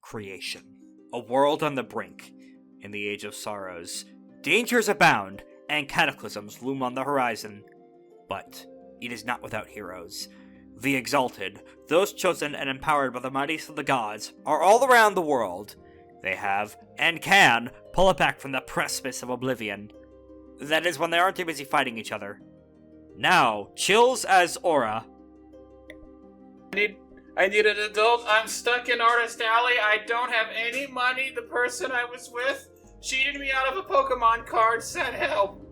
creation. A world on the brink. In the Age of Sorrows, dangers abound, and cataclysms loom on the horizon. But it is not without heroes. The exalted, those chosen and empowered by the mightiest of the gods, are all around the world. They have, and can, pull it back from the precipice of oblivion. That is when they aren't too busy fighting each other. Now, Chills as Aura. I need an adult. I'm stuck in Artist Alley. I don't have any money. The person I was with cheated me out of a Pokemon card. Send help.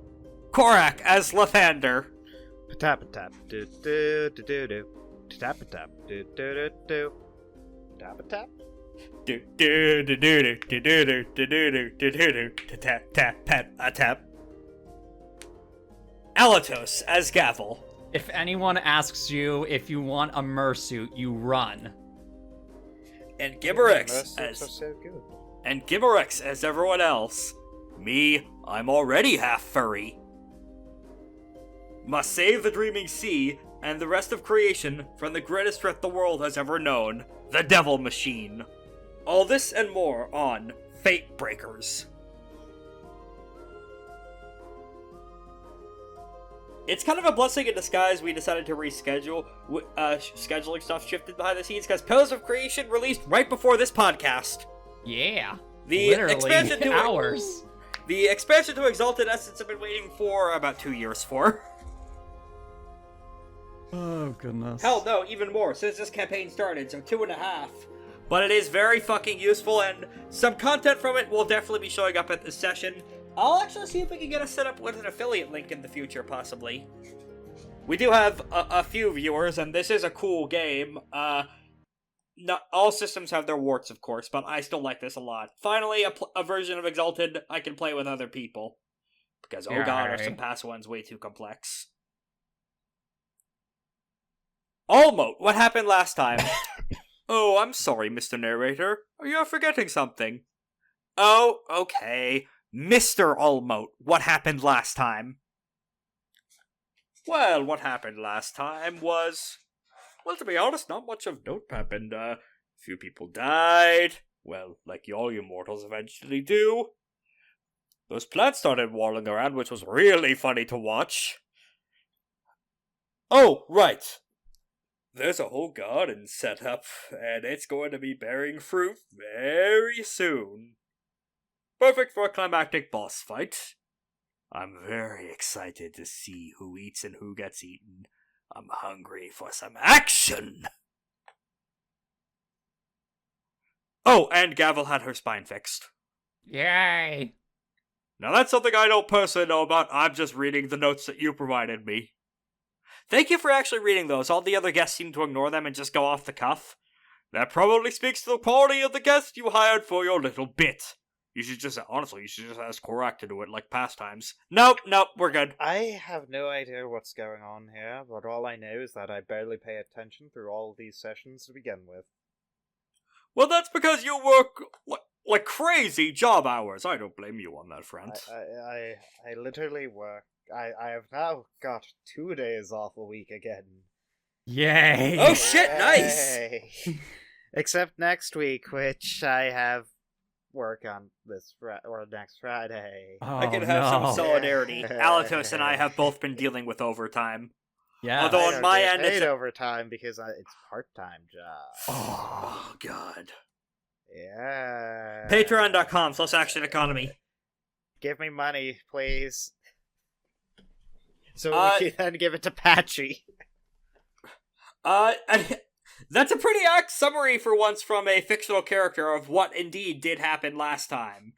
Korak as Lythander. Tap tap do do do do do. Tap tap do do do do. Tap tap. Do do do do do do do do do do do do tap tap pat tap. Alatos as Gavel. If anyone asks you if you want a Mursuit, you run. And Gibberex Are so good. and Gibberex as everyone else. Me, I'm already half furry. Must save the dreaming sea and the rest of creation from the greatest threat the world has ever known, the Devil Machine. All this and more on FateBreakers. It's kind of a blessing in disguise we decided to reschedule. Scheduling stuff shifted behind the scenes because Pillars of Creation released right before this podcast. Yeah. The Literally expansion to hours. The expansion to Exalted Essence I've been waiting for about 2 years for. Oh, goodness. Hell no, even more, since this campaign started, so 2.5. But it is very fucking useful, and some content from it will definitely be showing up at this session. I'll actually see if we can get us set up with an affiliate link in the future, possibly. We do have a few viewers, and this is a cool game. Not all systems have their warts, of course, but I still like this a lot. Finally, a version of Exalted I can play with other people. Because, oh god, are some past ones way too complex. Almost, what happened last time? Oh, I'm sorry, Mr. Narrator. You're forgetting something. Oh, okay. Mr. Almost, what happened last time? Well, what happened last time was... Well, to be honest, not much of note happened. A few people died. Well, like all you mortals eventually do. Those plants started walling around, which was really funny to watch. Oh, right. There's a whole garden set up, and it's going to be bearing fruit very soon. Perfect for a climactic boss fight. I'm very excited to see who eats and who gets eaten. I'm hungry for some action! Oh, and Gavel had her spine fixed. Yay! Now that's something I don't personally know about, I'm just reading the notes that you provided me. Thank you for actually reading those. All the other guests seem to ignore them and just go off the cuff. That probably speaks to the quality of the guest you hired for your little bit. You should just ask Korak to do it like past times. Nope, we're good. I have no idea what's going on here, but all I know is that I barely pay attention through all of these sessions to begin with. Well, that's because you work like crazy job hours. I don't blame you on that front. I literally work. I have now got 2 days off a week again. Yay! Oh shit, nice! Yay. Except next week, which I have work on next Friday. Oh, I can have some solidarity. Yeah. Alatos and I have both been dealing with overtime. Yeah. Although I on don't my get end, paid it's overtime because it's part-time job. oh god. Yeah. Patreon.com/Action Economy. Give me money, please. So we can then give it to Patchy. That's a pretty apt summary for once from a fictional character of what indeed did happen last time.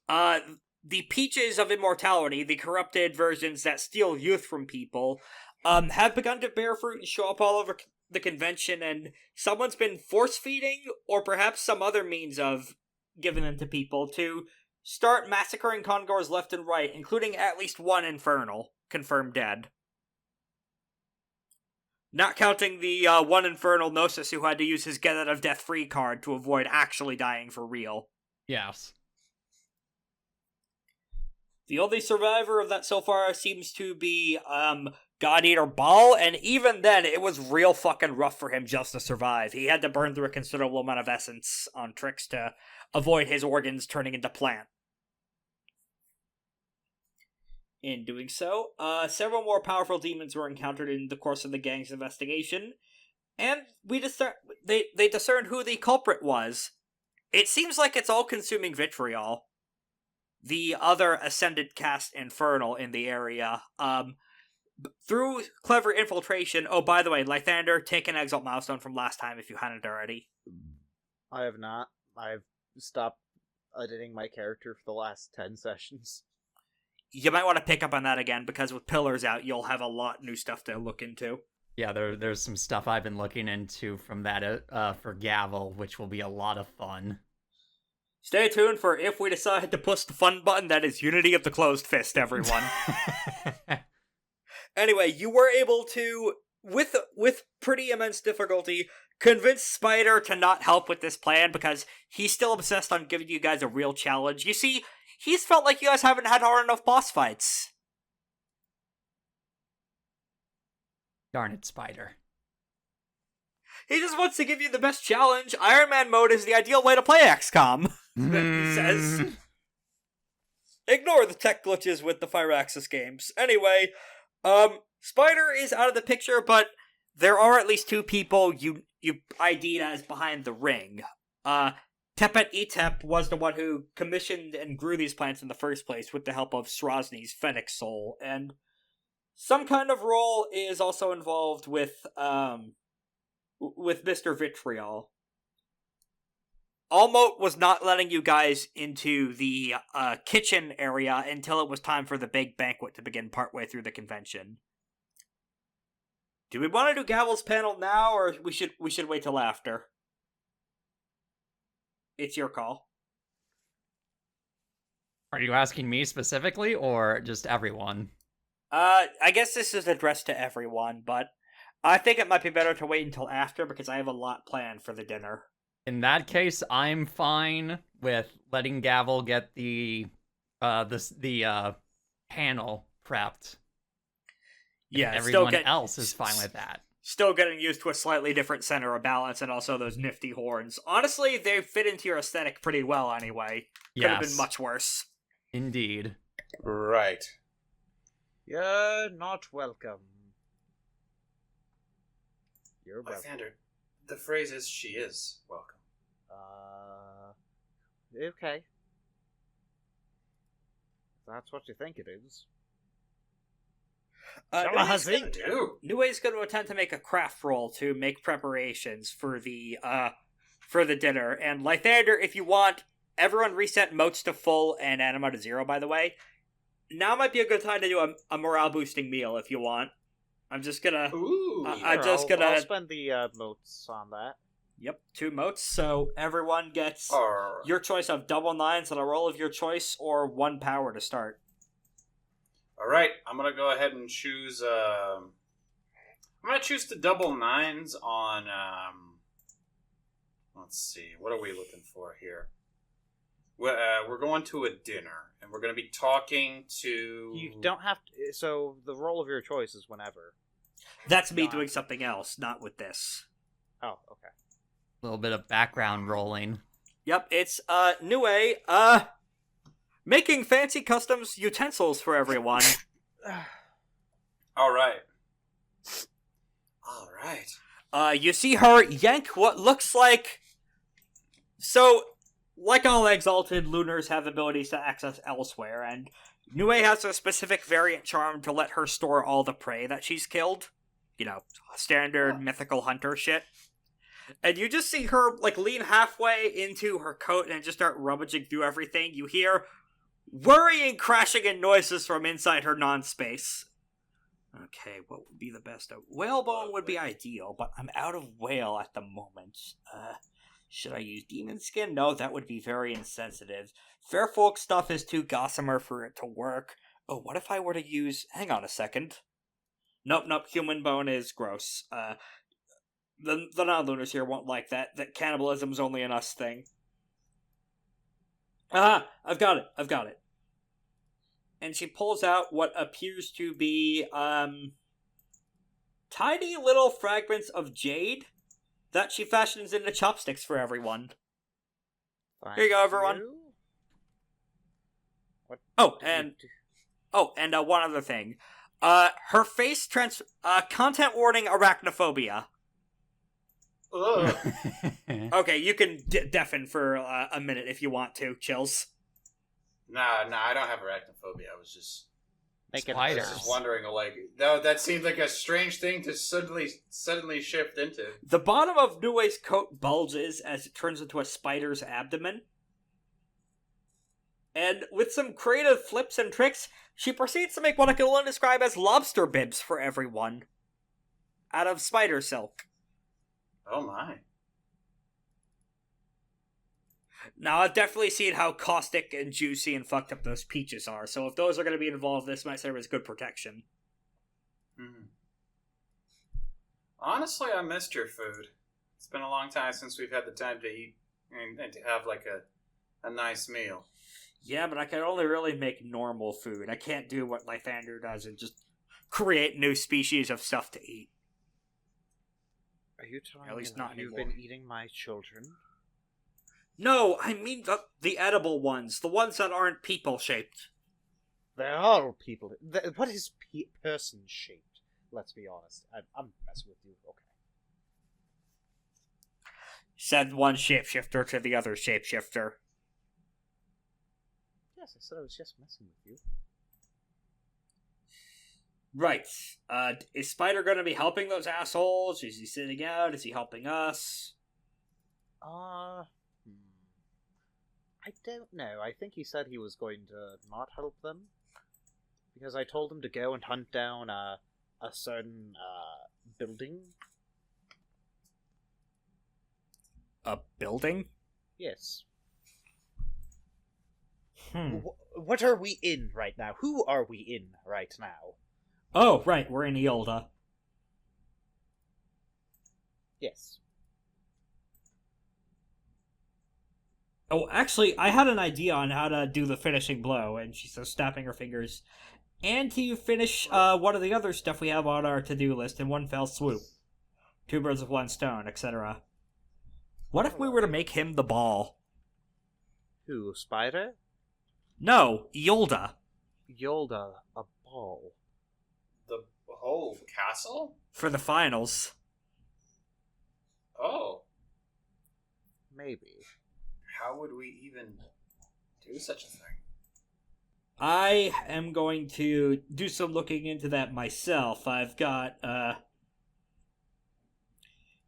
The Peaches of Immortality, the corrupted versions that steal youth from people, have begun to bear fruit and show up all over the convention, and someone's been force-feeding, or perhaps some other means of giving them to people, to start massacring Congors left and right, including at least one Infernal, confirmed dead. Not counting the one Infernal Gnosis who had to use his Get Out of Death Free card to avoid actually dying for real. Yes. The only survivor of that so far seems to be God Eater Ball, and even then, it was real fucking rough for him just to survive. He had to burn through a considerable amount of essence on tricks to avoid his organs turning into plant. In doing so, several more powerful demons were encountered in the course of the gang's investigation, and they discerned who the culprit was. It seems like it's all-consuming vitriol. The other ascended caste Infernal in the area, through clever infiltration. Oh, by the way, Lythander, take an exalt milestone from last time if you hadn't already. I have not. I've stopped editing my character for the last 10 sessions. You might want to pick up on that again, because with Pillars out, you'll have a lot new stuff to look into. Yeah, there's some stuff I've been looking into from that for Gavel, which will be a lot of fun. Stay tuned for if we decide to push the fun button, that is Unity of the Closed Fist, everyone. Anyway, you were able to, with pretty immense difficulty, convince Spider to not help with this plan, because he's still obsessed on giving you guys a real challenge. You see, he's felt like you guys haven't had hard enough boss fights. Darn it, Spider. He just wants to give you the best challenge. Iron Man mode is the ideal way to play XCOM, he says. Ignore the tech glitches with the Firaxis games. Anyway, Spider is out of the picture, but there are at least two people you ID'd as behind the ring. Tepet Etep was the one who commissioned and grew these plants in the first place with the help of Srozny's Phoenix Soul, and some kind of role is also involved with Mr. Vitriol. Almote was not letting you guys into the kitchen area until it was time for the big banquet to begin partway through the convention. Do we want to do Gavel's panel now, or we should wait till after? It's your call. Are you asking me specifically, or just everyone? I guess this is addressed to everyone, but I think it might be better to wait until after, because I have a lot planned for the dinner. In that case, I'm fine with letting Gavel get the panel prepped. Yeah, and everyone else is fine with that. Still getting used to a slightly different center of balance, and also those nifty horns. Honestly, they fit into your aesthetic pretty well anyway. Could have been much worse. Indeed. Right. You're not welcome. You're welcome. Lythander, the phrase is, she is welcome. Okay. If that's what you think it is. Nue's going to attempt to make a craft roll to make preparations for the dinner. And Lythander, if you want, everyone reset motes to full and anima to 0, by the way. Now might be a good time to do a morale boosting meal if you want. I'm just gonna... Ooh. I'll spend the motes on that. Yep, 2 motes, so everyone gets your choice of double 9s on a roll of your choice, or 1 power to start. Alright, I'm gonna go ahead and choose, I'm gonna choose the double 9s on, let's see, what are we looking for here? We're going to a dinner, and we're going to be talking to... You don't have to... So, the roll of your choice is whenever. That's me doing something else, not with this. Oh, okay. A little bit of background rolling. Yep, it's, Nue, making fancy customs utensils for everyone. Alright. You see her yank what looks like... So... Like all exalted, Lunars have abilities to access elsewhere, and Nue has a specific variant charm to let her store all the prey that she's killed. You know, standard mythical hunter shit. And you just see her, lean halfway into her coat and just start rummaging through everything. You hear worrying crashing and noises from inside her non-space. Okay, what would be the best? Whalebone would be ideal, but I'm out of whale at the moment. Should I use demon skin? No, that would be very insensitive. Fair folk stuff is too gossamer for it to work. Oh, what if I were to use... Hang on a second. Nope, human bone is gross. The non-lunars here won't like that. That cannibalism's only an us thing. I've got it. And she pulls out what appears to be, tiny little fragments of jade that she fashions into chopsticks for everyone. Here you go, everyone. What and one other thing. Her face content warning arachnophobia. Ugh. Okay, you can deafen for a minute if you want to, Chills. Nah, I don't have arachnophobia. I was just Spiders. wondering, like, that seemed like a strange thing to suddenly shift into. The bottom of Nue's coat bulges as it turns into a spider's abdomen. And with some creative flips and tricks, she proceeds to make what I can only describe as lobster bibs for everyone. Out of spider silk. Oh my. Now, I've definitely seen how caustic and juicy and fucked up those peaches are, so if those are going to be involved, this might serve as good protection. Mm. Honestly, I missed your food. It's been a long time since we've had the time to eat and to have, like, a nice meal. Yeah, but I can only really make normal food. I can't do what Lythander does and just create new species of stuff to eat. Are you telling At least me not that you've anymore. been eating my children? No, I mean the edible ones. The ones that aren't people-shaped. They're all people. What is person-shaped? Let's be honest. I'm messing with you. Okay. Said one shapeshifter to the other shapeshifter. Yes, I said I was just messing with you. Right. Is Spider gonna be helping those assholes? Is he sitting out? Is he helping us? I don't know. I think he said he was going to not help them. Because I told him to go and hunt down a certain building. A building? Yes. What are we in right now? Who are we in right now? Oh, right, we're in Iolda. Yes. Oh, actually, I had an idea on how to do the finishing blow, and she says, snapping her fingers. And to finish one of the other stuff we have on our to-do list in one fell swoop. 2 birds with 1 stone, etc. What if we were to make him the ball? Who, Spider? No, Iolda. Iolda, a ball. The whole castle? For the finals. Oh. Maybe. How would we even do such a thing? I am going to do some looking into that myself. I've got,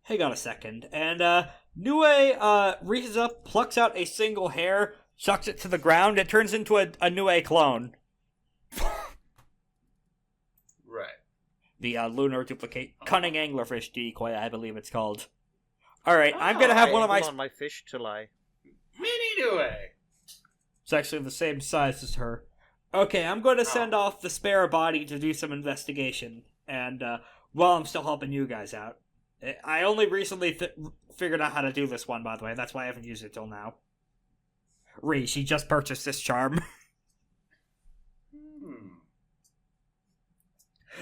hang on a second. And, Nue, reaches up, plucks out a single hair, chucks it to the ground, it turns into a Nue clone. Right. The, lunar duplicate, cunning anglerfish decoy, I believe it's called. Alright, I'm gonna have one of my... Hold on my fish till I... Mini Nue! It's actually the same size as her. Okay, I'm going to send off the spare body to do some investigation. And, while I'm still helping you guys out. I only recently figured out how to do this one, by the way. That's why I haven't used it till now. She just purchased this charm.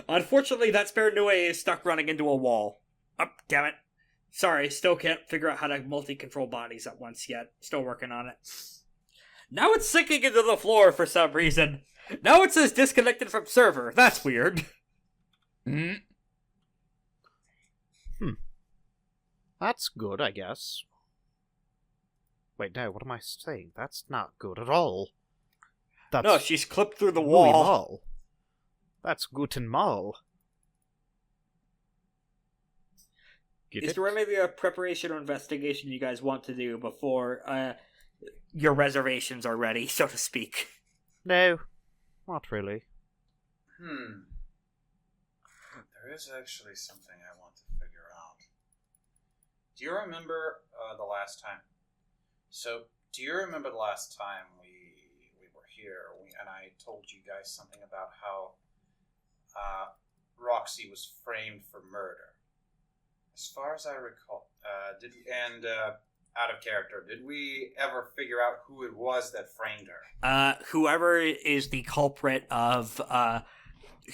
Unfortunately, that spare Nue is stuck running into a wall. Oh, damn it. Sorry, still can't figure out how to multi-control bodies at once yet. Still working on it. Now it's sinking into the floor for some reason. Now it says disconnected from server. That's weird. That's good, I guess. Wait, no, what am I saying? That's not good at all. That's No, she's clipped through the muy wall. mal. That's guten mal. Get Is it? there any preparation or investigation you guys want to do before your reservations are ready, so to speak? No, not really. There is actually something I want to figure out. Do you remember the last time? So, do you remember the last time we were here and I told you guys something about how Roxy was framed for murder? As far as I recall, out of character, did we ever figure out who it was that framed her? Whoever is the culprit of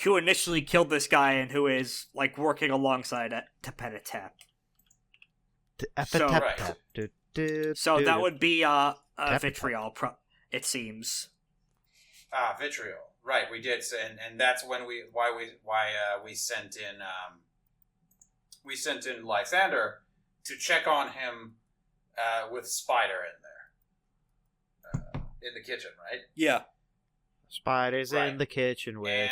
who initially killed this guy and who is, like, working alongside at Tepet Etep. So that would be, Vitriol, it seems. Vitriol. Right, we did, and that's when we sent in Lythander to check on him with Spider in there in the kitchen, right? Yeah. Spider's Right. in the kitchen with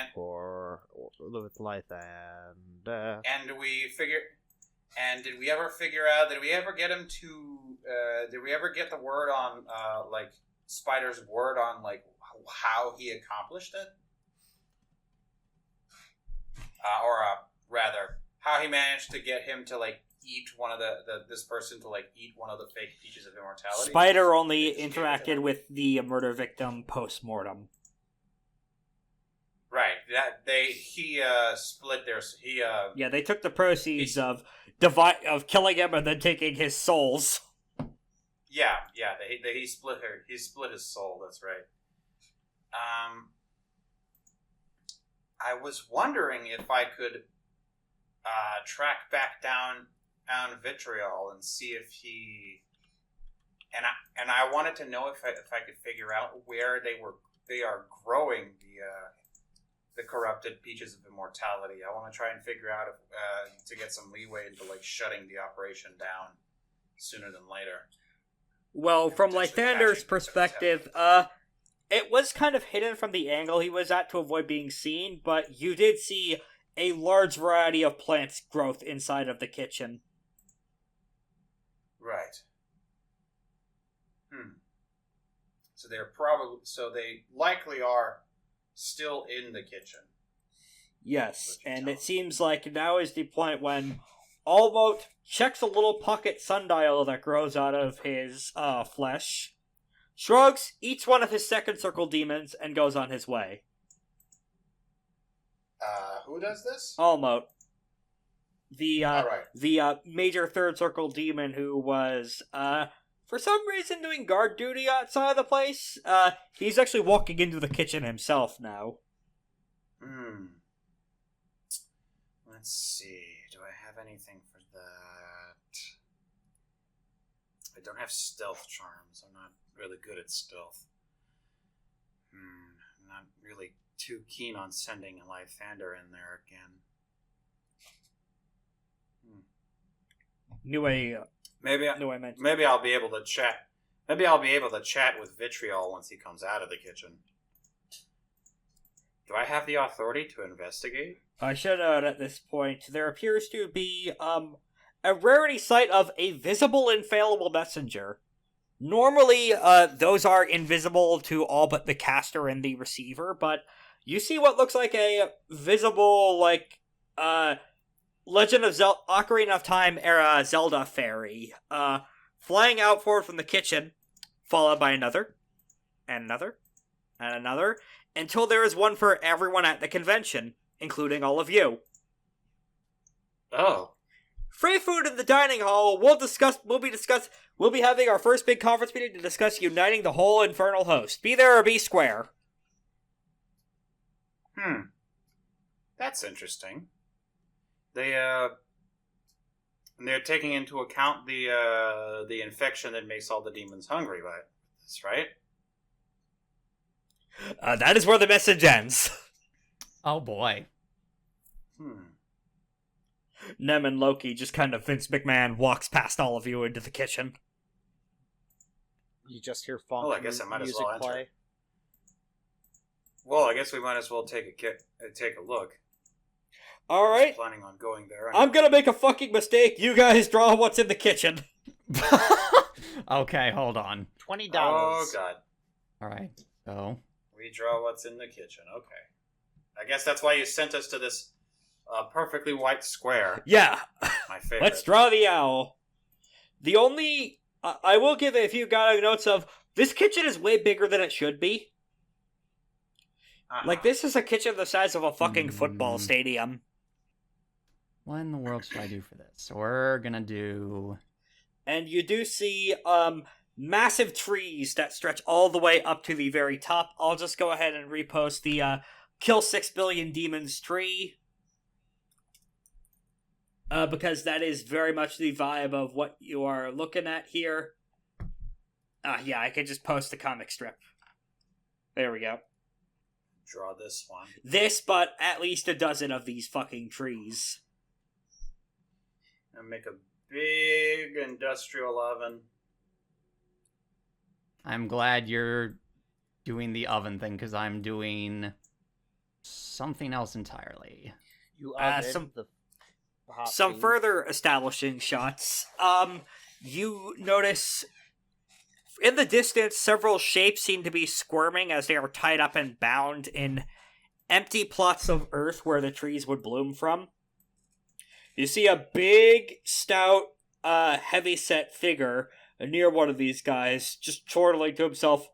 Lythander. And did we ever figure out? Did we ever get him to? Did we ever get the word on like Spider's word on like how he accomplished it, or rather, how he managed to get him to like eat one of this person to like eat one of the fake Peaches of Immortality? Spider only interacted with the murder victim post-mortem. Right. He split their Yeah, they took the proceeds of killing him and then taking his souls. Yeah. He split his soul. That's right. I was wondering if I could track back down Vitriol and see if he and I wanted to know if I could figure out where they are growing the corrupted Peaches of Immortality. I want to try and figure out if, to get some leeway into like shutting the operation down sooner than later. Well, from Lythander's perspective, it was kind of hidden from the angle he was at to avoid being seen, but you did see a large variety of plants growth inside of the kitchen. Right. So they likely are still in the kitchen. Yes, and it seems like now is the point when Almost checks a little pocket sundial that grows out of his flesh, shrugs, eats one of his second circle demons, and goes on his way. Who does this? Almost. The Alright. Major third circle demon who was, for some reason doing guard duty outside of the place. He's actually walking into the kitchen himself now. Let's see. Do I have anything for that? I don't have stealth charms. I'm not really good at stealth. I'm not really too keen on sending a Lythander in there again. Maybe I'll be able to chat. Maybe I'll be able to chat with Vitriol once he comes out of the kitchen. Do I have the authority to investigate? I should note at this point, there appears to be, a rarity sight of a visible infallible messenger. Normally, those are invisible to all but the caster and the receiver, but you see what looks like a visible, Legend of Zelda, Ocarina of Time era Zelda fairy, flying out forward from the kitchen, followed by another, and another, and another, until there is one for everyone at the convention, including all of you. Oh. Free food in the dining hall. We'll be having our first big conference meeting to discuss uniting the whole Infernal Host. Be there or be square. That's interesting. They're taking into account the infection that makes all the demons hungry by this, right? That is where the message ends. Oh boy. Nem and Loki just kind of Vince McMahon walks past all of you into the kitchen. You just hear funk I guess I might as music well enter. play. Well, I guess we might as well take a look. Alright. Planning on going there. I'm gonna make a fucking mistake. You guys draw what's in the kitchen. Okay, hold on. $20. Oh, God. Alright, so... We draw what's in the kitchen. Okay. I guess that's why you sent us to this perfectly white square. Yeah. My favorite. Let's draw the owl. The only... I will give a few notes of, this kitchen is way bigger than it should be. Like, this is a kitchen the size of a fucking football stadium. What in the world should I do for this? So we're gonna do... And you do see, massive trees that stretch all the way up to the very top. I'll just go ahead and repost the Kill 6 billion demons tree. Because that is very much the vibe of what you are looking at here. Yeah, I could just post the comic strip. There we go. Draw this one. This, but at least a dozen of these fucking trees. And make a big industrial oven. I'm glad you're doing the oven thing, because I'm doing something else entirely. You are some further establishing shots. You notice in the distance several shapes seem to be squirming as they are tied up and bound in empty plots of earth where the trees would bloom from. You see a big, stout, heavy-set figure near one of these guys, just chortling to himself,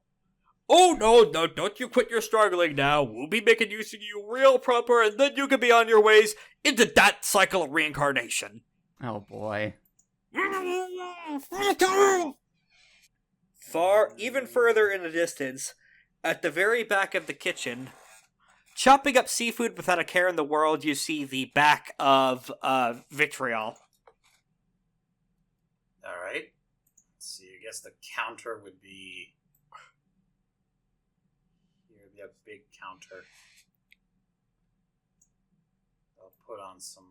"Oh, no, don't you quit your struggling now. We'll be making use of you real proper, and then you can be on your ways into that cycle of reincarnation." Oh, boy. Even further in the distance, at the very back of the kitchen, chopping up seafood without a care in the world, you see the back of Vitriol. Alright. Let's see, I guess the counter would be... Here would be a big counter. I'll put on some,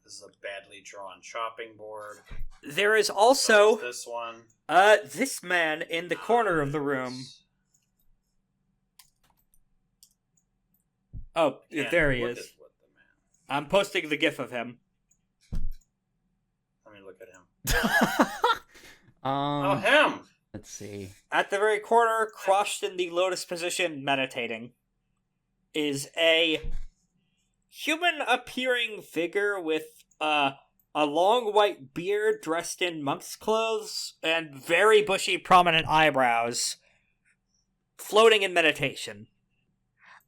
this is a badly drawn chopping board. There is also... this one. This man in the corner of the room. Oh, there he is. I'm posting the gif of him. Let me look at him. Oh, him! Let's see. At the very corner, crushed in the lotus position, meditating, is a human-appearing figure with a long white beard dressed in monk's clothes and very bushy, prominent eyebrows, floating in meditation.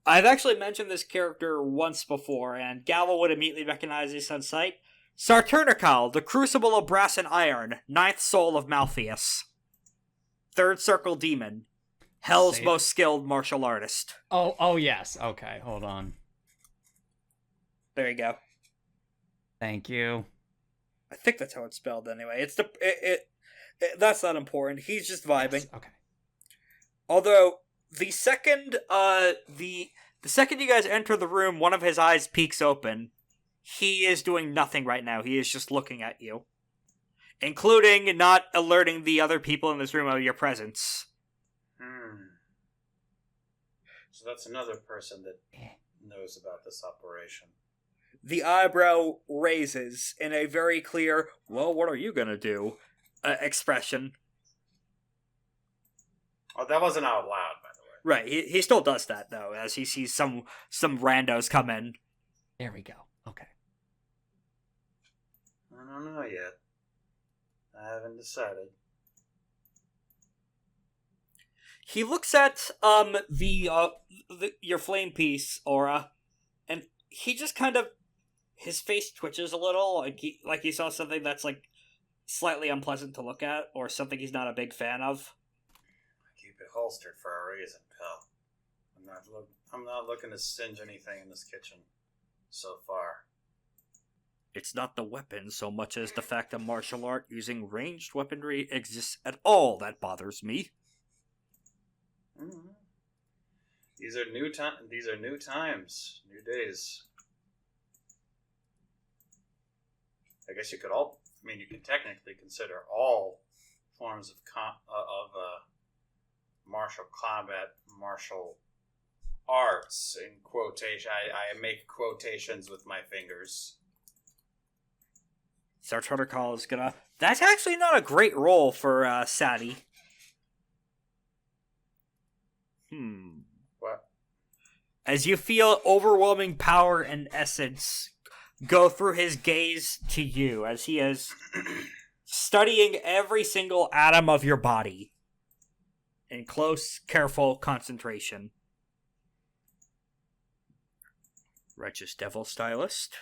I've actually mentioned this character once before, and Gavel would immediately recognize this on sight. Saturnical, the Crucible of Brass and Iron, 9th soul of Malpheus. 3rd circle demon. Hell's most skilled martial artist. Oh, yes. Okay, hold on. There you go. Thank you. I think that's how it's spelled anyway. That's not important. He's just vibing. Okay. Although the second you guys enter the room, one of his eyes peeks open. He is doing nothing right now. He is just looking at you, including not alerting the other people in this room of your presence. So that's another person that knows about this operation. The eyebrow raises in a very clear, "Well, what are you gonna do?" expression. Oh, that wasn't out loud, by the way. Right, he still does that, though, as he sees some randos come in. There we go. Okay. I don't know yet. I haven't decided. He looks at your flame piece aura, and he just kind of, his face twitches a little, like he saw something that's slightly unpleasant to look at, or something he's not a big fan of. I keep it holstered for a reason, pal. I'm not looking to singe anything in this kitchen so far. It's not the weapon so much as the fact that martial art using ranged weaponry exists at all that bothers me. Mm-hmm. These are new times, new days. I guess you can technically consider all forms of martial combat, martial arts in quotation. I make quotations with my fingers. Sartorical is gonna... That's actually not a great roll for Sadie. What? As you feel overwhelming power and essence go through his gaze to you, as he is studying every single atom of your body in close, careful concentration. Righteous Devil Stylist,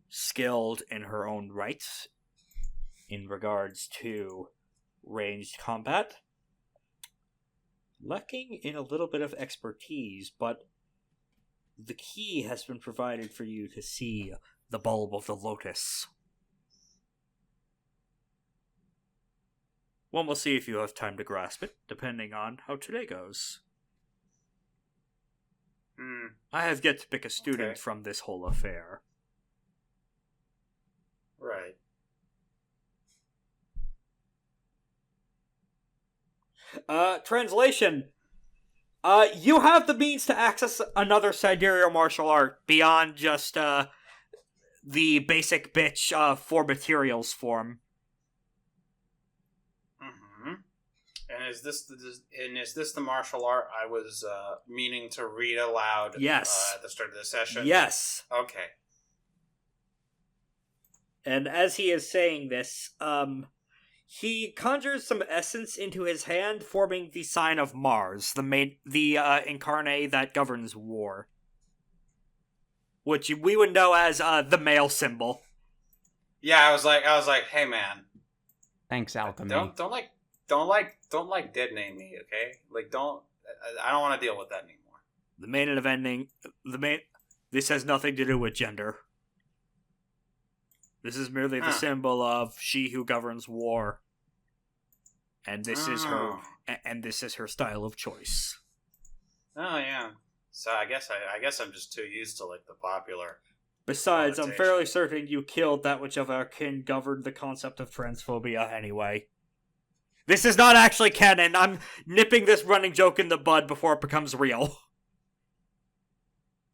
skilled in her own rights in regards to ranged combat, lacking in a little bit of expertise, but the key has been provided for you to see the bulb of the lotus. One will see if you have time to grasp it, depending on how today goes. I have yet to pick a student from this whole affair. Right. Translation. You have the means to access another sidereal martial art beyond just, the basic bitch, for materials form. And is this the martial art I was meaning to read aloud? Yes. At the start of the session. Yes. Okay. And as he is saying this, he conjures some essence into his hand, forming the sign of Mars, the incarnate that governs war, which we would know as the male symbol. Yeah, I was like, hey man, Thanks, alchemy. Don't dead name me, okay? Like, I don't want to deal with that anymore. This has nothing to do with gender. This is merely the symbol of she who governs war. And this is her style of choice. Oh yeah. So I guess I'm just too used to like the popular. Besides, I'm fairly certain you killed that which of our kin governed the concept of transphobia anyway. This is not actually canon. I'm nipping this running joke in the bud before it becomes real.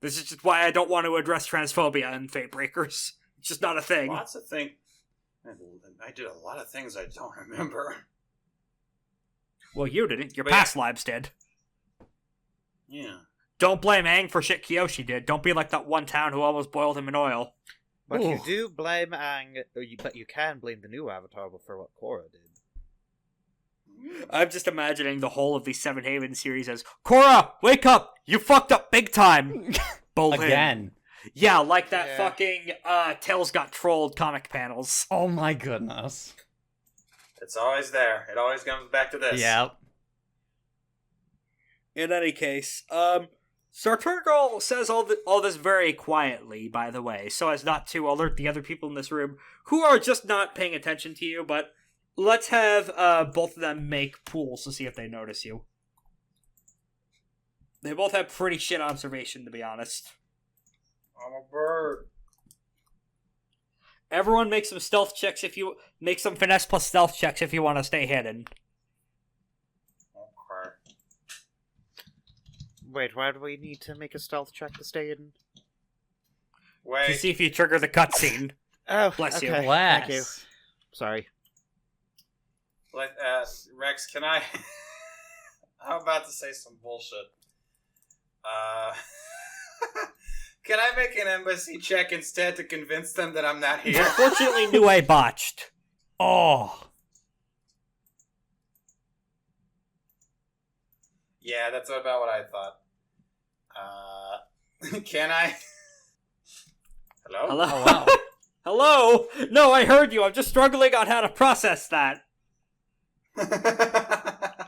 This is just why I don't want to address transphobia in FateBreakers. It's just not a thing. Lots of things. I did a lot of things I don't remember. Well, you didn't. Your past lives did. Yeah. Don't blame Aang for shit Kyoshi did. Don't be like that one town who almost boiled him in oil. But you do blame Aang, but you can blame the new Avatar for what Korra did. I'm just imagining the whole of the Seven Haven series as, Korra, wake up! You fucked up big time! Again. Yeah, like that fucking Tails Got Trolled comic panels. Oh my goodness. It's always there. It always comes back to this. Yep. In any case, Sarturgal says all this very quietly, by the way, so as not to alert the other people in this room, who are just not paying attention to you, but let's have both of them make pools to see if they notice you. They both have pretty shit observation, to be honest. I'm a bird. Everyone make some stealth checks make some finesse plus stealth checks if you want to stay hidden. Okay. Wait, why do we need to make a stealth check to stay hidden? Wait. To see if you trigger the cutscene. Oh, bless you. Bless. Thank you. Sorry. Rex, can I... I'm about to say some bullshit. Can I make an embassy check instead to convince them that I'm not here? Unfortunately, Nue botched. Oh. Yeah, that's about what I thought. Can I? Hello? Hello? Oh, wow. Hello? No, I heard you. I'm just struggling on how to process that.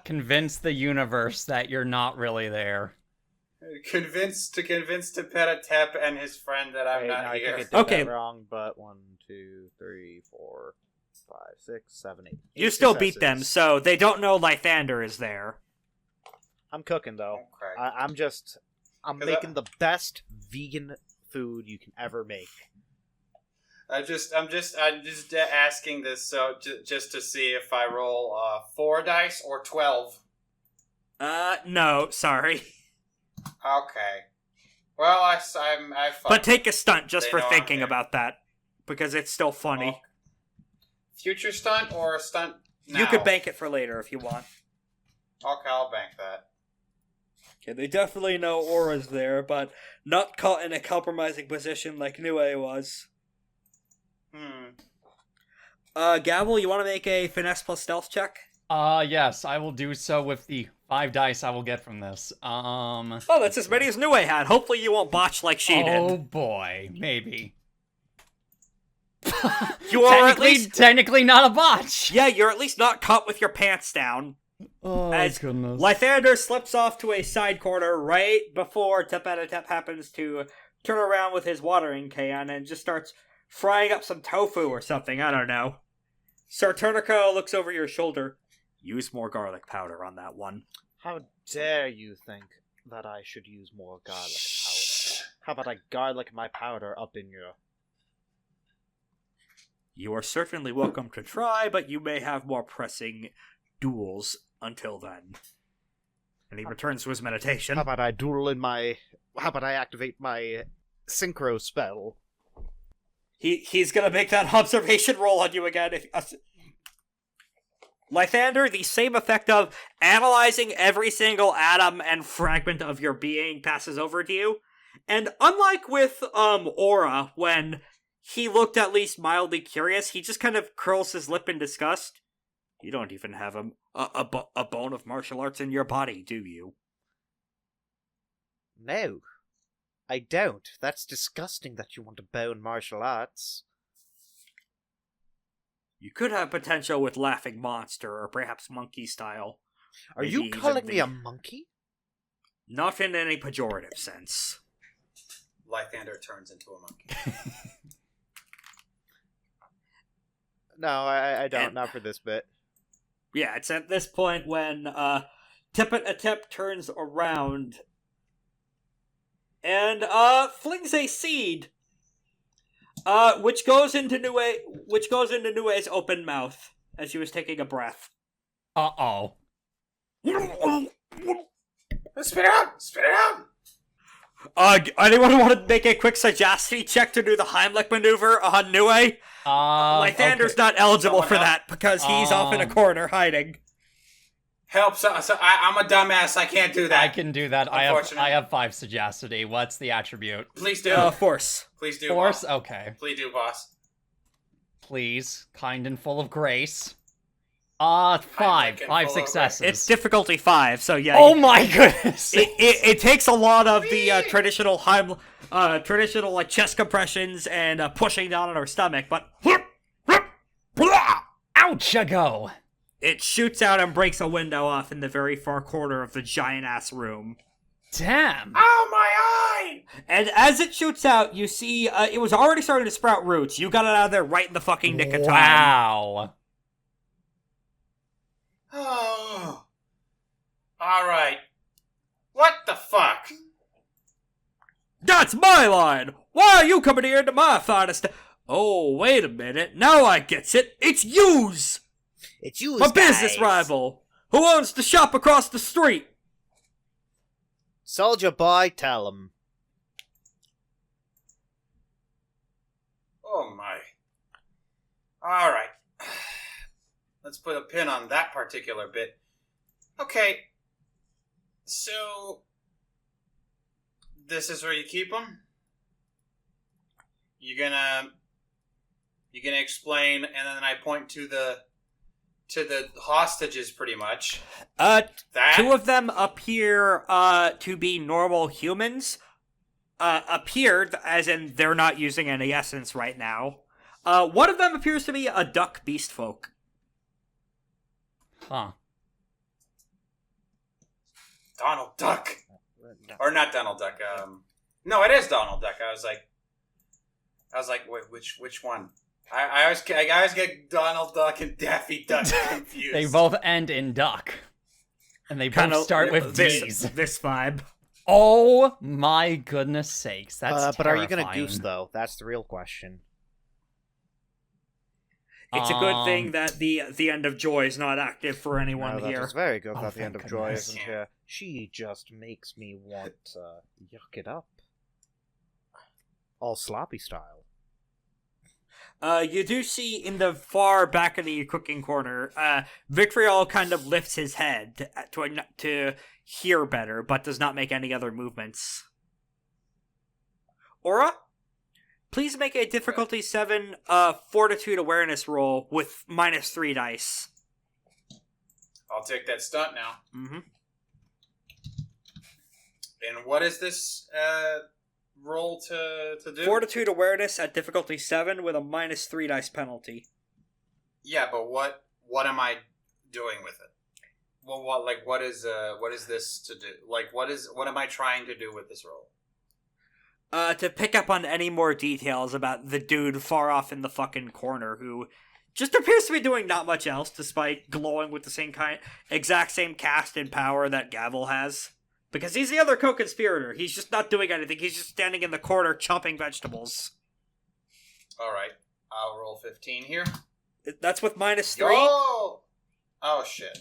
Convince the universe that you're not really there. Convince Tepet Etep and his friend that I'm not I here. think I did Okay. that wrong, but 1, 2, 3, 4, 5, 6, 7, 8. You still beat them, so they don't know Lythander is there. I'm cooking though. Okay. I'm making the best vegan food you can ever make. I'm just asking this so just to see if I roll 4 dice or 12. No, sorry. Okay. Well, I But take a stunt just They for know I'm thinking here. about that, because it's still funny. Okay. Future stunt or a stunt now? You could bank it for later if you want. Okay, I'll bank that. Okay, they definitely know Aura's there, but not caught in a compromising position like Nue was. Gavel, you want to make a finesse plus stealth check? Yes, I will do so with the 5 dice I will get from this. Oh, that's as many as Nue had. Hopefully you won't botch like she Oh did. boy, maybe. You are at Technically not a botch. Yeah, you're at least not caught with your pants down. Oh, As goodness. Lythander slips off to a side corner right before Tepet Etep happens to turn around with his watering can and just starts frying up some tofu or something, I don't know. Sir Turnico looks over your shoulder. Use more garlic powder on that one. How dare you think that I should use more garlic powder? How about I garlic my powder up in your... You are certainly welcome to try, but you may have more pressing duels until then. And he returns to his meditation. How about I duel in my... How about I activate my synchro spell? He's gonna make that observation roll on you again. Lythander, the same effect of analyzing every single atom and fragment of your being passes over to you. And unlike with Aura, when he looked at least mildly curious, he just kind of curls his lip in disgust. You don't even have a bone of martial arts in your body, do you? No, I don't. That's disgusting that you want to bone martial arts. You could have potential with Laughing Monster, or perhaps Monkey Style. Are Maybe you even calling me a monkey? Not in any pejorative sense. Lythander turns into a monkey. No, I don't. Not for this bit. Yeah, it's at this point when Tepet Etep turns around and flings a seed, which goes into Nue's open mouth as she was taking a breath. Uh-oh. Spit it out! Spit it out! Anyone want to make a quick sagacity check to do the Heimlich maneuver on Nue? Lythander's not eligible for that because he's off in a corner hiding. Help! I'm a dumbass. I can't do that. I can do that. I have 5 sagacity. What's the attribute? Please do. Force. Please do. Force? Boss. Okay. Please do, boss. Please. Kind and full of grace. 5. 5 successes. It's difficulty 5, so yeah. Oh my goodness! It takes a lot of the traditional traditional like chest compressions and pushing down on her stomach, but Ouch-a-go! it shoots out and breaks a window off in the very far corner of the giant-ass room. Damn! Oh, my eye! And as it shoots out, you see it was already starting to sprout roots. You got it out of there right in the fucking nick of time. Wow. Oh. Alright. What the fuck? That's my line! Why are you coming here into my finest? Oh, wait a minute. Now I gets it. It's yous! It's you, My business rival! Who owns the shop across the street? Soldier boy, tell him. Oh my. Alright. Let's put a pin on that particular bit. Okay. So, this is where you keep them? You're gonna explain, and then I point to the hostages, pretty much. That? 2 of them appear to be normal humans. Appeared, as in they're not using any essence right now. One of them appears to be a duck beast folk. Huh. Donald Duck. Or not Donald Duck. No, it is Donald Duck. I was like, wait, which one? I always get Donald Duck and Daffy Duck confused. They both end in duck. And they both start with D's. This vibe. Oh my goodness sakes, that's But are you terrifying. gonna goose, though? That's the real question. It's a good thing that the end of joy is not active for anyone here. It's very good Oh, that the end of thank joy goodness. isn't here. She just makes me want to yuck it up. All sloppy style. You do see in the far back of the cooking corner, Vitriol kind of lifts his head to hear better, but does not make any other movements. Aura, please make a difficulty 7 fortitude awareness roll with -3 dice. I'll take that stunt now. Mm-hmm. And what is this roll to do? Fortitude awareness at difficulty 7 with a -3 dice penalty. Yeah, but what am I doing with it? Well, what is this to do? Like, what am I trying to do with this roll? To pick up on any more details about the dude far off in the fucking corner who just appears to be doing not much else despite glowing with the exact same cast and power that Gavel has. Because he's the other co-conspirator. He's just not doing anything. He's just standing in the corner chopping vegetables. Alright, I'll roll 15 here. That's with -3? Yo! Oh, shit.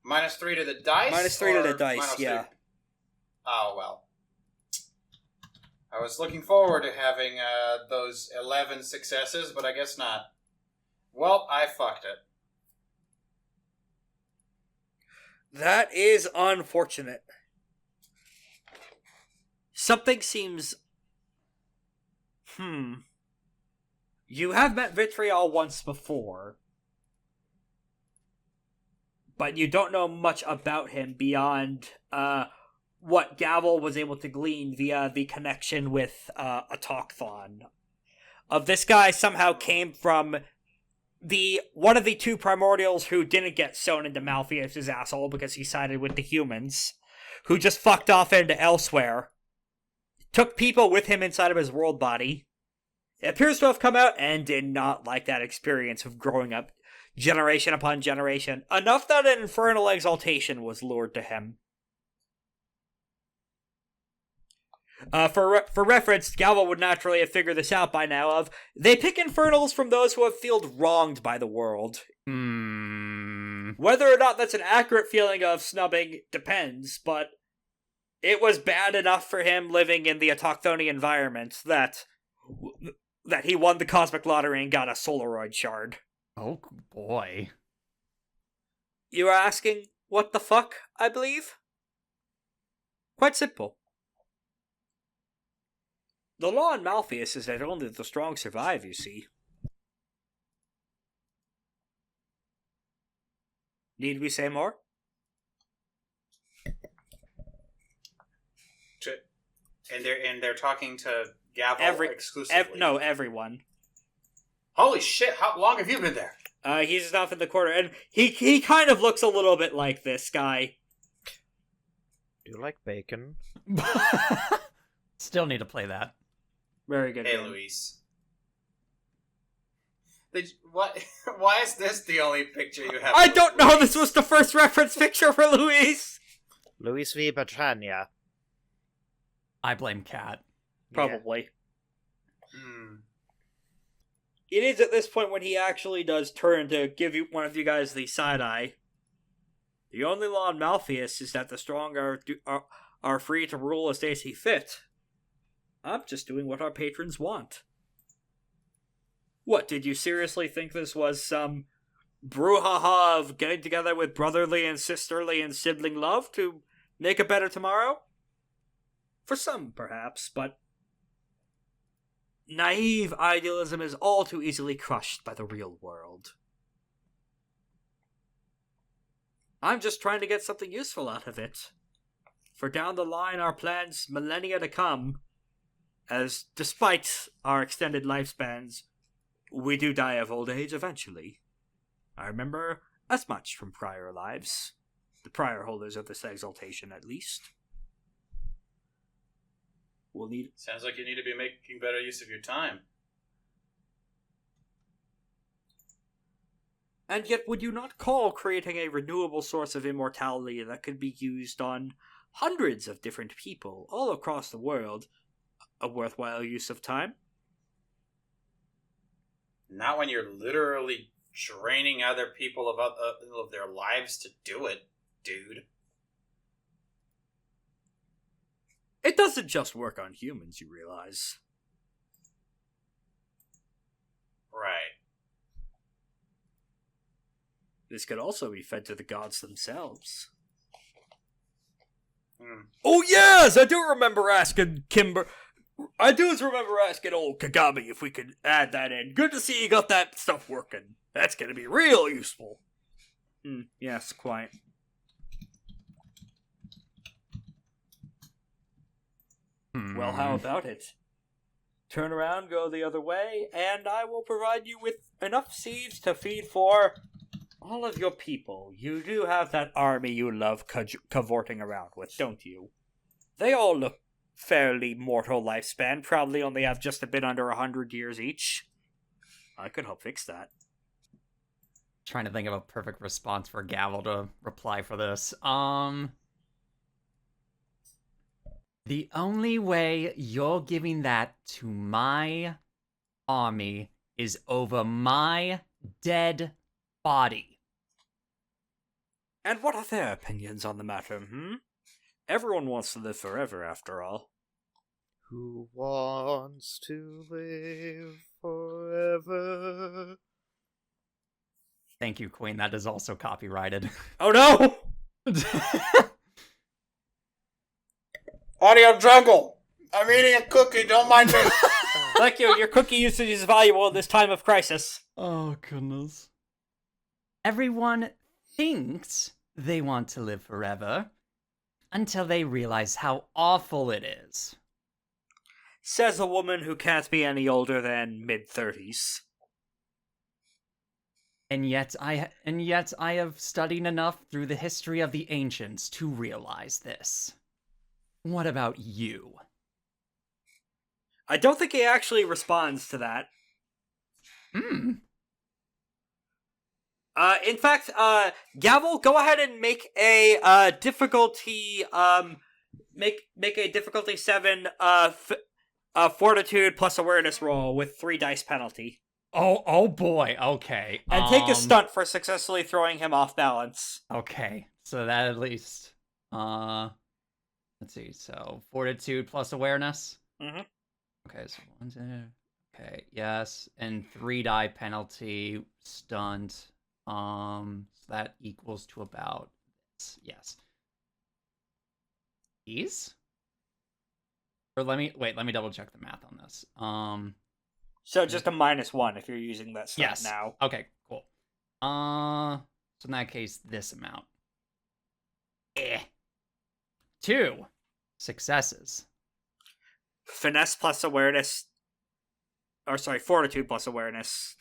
-3 to the dice? -3 to the dice, yeah. Oh, well. I was looking forward to having those 11 successes, but I guess not. Well, I fucked it. That is unfortunate. Something seems... You have met Vitriol once before, but you don't know much about him beyond what Gavel was able to glean via the connection with a talkthon. This guy somehow came from one of the two primordials who didn't get sewn into Malpheus' asshole because he sided with the humans, who just fucked off into elsewhere, took people with him inside of his world body. It appears to have come out and did not like that experience of growing up generation upon generation, enough that an infernal exaltation was lured to him. For reference, Gavel would naturally have figured this out by now they pick infernals from those who have felt wronged by the world. Whether or not that's an accurate feeling of snubbing depends, but it was bad enough for him living in the autochthony environment that he won the cosmic lottery and got a Solaroid shard. Oh boy. You are asking, what the fuck, I believe? Quite simple. The law in Malpheus is that only the strong survive, you see. Need we say more? And they're talking to Gavel exclusively? No, everyone. Holy shit, how long have you been there? He's off in the corner, and he kind of looks a little bit like this guy. Do you like bacon? Still need to play that. Very good. Hey, Luis. What? Why is this the only picture you have? I don't know. This was the first reference picture for Luis. Luis V. Batrania. I blame Cat. Probably. Yeah. It is at this point when he actually does turn to give one of you guys the side eye. The only law in Malpheus is that the strong are free to rule as they see fit. I'm just doing what our patrons want. What, did you seriously think this was some brouhaha of getting together with brotherly and sisterly and sibling love to make a better tomorrow? For some, perhaps, but naive idealism is all too easily crushed by the real world. I'm just trying to get something useful out of it. For down the line our plans millennia to come, as despite our extended lifespans, we do die of old age eventually. I remember as much from prior lives. The prior holders of this exaltation, at least. Sounds like you need to be making better use of your time. And yet would you not call creating a renewable source of immortality that could be used on hundreds of different people all across the world a worthwhile use of time? Not when you're literally draining other people of their lives to do it, dude. It doesn't just work on humans, you realize. Right. This could also be fed to the gods themselves. Oh yes, I do remember asking old Kagami if we could add that in. Good to see you got that stuff working. That's gonna be real useful. Yes, quite. Well, how about it? Turn around, go the other way, and I will provide you with enough seeds to feed for All of your people, you do have that army you love cavorting around with, don't you? They all look fairly mortal lifespan, probably only have just a bit under 100 years each. I could help fix that. Trying to think of a perfect response for Gavel to reply for this. The only way you're giving that to my army is over my dead body. And what are their opinions on the matter, Everyone wants to live forever, after all. Who wants to live forever? Thank you, Queen. That is also copyrighted. Oh no! Audio jungle! I'm eating a cookie, don't mind me. Thank you, your cookie usage is valuable in this time of crisis. Oh, goodness. Everyone thinks they want to live forever until they realize how awful it is. Says a woman who can't be any older than mid-30s. And yet I have studied enough through the history of the ancients to realize this. What about you? I don't think he actually responds to that. In fact, Gavel, go ahead and make a difficulty, make a difficulty 7, fortitude plus awareness roll with 3 dice penalty. Oh boy, okay. And take a stunt for successfully throwing him off balance. Okay, so that at least, let's see, so fortitude plus awareness? Mm-hmm. Okay, so 1, 2, okay, yes, and 3 die penalty, stunt, so that equals to about, yes. These? Or let me double check the math on this. So just a -1 if you're using that stunt Yes. now. Okay, cool. So in that case, this amount. 2 successes. Finesse plus awareness. Or sorry, fortitude plus awareness.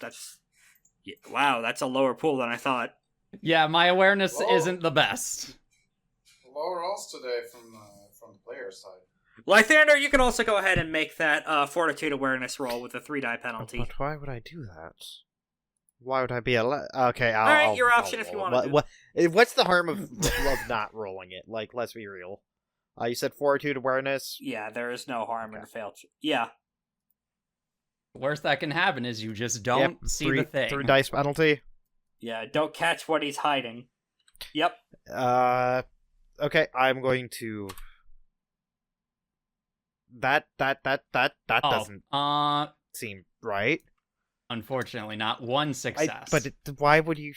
Wow, that's a lower pool than I thought. Yeah, my awareness Whoa. isn't the best. Lower rolls today from the player side. Lythander, you can also go ahead and make that fortitude awareness roll with a 3 die penalty. But why would I do that? Why would I be okay? Alright, your option if you want to. What's the harm of not rolling it? Like, let's be real. You said fortitude awareness. Yeah, there is no harm in failed. Yeah. The worst that can happen is you just don't see the thing. 3 dice penalty. Yeah, don't catch what he's hiding. Yep. Okay, I'm going to. That doesn't seem right. Unfortunately, not 1 success. Why would you?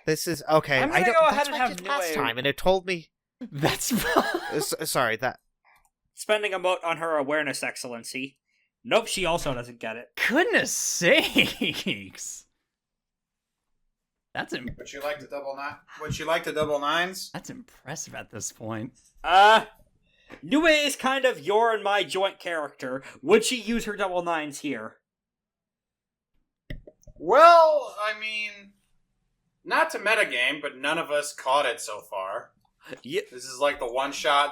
This is okay. I'm gonna go ahead and have last time, and it told me. That's sorry. That spending a mote on her awareness excellency. Nope, she also doesn't get it. Goodness sakes. That's Would you like to double nines? That's impressive at this point. Nue is kind of your and my joint character. Would she use her double 9s here? Well, I mean, not to metagame, but none of us caught it so far. Yeah. This is like the one shot.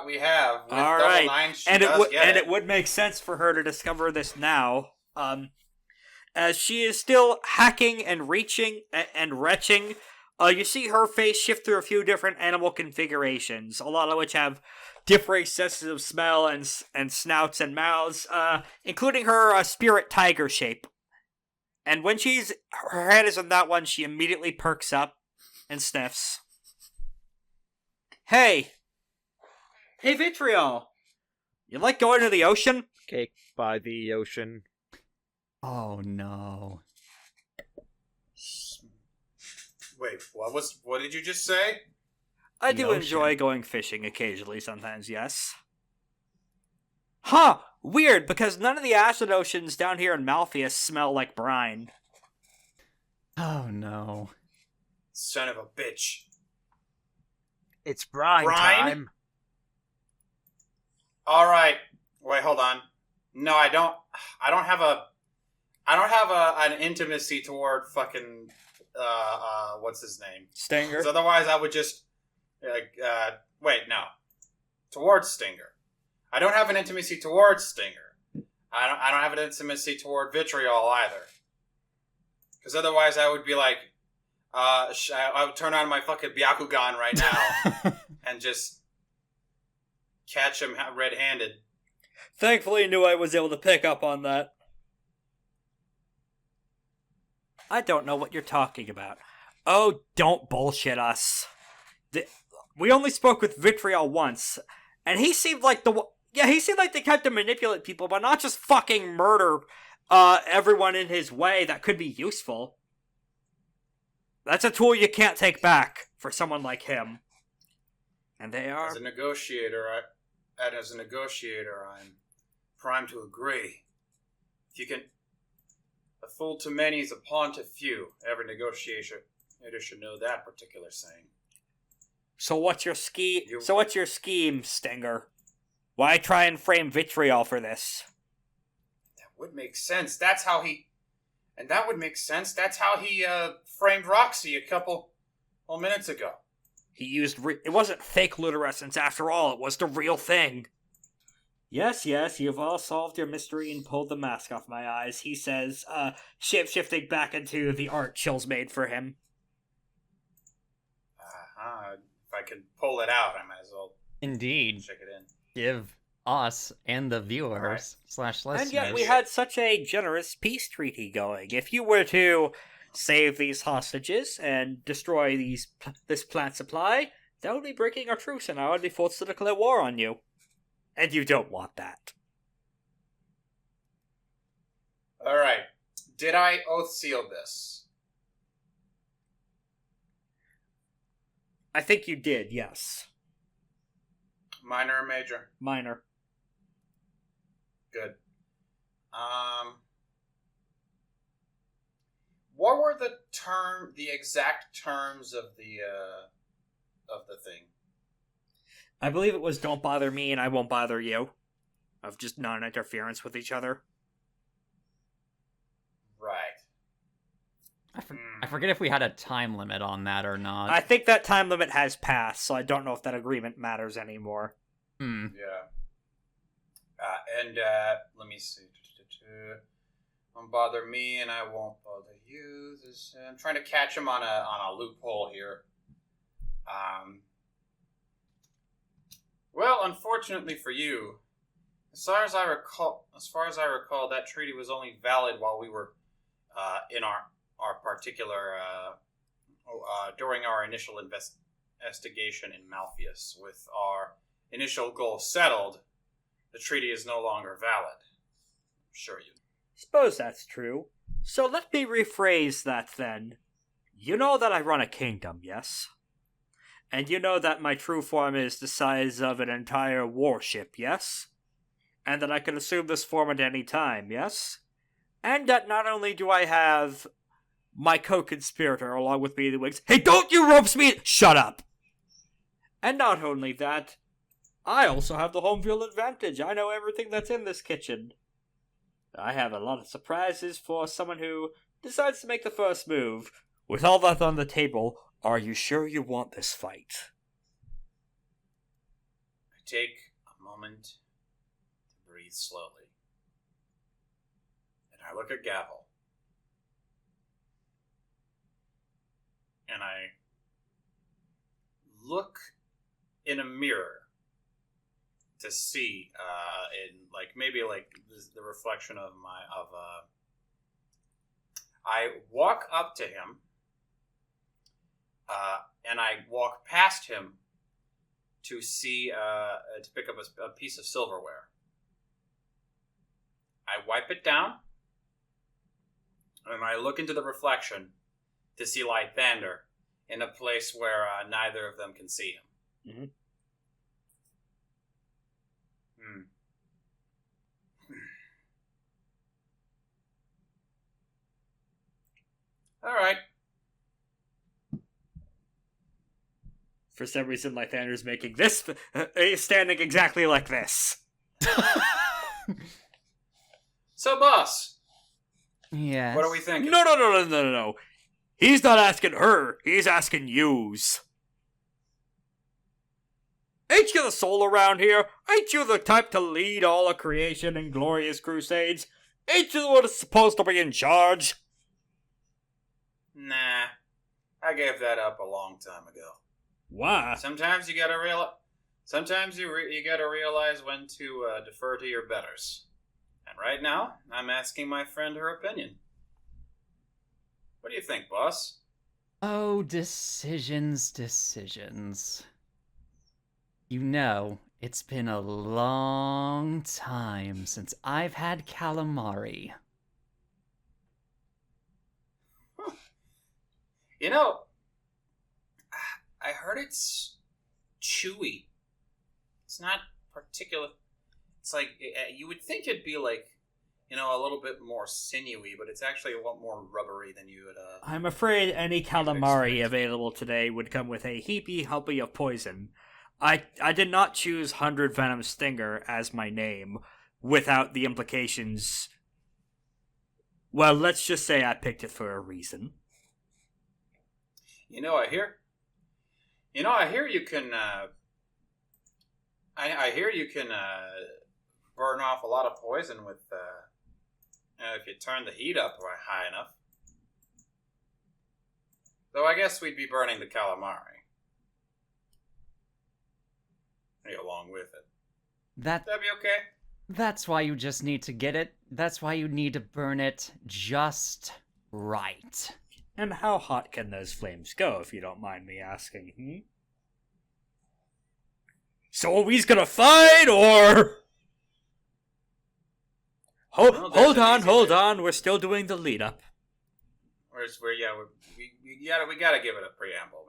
We have. With all double right, nines, she and does get it would make sense for her to discover this now, as she is still hacking and reaching and retching. You see her face shift through a few different animal configurations, a lot of which have differing senses of smell and snouts and mouths, including her spirit tiger shape. And when her head is on that one, she immediately perks up and sniffs. Hey, Vitriol, you like going to the ocean? cake by the ocean. Oh no. Wait, what did you just say? I The do ocean. enjoy going fishing occasionally, sometimes, yes. Huh, weird, because none of the acid oceans down here in Malpheus smell like brine. Oh no. Son of a bitch. It's brine time. All right. Wait, hold on. No, I don't have an intimacy toward fucking what's his name? Stinger. Because otherwise I would just, wait, no. Towards Stinger. I don't have an intimacy towards Stinger. I don't have an intimacy toward Vitriol either. Because otherwise I would be like, I would turn on my fucking Byakugan right now and just catch him red-handed. Thankfully, knew I was able to pick up on that. I don't know what you're talking about. Oh, don't bullshit us. We only spoke with Vitriol once, and he seemed like he seemed like the type to manipulate people, but not just fucking murder everyone in his way that could be useful. That's a tool you can't take back for someone like him. And they are... As a negotiator, I'm primed to agree. If you can... A fool to many is a pawn to few. Every negotiator should know that particular saying. So what's your scheme, Stinger? Why try and frame Vitriol for this? That would make sense. That's how he framed Roxy a couple minutes ago. He used... it wasn't fake luterescence after all, it was the real thing. Yes, you've all solved your mystery and pulled the mask off my eyes, he says, shape-shifting back into the art Chill's made for him. If I can pull it out, I might as well Indeed. check it in. Give us and the viewers / listeners. And yet we had such a generous peace treaty going. If you were to save these hostages and destroy this plant supply, that would be breaking our truce and I would be forced to declare war on you. And you don't want that. Alright. Did I oath seal this? I think you did, yes. Minor or major? Minor. Good. What were the exact terms of the thing? I believe it was don't bother me and I won't bother you. Of just non-interference with each other. Right. I forget if we had a time limit on that or not. I think that time limit has passed, so I don't know if that agreement matters anymore. Yeah. Let me see. Don't bother me and I won't bother you. I'm trying to catch him on a loophole here. Well, unfortunately for you, as far as I recall, that treaty was only valid while we were in our particular during our initial investigation in Malpheus. With our initial goal settled, the treaty is no longer valid. I'm sure you. Suppose that's true. So let me rephrase that then. You know that I run a kingdom, yes? And you know that my true form is the size of an entire warship, yes? And that I can assume this form at any time, yes? And that not only do I have my co-conspirator along with me in the wings... Hey, don't you rope speed! Shut up! And not only that, I also have the home field advantage. I know everything that's in this kitchen. I have a lot of surprises for someone who decides to make the first move. With all that on the table, are you sure you want this fight? I take a moment to breathe slowly. And I look at Gavel. And I look in a mirror to see, maybe the reflection of I walk up to him, and I walk past him to see, to pick up a piece of silverware. I wipe it down, and I look into the reflection to see Lythander in a place where neither of them can see him. Mm-hmm. All right. For some reason, Lythander's making this... he's standing exactly like this. So, boss. Yes. What are we thinking? No. He's not asking her, he's asking yous. Ain't you the soul around here? Ain't you the type to lead all of creation in glorious crusades? Ain't you the one that's supposed to be in charge? Nah, I gave that up a long time ago. Why? Sometimes you gotta realize. Sometimes you gotta realize when to defer to your betters. And right now, I'm asking my friend her opinion. What do you think, boss? Oh, decisions. You know, it's been a long time since I've had calamari. You know, I heard it's chewy. It's not particular. It's like, you would think it'd be like, you know, a little bit more sinewy, but it's actually a lot more rubbery than you would, I'm afraid any calamari available today would come with a heapy humpy of poison. I did not choose 100 Venom Stinger as my name without the implications. Well, let's just say I picked it for a reason. I hear you can, I hear you can, burn off a lot of poison with, if you turn the heat up high enough. Though I guess we'd be burning the calamari. Along with it. That'd be okay. That's why you just need to get it. That's why you need to burn it just right. And how hot can those flames go, if you don't mind me asking, So are we gonna fight, or... Hold on, we're still doing the lead-up. We gotta give it a preamble,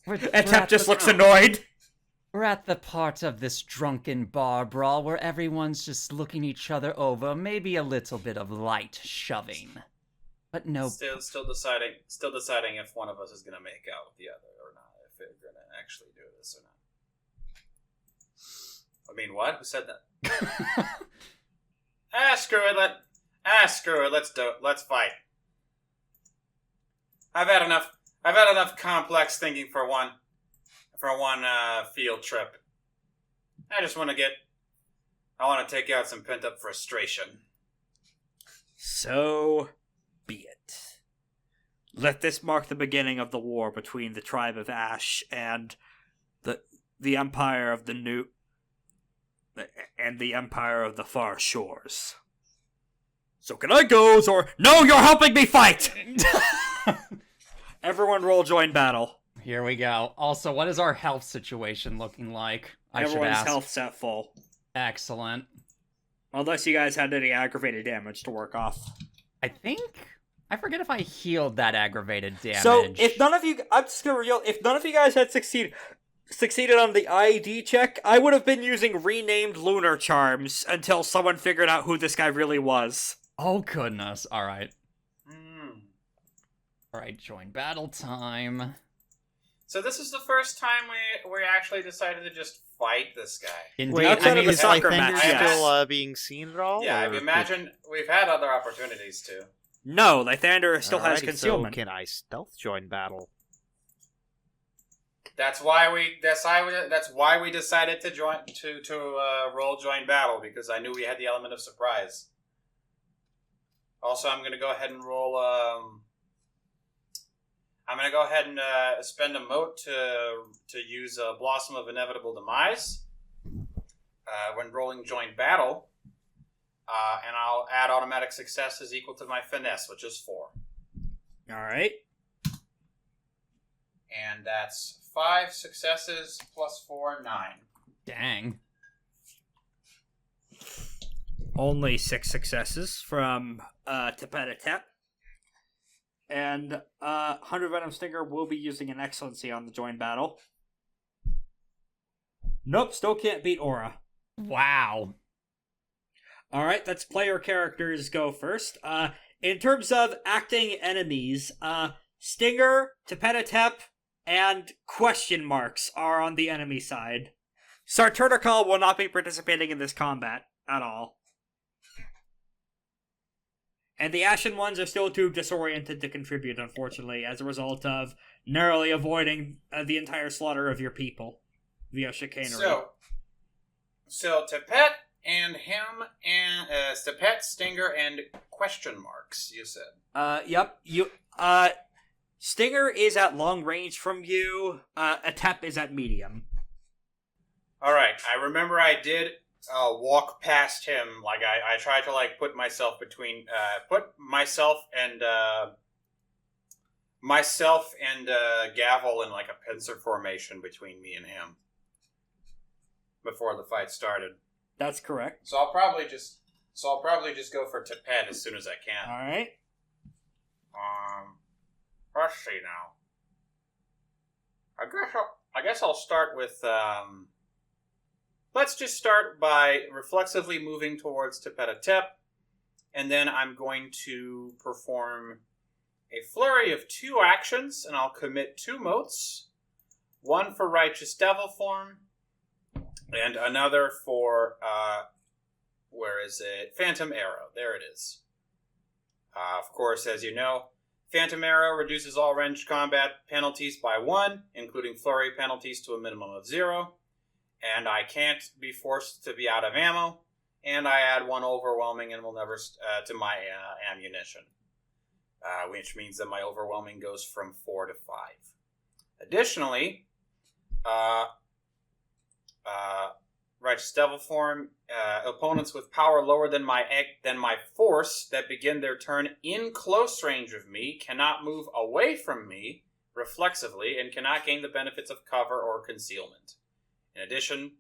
man. Etep just looks annoyed. We're at the part of this drunken bar brawl where everyone's just looking each other over, maybe a little bit of light shoving. But no... Still deciding if one of us is gonna make out with the other or not, if we're gonna actually do this or not. I mean, what? Who said that? Screw it, let's do it, let's fight. I've had enough complex thinking for one field trip. I want to take out some pent-up frustration. So be it. Let this mark the beginning of the war between the tribe of Ash and the Empire of the New... and the Empire of the Far Shores. So can I go, or... No, you're helping me fight! Everyone roll join battle. Here we go. Also, what is our health situation looking like? Everyone's health's at full. Excellent. Unless you guys had any aggravated damage to work off. I forget if I healed that aggravated damage. So, if none of you... I'm just gonna reveal... If none of you guys had succeeded on the ID check, I would have been using renamed lunar charms until someone figured out who this guy really was. Oh, goodness. Alright. Alright, join battle time. So this is the first time we actually decided to just fight this guy. Indeed. Wait, Outside of the is soccer Lythander match, still being seen at all? Yeah, I or- imagine we've had other opportunities to. No, Lythander still has Alrighty, concealment. So can I stealth join battle? That's why we decided to roll join battle, because I knew we had the element of surprise. Also, I'm gonna go ahead and roll. I'm gonna go ahead and spend a mote to use Blossom of Inevitable Demise when rolling joint battle, and I'll add automatic successes equal to my finesse, which is 4. All right. And that's 5 successes plus 4, 9. Dang. Only 6 successes from Tepet Etep. And 100 Venom Stinger will be using an Excellency on the join battle. Nope, still can't beat Aura. Wow. Alright, that's player characters go first. In terms of acting enemies, Stinger, Tepet Etep, and question marks are on the enemy side. Sarturnicol will not be participating in this combat at all. And the Ashen ones are still too disoriented to contribute, unfortunately, as a result of narrowly avoiding the entire slaughter of your people via chicanery. So Tepet and him and Tepet, Stinger, and question marks. You said. Yep. Stinger is at long range from you. Etep is at medium. All right. I remember I did walk past him. Like I tried to like put myself between, myself and Gavel in like a pincer formation between me and him before the fight started. That's correct. So I'll probably just go for Tepet as soon as I can. All right. Let's see now. I guess I'll start with. Let's just start by reflexively moving towards Tepet Etep, and then I'm going to perform a flurry of 2 actions, and I'll commit 2 motes. One for Righteous Devil form, and another for, where is it? Phantom Arrow. There it is. Of course, as you know, Phantom Arrow reduces all ranged combat penalties by 1, including flurry penalties to a minimum of 0. And I can't be forced to be out of ammo, and I add 1 overwhelming and will never to my ammunition, which means that my overwhelming goes from 4 to 5. Additionally, Righteous Devil form, opponents with power lower than my force that begin their turn in close range of me cannot move away from me reflexively and cannot gain the benefits of cover or concealment. In addition,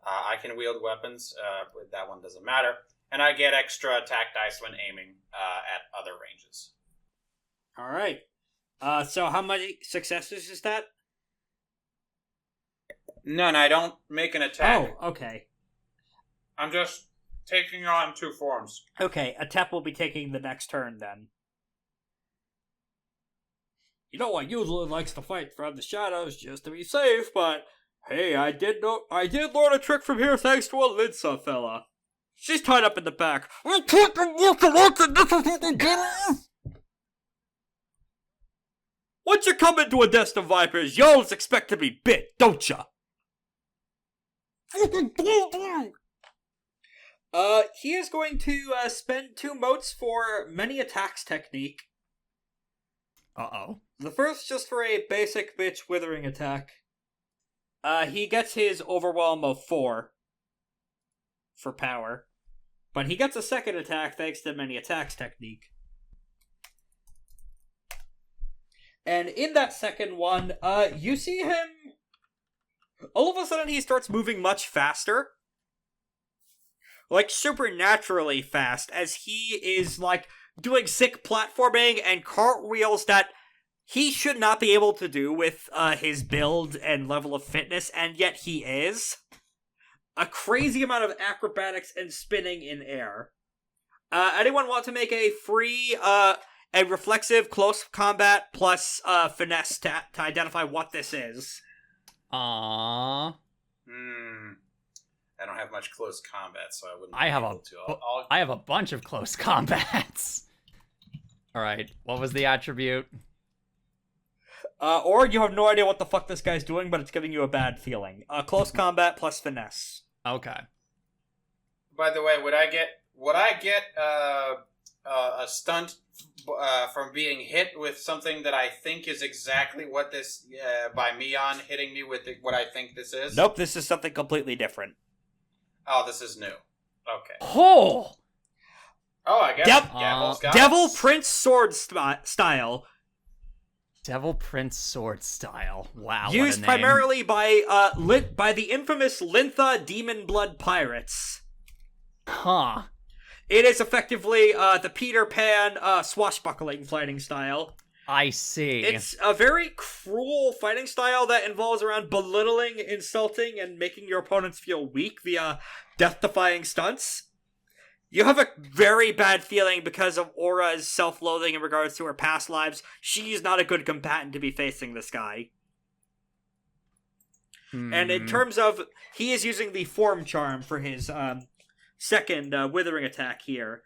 I can wield weapons, but that one doesn't matter, and I get extra attack dice when aiming at other ranges. All right. So how many successes is that? None, I don't make an attack. Oh, okay. I'm just taking on 2 forms. Okay, Etep will be taking the next turn then. You know, I usually likes to fight from the shadows just to be safe, but hey, I did learn a trick from here thanks to a Linsa fella. She's tied up in the back. Once you come into a nest of vipers, you always expect to be bit, don't ya? He is going to spend 2 motes for many attacks technique. Uh-oh. The first just for a basic bitch withering attack. He gets his overwhelm of 4 for power, but he gets a second attack thanks to many attacks technique. And in that second one, you see him. All of a sudden, he starts moving much faster, like supernaturally fast, as he is like doing sick platforming and cartwheels that he should not be able to do with his build and level of fitness, and yet he is. A crazy amount of acrobatics and spinning in air. Anyone want to make a free, a reflexive close combat plus finesse to identify what this is? Aww. I don't have much close combat, so I wouldn't. I have a bunch of close combats. All right, what was the attribute? Or you have no idea what the fuck this guy's doing, but it's giving you a bad feeling. Close combat plus finesse. Okay. By the way, would I get a stunt from being hit with something that I think is exactly what this by Mion hitting me with what I think this is? Nope, this is something completely different. Oh, this is new. Okay. Oh, I guess Gavel's got Devil it. Prince Sword style. Devil Prince Sword style. Wow. Used what a name. primarily by the infamous Lytha Demon Blood Pirates. Huh. It is effectively the Peter Pan swashbuckling fighting style. I see. It's a very cruel fighting style that involves around belittling, insulting, and making your opponents feel weak via death-defying stunts. You have a very bad feeling because of Aura's self-loathing in regards to her past lives. She's not a good combatant to be facing this guy. And in terms of, he is using the Form Charm for his second Withering attack here.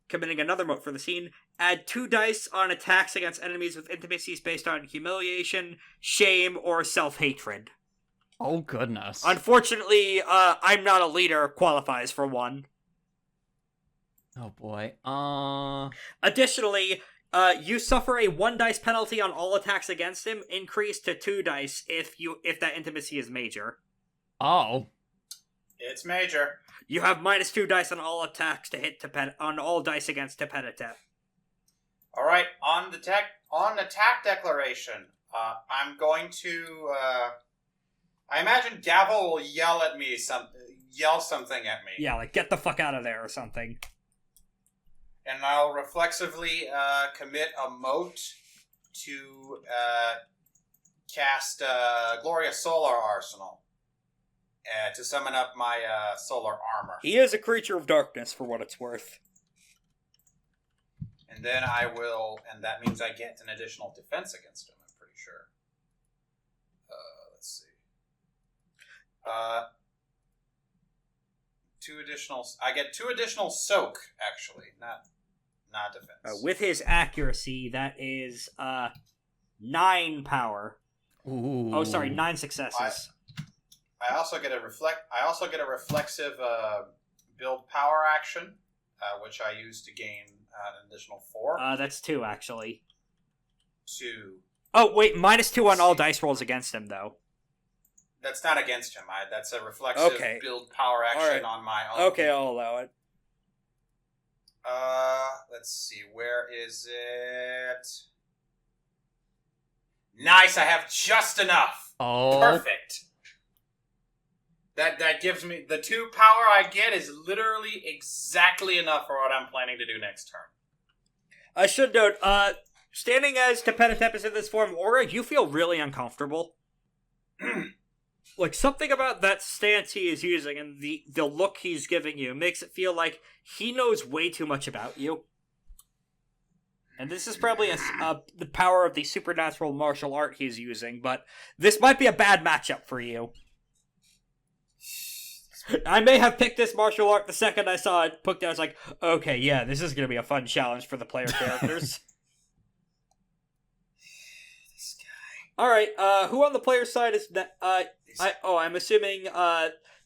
committing another mote for the scene. Add 2 dice on attacks against enemies with intimacies based on humiliation, shame, or self-hatred. Oh, goodness. Unfortunately, I'm not a leader qualifies for 1. Oh, boy. Additionally, you suffer a 1 dice penalty on all attacks against him, increased to 2 dice if that intimacy is major. Oh. It's major. You have -2 dice on all attacks to hit on all dice against Tepet Etep. All right, on attack declaration, I'm going to. I imagine Gavel will yell something at me. Yeah, like get the fuck out of there or something. And I'll reflexively commit a mote to cast Gloria Solar Arsenal to summon up my solar armor. He is a creature of darkness, for what it's worth. And then and that means I get an additional defense against him, I'm pretty sure. Let's see. I get 2 additional soak, actually, not defense. With his accuracy, that is 9 power. Ooh. Oh, sorry, 9 successes. I also get a reflexive build power action, which I use to gain an additional 4. That's 2, actually. 2. Oh, wait, -2 on all dice rolls against him, though. That's not against him. That's a reflexive build power action on my own. Okay, I'll allow it. Let's see. Where is it? Nice. I have just enough. Oh. Perfect. That gives me the 2 power I get is literally exactly enough for what I'm planning to do next turn. I should note, standing as Tepet Etep is in this form, Aura, you feel really uncomfortable. Like, something about that stance he is using and the look he's giving you makes it feel like he knows way too much about you. And this is probably the power of the supernatural martial art he's using, but this might be a bad matchup for you. I may have picked this martial art the second I saw it put down. I was like, okay, yeah, this is going to be a fun challenge for the player characters. This guy. Alright, who on the player side is... I'm assuming,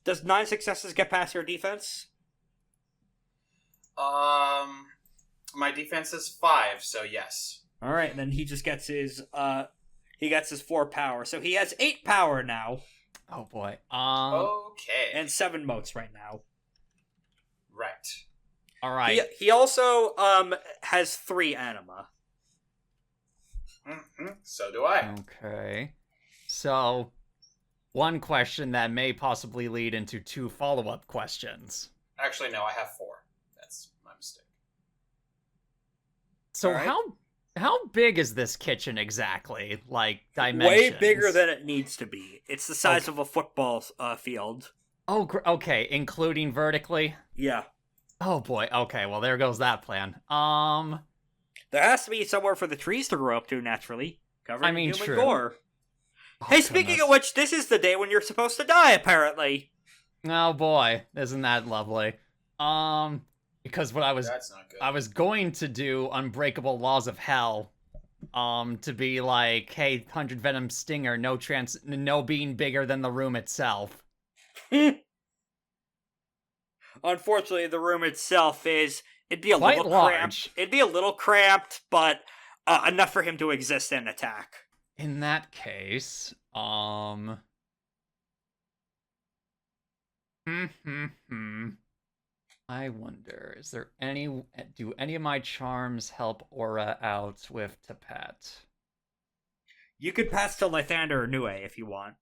does 9 successes get past your defense? My defense is 5, so yes. Alright, then he just gets his 4 power. So he has 8 power now. Oh, boy. Okay. And 7 motes right now. Right. All right. He also, has 3 anima. Mm-hmm. So do I. Okay. So, one question that may possibly lead into 2 follow-up questions. Actually, no, I have 4. That's my mistake. So All right. how big is this kitchen exactly? Like, dimensions? Way bigger than it needs to be. It's the size of a football field. Oh, okay, including vertically? Yeah. Oh boy, okay, well there goes that plan. There has to be somewhere for the trees to grow up to, naturally. Covered in human true. gore. Oh, Hey, speaking of which, this is the day when you're supposed to die, apparently. Oh boy, isn't that lovely? Because what That's not good. I was going to do Unbreakable Laws of Hell, to be like, hey, 100 Venom Stinger, no being bigger than the room itself. Unfortunately, the room itself it'd be a Quite little large. cramped. It'd be a little cramped, but enough for him to exist and attack. In that case, I wonder, do any of my charms help Aura out with Tepet? You could pass to Lythander or Nue if you want.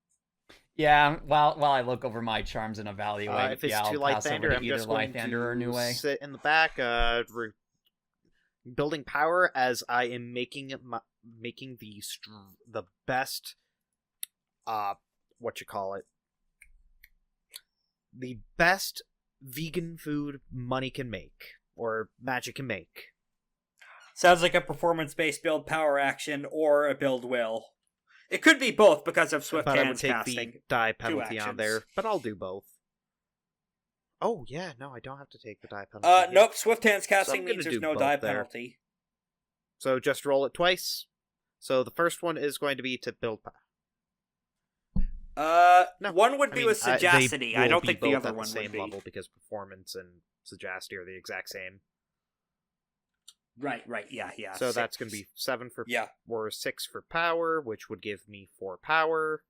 Yeah, while I look over my charms and evaluate, If it's I'll to pass over Lythander, to I'm either just going Lythander to or Nue. sit in the back, building power as I am making the best, the best vegan food money can make, or magic can make. Sounds like a performance-based build power action or a build will. It could be both because of Swift But I would Hands take casting. the die penalty on actions. there, but I'll do both. Oh, yeah, no, I don't have to take the die penalty. here. Nope, Swift Hands So casting I'm gonna means there's do no both die there. penalty. So just roll it twice. So the first one is going to be to build power. No, one would be with sagacity. I don't think the other at one the same would be. level because performance and sagacity are the exact same. Right, yeah. So 6. that's going to be 7 for Yeah. or 6 for power, which would give me 4 power.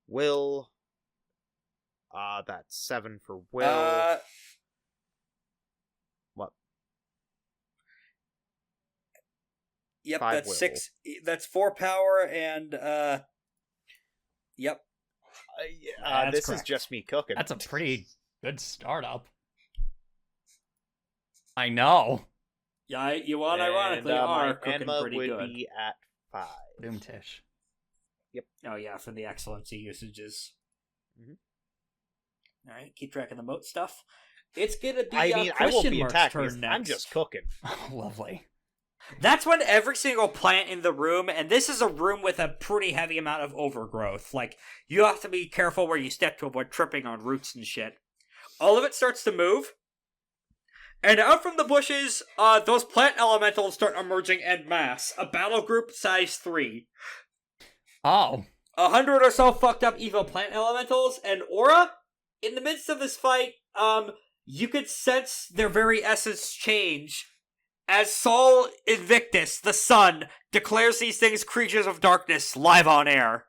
Will. That's 7 for will. What? Yep, 5 that's will. 6. That's 4 power and yep. This is correct. just me cooking. That's a pretty good startup. I know. Yeah, you unironically and, are my cooking Anma pretty would good. be at 5. Boomtish. Oh yeah, for the excellency usages. Mhm. All right, keep track of the moat stuff. It's gonna be I won't Christian be Mark's attacked turn because next. I'm just cooking. Oh, lovely. That's when every single plant in the room, and this is a room with a pretty heavy amount of overgrowth. Like, you have to be careful where you step to avoid tripping on roots and shit. All of it starts to move. And out from the bushes, those plant elementals start emerging en masse. A battle group size 3. Oh. 100 or so fucked up evil plant elementals, and Aura, in the midst of this fight, you could sense their very essence change as Sol Invictus, the sun, declares these things creatures of darkness live on air.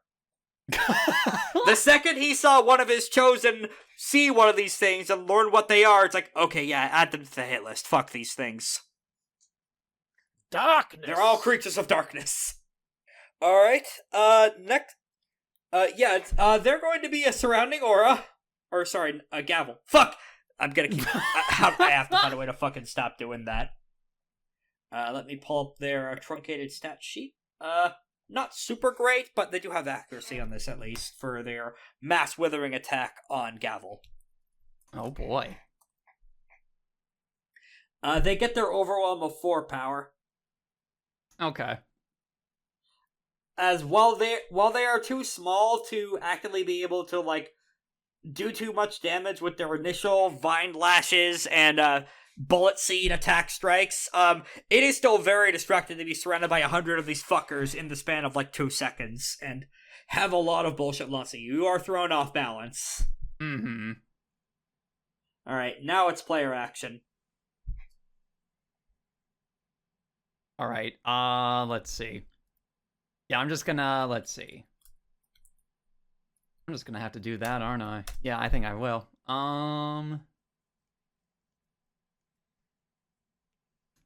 The second he saw one of his chosen see one of these things and learn what they are, it's like, okay, yeah, add them to the hit list. Fuck these things. Darkness! They're all creatures of darkness. Alright, next. They're going to be a surrounding aura. Or, sorry, a gavel. Fuck! I'm gonna keep. I have to find a way to fucking stop doing that. Let me pull up their truncated stat sheet. Not super great, but they do have accuracy on this at least for their mass withering attack on Gavel. Oh boy. They get their overwhelm of 4 power. Okay. As while they are too small to actively be able to like do too much damage with their initial vine lashes and bullet seed attack strikes, it is still very distracting to be surrounded by 100 of these fuckers in the span of like 2 seconds and have a lot of bullshit launching you. You are thrown off balance. Mm-hmm. Alright, now it's player action. Alright, let's see. Yeah, I'm just gonna, let's see. I'm just gonna have to do that, aren't I? Yeah, I think I will.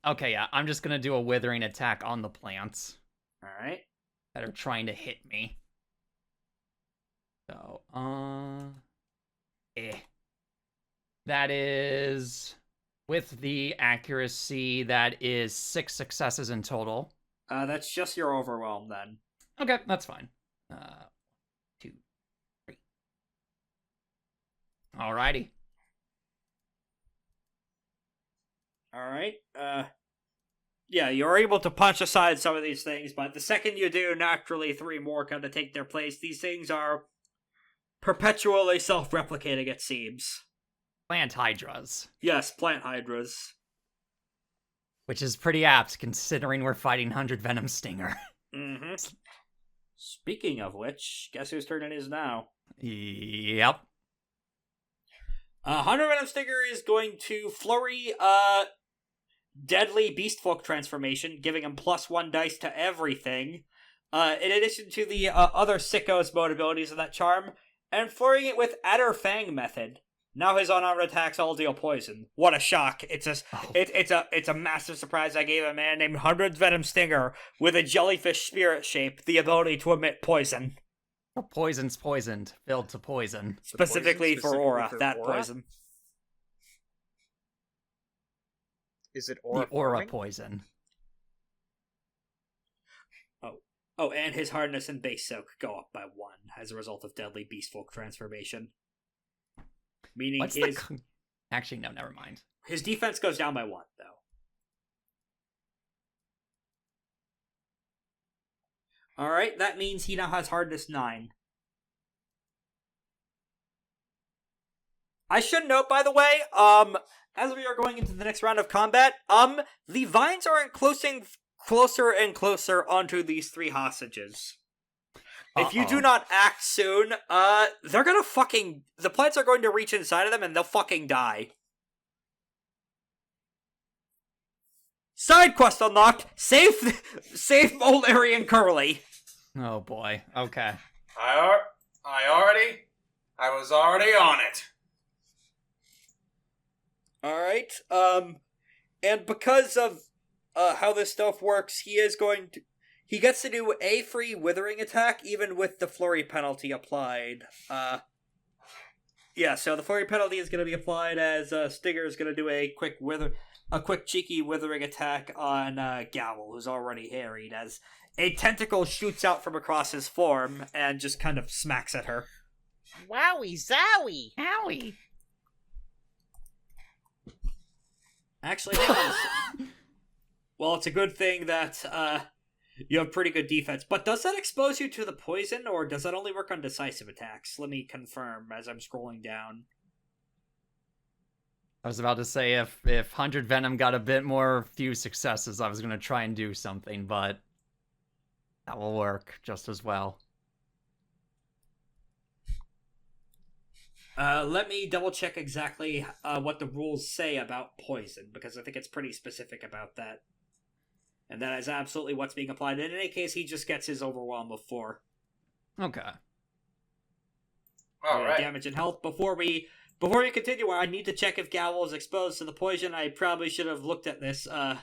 Okay, yeah, I'm just gonna do a withering attack on the plants Alright. that are trying to hit me. So, that is, with the accuracy, that is 6 successes in total. That's just your overwhelm then. Okay, that's fine. 2, 3. Alrighty. Alright, yeah, you're able to punch aside some of these things, but the second you do, naturally 3 more kind of take their place. These things are perpetually self-replicating, it seems. Plant hydras. Yes, plant hydras. Which is pretty apt, considering we're fighting 100 Venom Stinger. Mm-hmm. Speaking of which, guess whose turn it is now? Yep. 100 Venom Stinger is going to flurry, Deadly Beastfolk transformation, giving him +1 dice to everything, in addition to the other sickos mode abilities of that charm, and flurrying it with Adder Fang method. Now his unarmed attacks all deal poison. What a shock! It's a massive surprise. I gave a man named 100 Venom Stinger with a jellyfish spirit shape the ability to emit poison. Poison's poisoned, filled to poison. Specifically for Aura, that Aura? poison. Is it Aura? The Aura farming? poison. Oh, and his hardness and base soak go up by 1 as a result of Deadly Beastfolk transformation. Meaning What's his the... Actually, no, never mind. his defense goes down by 1, though. Alright, that means he now has hardness 9. I should note, by the way, as we are going into the next round of combat, the vines are enclosing closer and closer onto these 3 hostages. If you do not act soon, they're gonna the plants are going to reach inside of them and they'll fucking die. Side quest unlocked. Save old Larry and Curly. Oh boy. Okay. I was already on it. Alright, and because of, how this stuff works, he gets to do a free withering attack, even with the flurry penalty applied. Yeah, so the flurry penalty is gonna be applied as, Stinger is gonna do a quick cheeky withering attack on, Gavel, who's already harried, as a tentacle shoots out from across his form and just kind of smacks at her. Wowie zowie! Owie! Actually, well, it's a good thing that you have pretty good defense. But does that expose you to the poison, or does that only work on decisive attacks? Let me confirm as I'm scrolling down. I was about to say, if 100 Venom got a bit more few successes, I was going to try and do something, but that will work just as well. Let me double check exactly what the rules say about poison, because I think it's pretty specific about that. And that is absolutely what's being applied. In any case, he just gets his overwhelm of 4. Okay. All right. Damage and health. Before we continue, I need to check if Gavel is exposed to the poison. I probably should have looked at this. The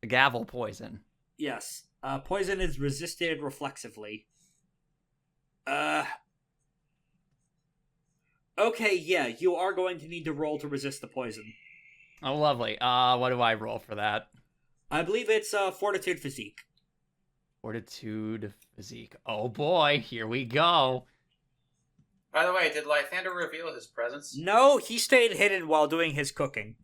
Gavel poison. Yes. Poison is resisted reflexively. Okay, yeah, you are going to need to roll to resist the poison. Oh, lovely. What do I roll for that? I believe it's Fortitude Physique. Fortitude Physique. Oh boy, here we go. By the way, did Lythander reveal his presence? No, he stayed hidden while doing his cooking.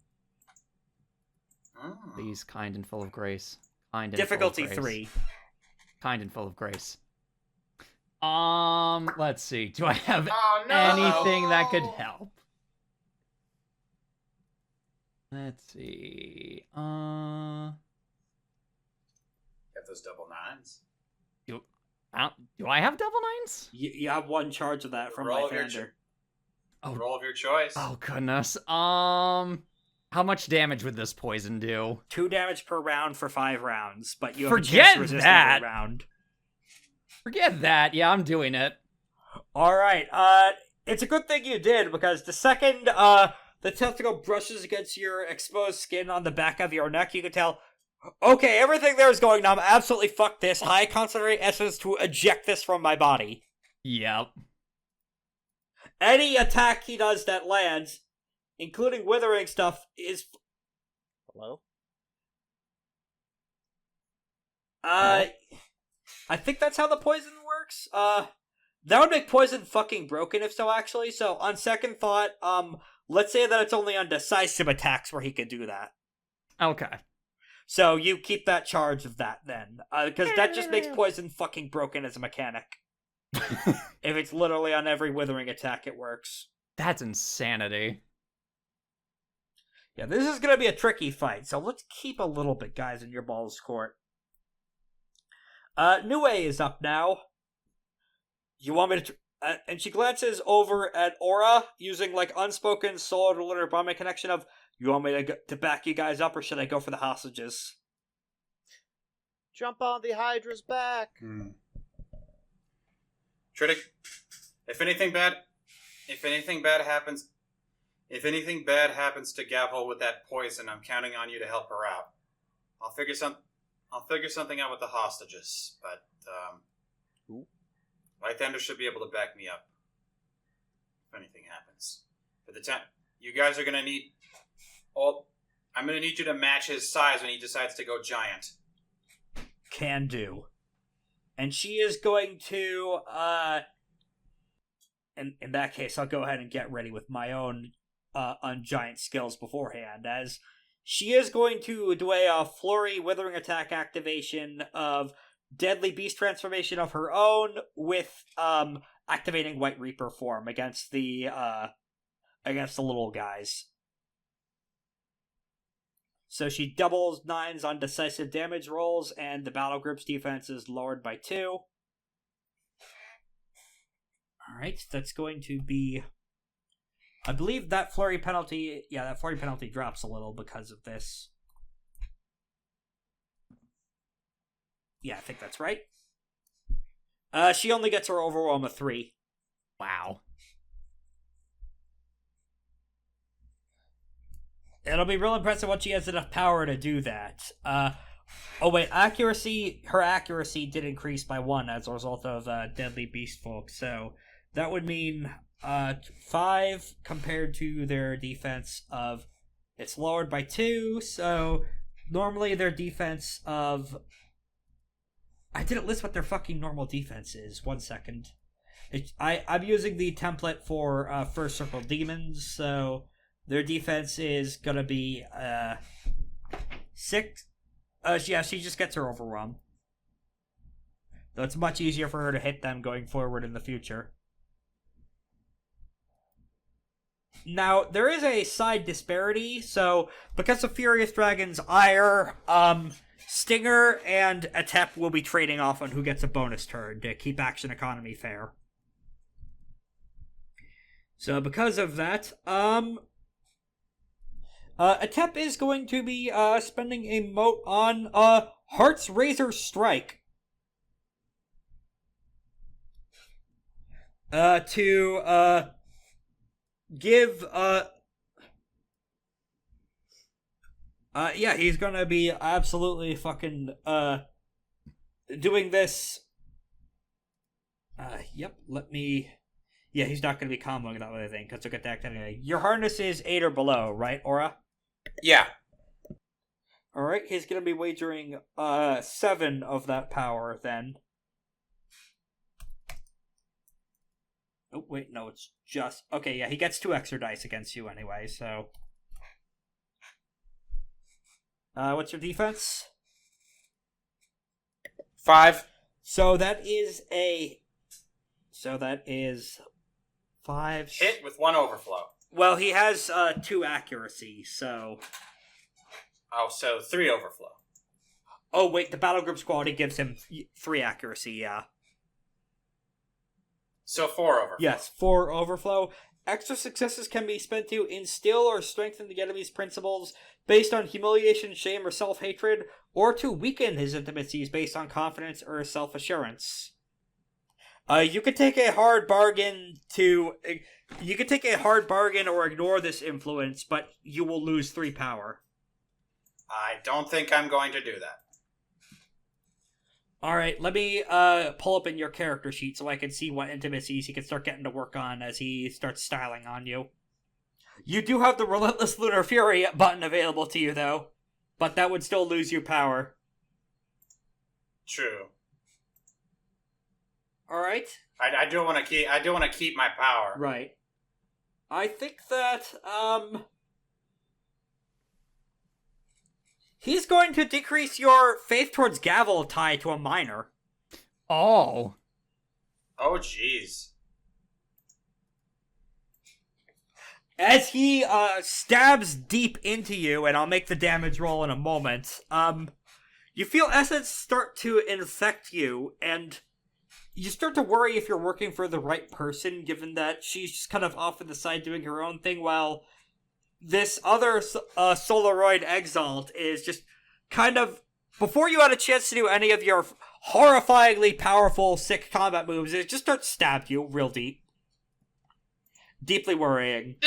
Oh. Please, kind and full of grace. Kind and Difficulty full of grace. 3. Kind and full of grace. Let's see. Do I have no. anything that could help? Let's see. Get those double 9s. Do I have double 9s? You have 1 charge of that from Lythander. Roll of your choice. Oh goodness. How much damage would this poison do? 2 damage per round for 5 rounds, but you have Forget a chance to resist that. every round. Forget that. Yeah, I'm doing it. Alright, it's a good thing you did, because the second, the tentacle brushes against your exposed skin on the back of your neck, you can tell, okay, everything there is going numb. Absolutely fuck this. High concentrate essence to eject this from my body. Yep. Any attack he does that lands, including withering stuff, is... Hello? I think that's how the poison works. That would make poison fucking broken if so, actually. So, on second thought, let's say that it's only on decisive attacks where he can do that. Okay. So, you keep that charge of that, then. Because that just makes poison fucking broken as a mechanic. If it's literally on every withering attack, it works. That's insanity. Yeah, this is gonna be a tricky fight, so let's keep a little bit, guys, in your balls court. Nue is up now. You want me to... and she glances over at Aura, using, like, unspoken soul-related bonding connection of, you want me to back you guys up, or should I go for the hostages? Jump on the Hydra's back! Tritic, if anything bad happens to Gavel with that poison, I'm counting on you to help her out. I'll figure something out with the hostages, but Lythander should be able to back me up if anything happens. For the time, you guys are gonna need. I'm gonna need you to match his size when he decides to go giant. Can do. And she is going to, in that case, I'll go ahead and get ready with my own ungiant skills beforehand, as she is going to do a flurry withering attack activation of deadly beast transformation of her own with activating White Reaper form against the against the little guys. So she doubles 9s on decisive damage rolls, and the battle group's defense is lowered by 2. Alright, that's going to be... I believe that flurry penalty... Yeah, that flurry penalty drops a little because of this. Yeah, I think that's right. She only gets her overwhelm of 3. Wow. It'll be real impressive when she has enough power to do that. Oh wait, accuracy... Her accuracy did increase by 1 as a result of Deadly Beast Folk, so that would mean 5 compared to their defense of... It's lowered by 2, so normally their defense of... I didn't list what their fucking normal defense is. 1 second. I'm using the template for First Circle Demons, so... Their defense is gonna be 6. Yeah, she just gets her overwhelm. Though it's much easier for her to hit them going forward in the future. Now, there is a side disparity, so because of Furious Dragon's ire, Stinger and Etep will be trading off on who gets a bonus turn to keep action economy fair. So because of that, Etep is going to be spending a mote on Heart's Razor Strike. To give yeah, he's gonna be absolutely fucking doing this. Yep, let me... Yeah, he's not gonna be comboing that other thing, because he'll get that anyway. Your harness is 8 or below, right, Aura? Yeah. Alright, he's gonna be wagering 7 of that power, then. Oh, wait, no, it's just... Okay, yeah, he gets 2 extra dice against you anyway, so... What's your defense? 5. So that is 5... Hit with 1 overflow. Well, he has 2 accuracy, so... Oh, so 3 overflow. Oh, wait, the battle group's quality gives him 3 accuracy, yeah. So 4 overflow. Yes, 4 overflow. Extra successes can be spent to instill or strengthen the enemy's principles based on humiliation, shame, or self-hatred, or to weaken his intimacies based on confidence or self-assurance. You could take a hard bargain or ignore this influence, but you will lose 3 power. I don't think I'm going to do that. Alright, let me pull up in your character sheet so I can see what intimacies he can start getting to work on as he starts styling on you. You do have the Relentless Lunar Fury button available to you, though, but that would still lose you power. True. Alright. I do want to keep my power. Right. I think that, he's going to decrease your faith towards Gavel tie to a minor. Oh. Oh, jeez. As he stabs deep into you, and I'll make the damage roll in a moment, you feel essence start to infect you, and you start to worry if you're working for the right person, given that she's just kind of off to the side doing her own thing, while this other Solaroid Exalt is just kind of, before you had a chance to do any of your horrifyingly powerful, sick combat moves, it just starts to stab you real deep. Deeply worrying.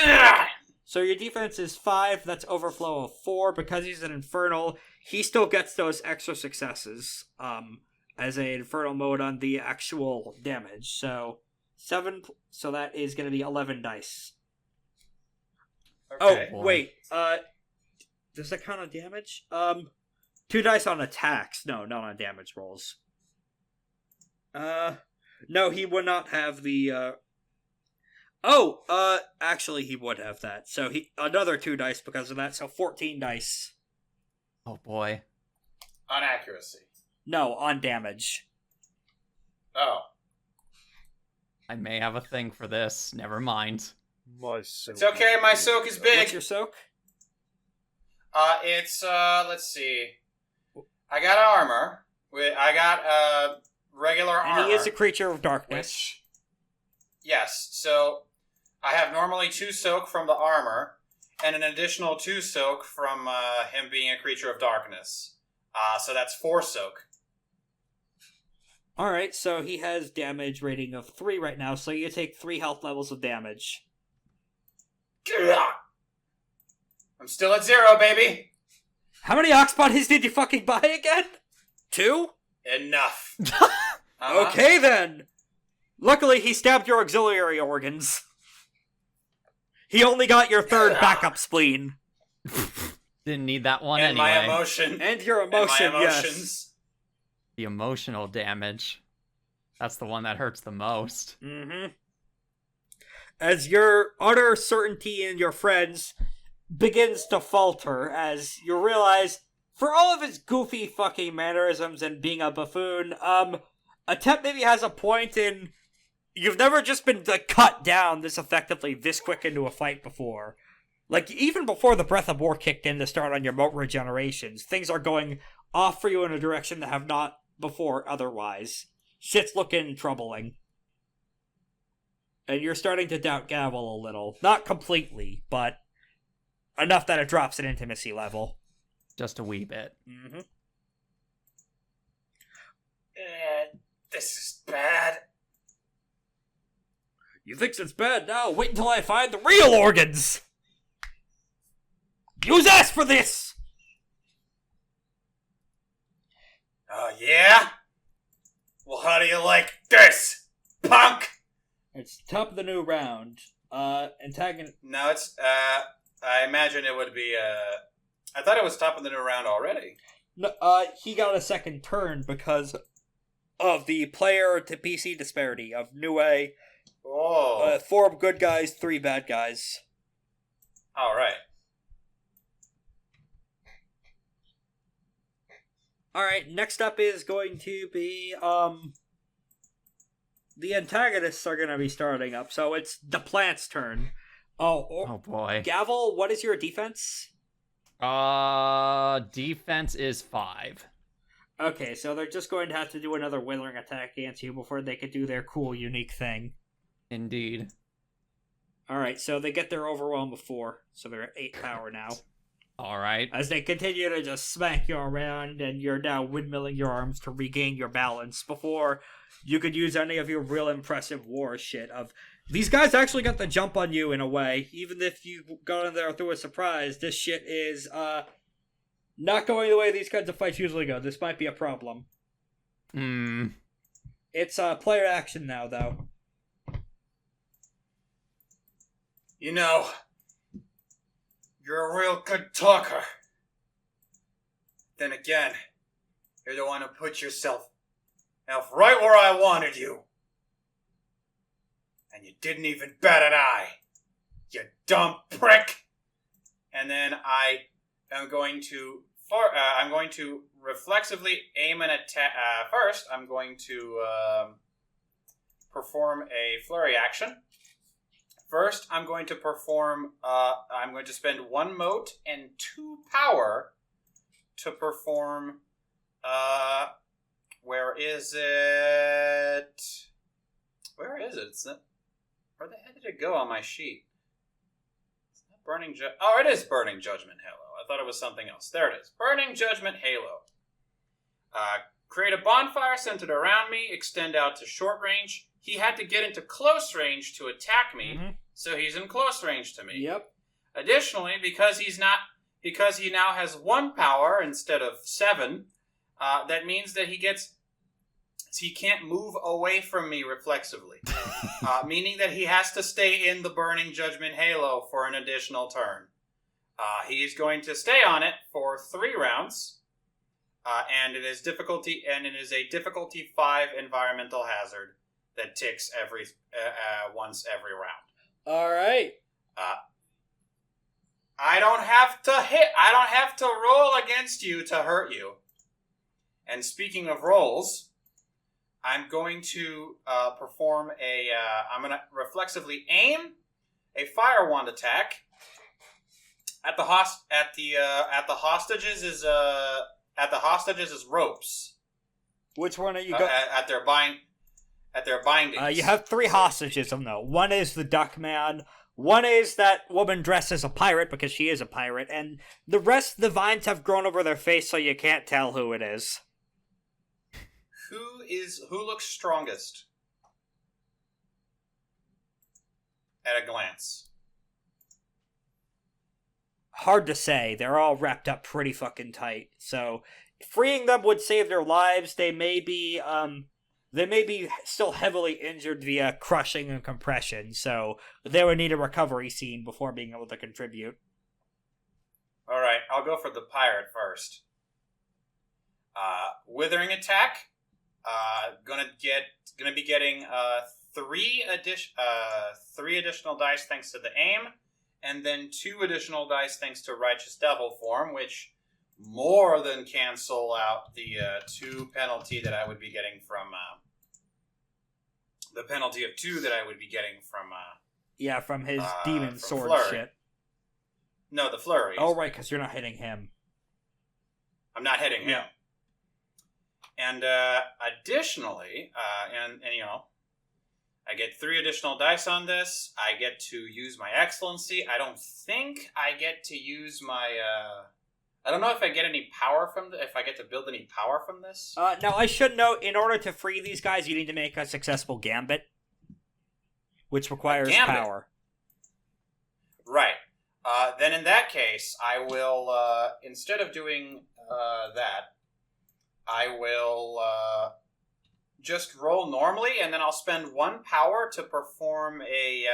So your defense is 5, that's overflow of 4. Because he's an infernal, he still gets those extra successes as an infernal mode on the actual damage. So 7, so that is going to be 11 dice. Okay. Oh, wait. Does that count on damage? 2 dice on attacks. No, not on damage rolls. No, he would not have the, actually he would have that. So another 2 dice because of that, so 14 dice. Oh boy. On accuracy. No, on damage. Oh. I may have a thing for this. Never mind. My soak. It's okay, my soak is big. What's your soak? It's, let's see. I got armor. I got, regular armor. And he is a creature of darkness. Which, yes, so I have normally 2 soak from the armor, and an additional 2 soak from him being a creature of darkness. So that's 4 soak. Alright, so he has damage rating of 3 right now, so you take 3 health levels of damage. I'm still at 0, baby! How many ox bodies did you fucking buy again? 2? Enough. Okay then! Luckily, he stabbed your auxiliary organs. He only got your 3rd backup spleen. Didn't need that one And anyway. my emotion. And your emotion, and my emotions. yes. The emotional damage. That's the one that hurts the most. Mm-hmm. As your utter certainty in your friends begins to falter, as you realize, for all of his goofy fucking mannerisms and being a buffoon, Etep maybe has a point in you've never just been cut down this effectively, this quick into a fight before. Like, even before the Breath of War kicked in to start on your moat regenerations, things are going off for you in a direction that have not before otherwise. Shit's looking troubling. And you're starting to doubt Gavel a little. Not completely, but enough that it drops an intimacy level. Just a wee bit. Mm-hmm. This is bad. You think it's bad now? Wait until I find the real organs! Use us for this! Oh, yeah? Well, how do you like this, punk? It's top of the new round. Antagonist. No, it's, I imagine it would be, I thought it was top of the new round already. No, he got a second turn because of the player to PC disparity of Nue. Oh. 4 good guys, 3 bad guys. Alright. Alright, next up is going to be, the antagonists are going to be starting up, so it's the plant's turn. Oh boy. Gavel, what is your defense? Defense is 5. Okay, so they're just going to have to do another withering attack against you before they could do their cool, unique thing. Indeed. Alright, so they get their overwhelm of 4, so they're at 8 power now. Alright. As they continue to just smack you around, and you're now windmilling your arms to regain your balance before you could use any of your real impressive war shit of, these guys actually got the jump on you in a way. Even if you got in there through a surprise, this shit is, not going the way these kinds of fights usually go. This might be a problem. It's, player action now, though. You know, you're a real good talker. Then again, you're the one who put yourself right where I wanted you. And you didn't even bat an eye. You dumb prick. And then I am going to reflexively aim an attack. First, I'm going to perform a flurry action. First, I'm going to perform, I'm going to spend 1 mote and 2 power to perform, where is it? Where is it? It's not, where the heck did it go on my sheet? It's not Burning oh, it is Burning Judgment Halo. I thought it was something else. There it is. Burning Judgment Halo. Create a bonfire centered around me, extend out to short range. He had to get into close range to attack me, so he's in close range to me. Yep. Additionally, because he now has 1 power instead of 7, that means that he can't move away from me reflexively, meaning that he has to stay in the Burning Judgment Halo for an additional turn. He's going to stay on it for 3 rounds, and it is a difficulty 5 environmental hazard that ticks once every round. All right. I don't have to roll against you to hurt you. And speaking of rolls, I'm going to perform I'm going to reflexively aim a fire wand attack at the hostages is ropes. Which one are you going? At their bindings. You have 3 hostages. No, one is the duck man. One is that woman dressed as a pirate because she is a pirate, and the rest, the vines have grown over their face, so you can't tell who it is. Who looks strongest? At a glance. Hard to say. They're all wrapped up pretty fucking tight. So freeing them would save their lives. They may be still heavily injured via crushing and compression, so they would need a recovery scene before being able to contribute. All right, I'll go for the pirate first. Withering attack. Gonna be getting 3 additional dice thanks to the aim, and then 2 additional dice thanks to Righteous Devil form, which more than cancel out the 2 penalty that I would be getting from the penalty of 2 that I would be getting from from his demon from sword flurry. shit. No, the flurry. Oh right, because you're not hitting him. I'm not hitting him. Yeah. And additionally, and you know, I get 3 additional dice on this. I get to use my excellency. I don't think I get to use my. I don't know if I get any power from if I get to build any power from this. Now I should note, in order to free these guys, you need to make a successful gambit, which requires power. Right. Then in that case, I will instead of doing that, I will just roll normally, and then I'll spend 1 power to perform a.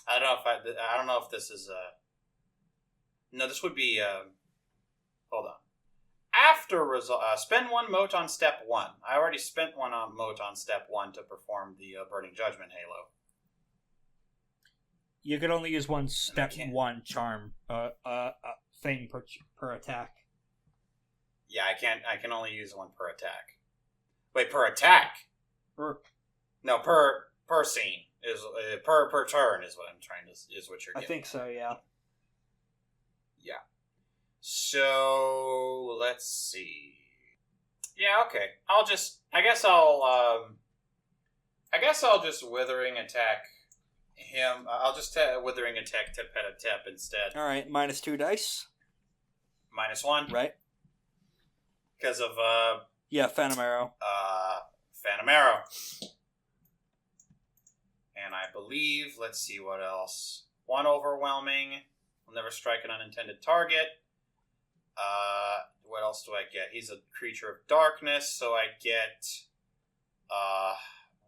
I don't know if this is no, this would be. Hold on. After spend 1 mote on step 1. I already spent 1 mote on step 1 to perform the Burning Judgment Halo. You could only use 1 step 1 charm thing per attack. Yeah, I can't. I can only use 1 per attack. Wait, per attack? No, per scene is per turn is what I'm trying to is what you're getting. I think so. Yeah. Yeah. So let's see. Yeah. Okay. I guess I'll just withering attack him. I'll just withering attack Tepet Etep instead. All right. -2 dice. -1. Right. Because of Phantom Arrow. Phantom Arrow. And I believe, let's see what else. 1 overwhelming. Will never strike an unintended target. What else do I get? He's a creature of darkness, so I get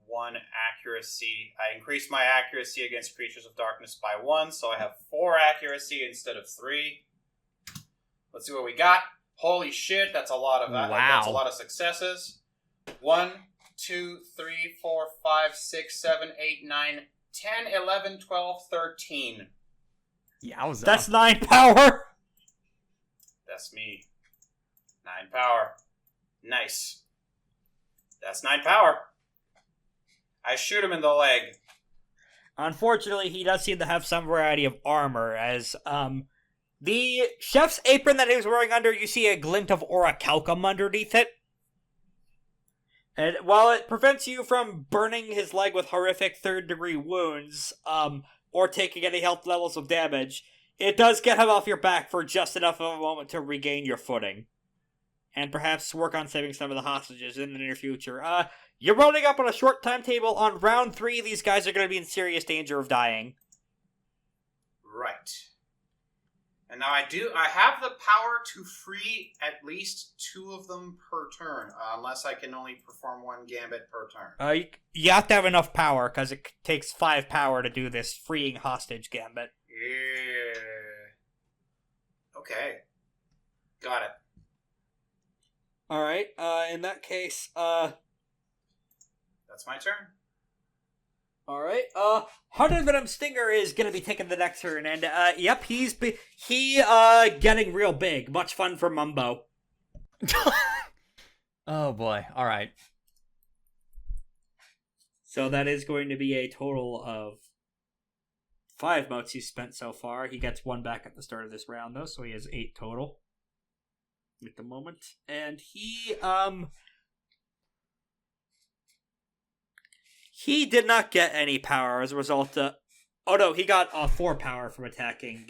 1 accuracy. I increase my accuracy against creatures of darkness by 1, so I have 4 accuracy instead of 3. Let's see what we got. Holy shit, that's a lot of that's a lot of successes. 1, 2, 3, 4, 5, 6, 7, 8, 9, 10, 11, 12, 13. Yowza. That's 9 power. That's me. 9 power. Nice. That's 9 power. I shoot him in the leg. Unfortunately, he does seem to have some variety of armor, as the chef's apron that he was wearing under, you see a glint of orichalcum underneath it. And while it prevents you from burning his leg with horrific 3rd-degree wounds, or taking any health levels of damage, it does get him off your back for just enough of a moment to regain your footing. And perhaps work on saving some of the hostages in the near future. You're rolling up on a short timetable. On round 3, these guys are going to be in serious danger of dying. Right. And now I have the power to free at least 2 of them per turn, unless I can only perform 1 gambit per turn. You have to have enough power, because it takes 5 power to do this freeing hostage gambit. Yeah. Okay. Got it. Alright, in that case, That's my turn. Alright, Hunted Venom Stinger is gonna be taking the next turn, and, yep, he's getting real big. Much fun for Mumbo. Oh boy, alright. So that is going to be a total of 5 motes he's spent so far. He gets 1 back at the start of this round, though, so he has 8 total at the moment. And he did not get any power as a result of... Oh no, he got 4 power from attacking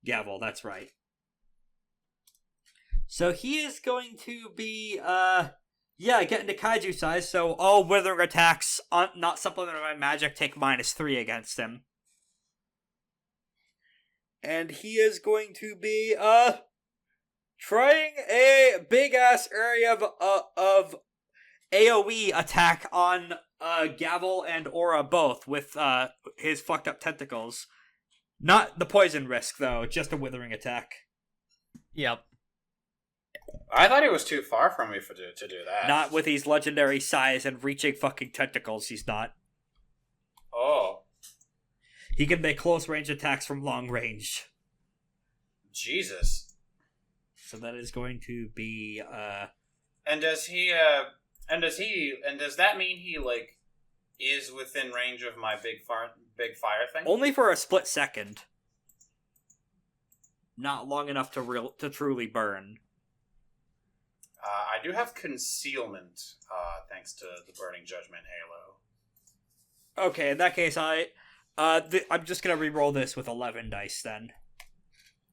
Gavel, that's right. So he is going to be, get into kaiju size, so all withering attacks, not supplemented by magic, take -3 against him. And he is going to be, trying a big-ass area of AoE attack on Gavel and Aura both with his fucked up tentacles. Not the poison risk, though, just a withering attack. Yep. I thought he was too far from me to do that. Not with his legendary size and reaching fucking tentacles, he's not. Oh. He can make close range attacks from long range. Jesus. So that is going to be, And does that mean he, like, is within range of my big fire thing? only for a split second. Not long enough to truly burn. I do have concealment, thanks to the Burning Judgment Halo. Okay, in that case, I'm just gonna re-roll this with 11 dice then.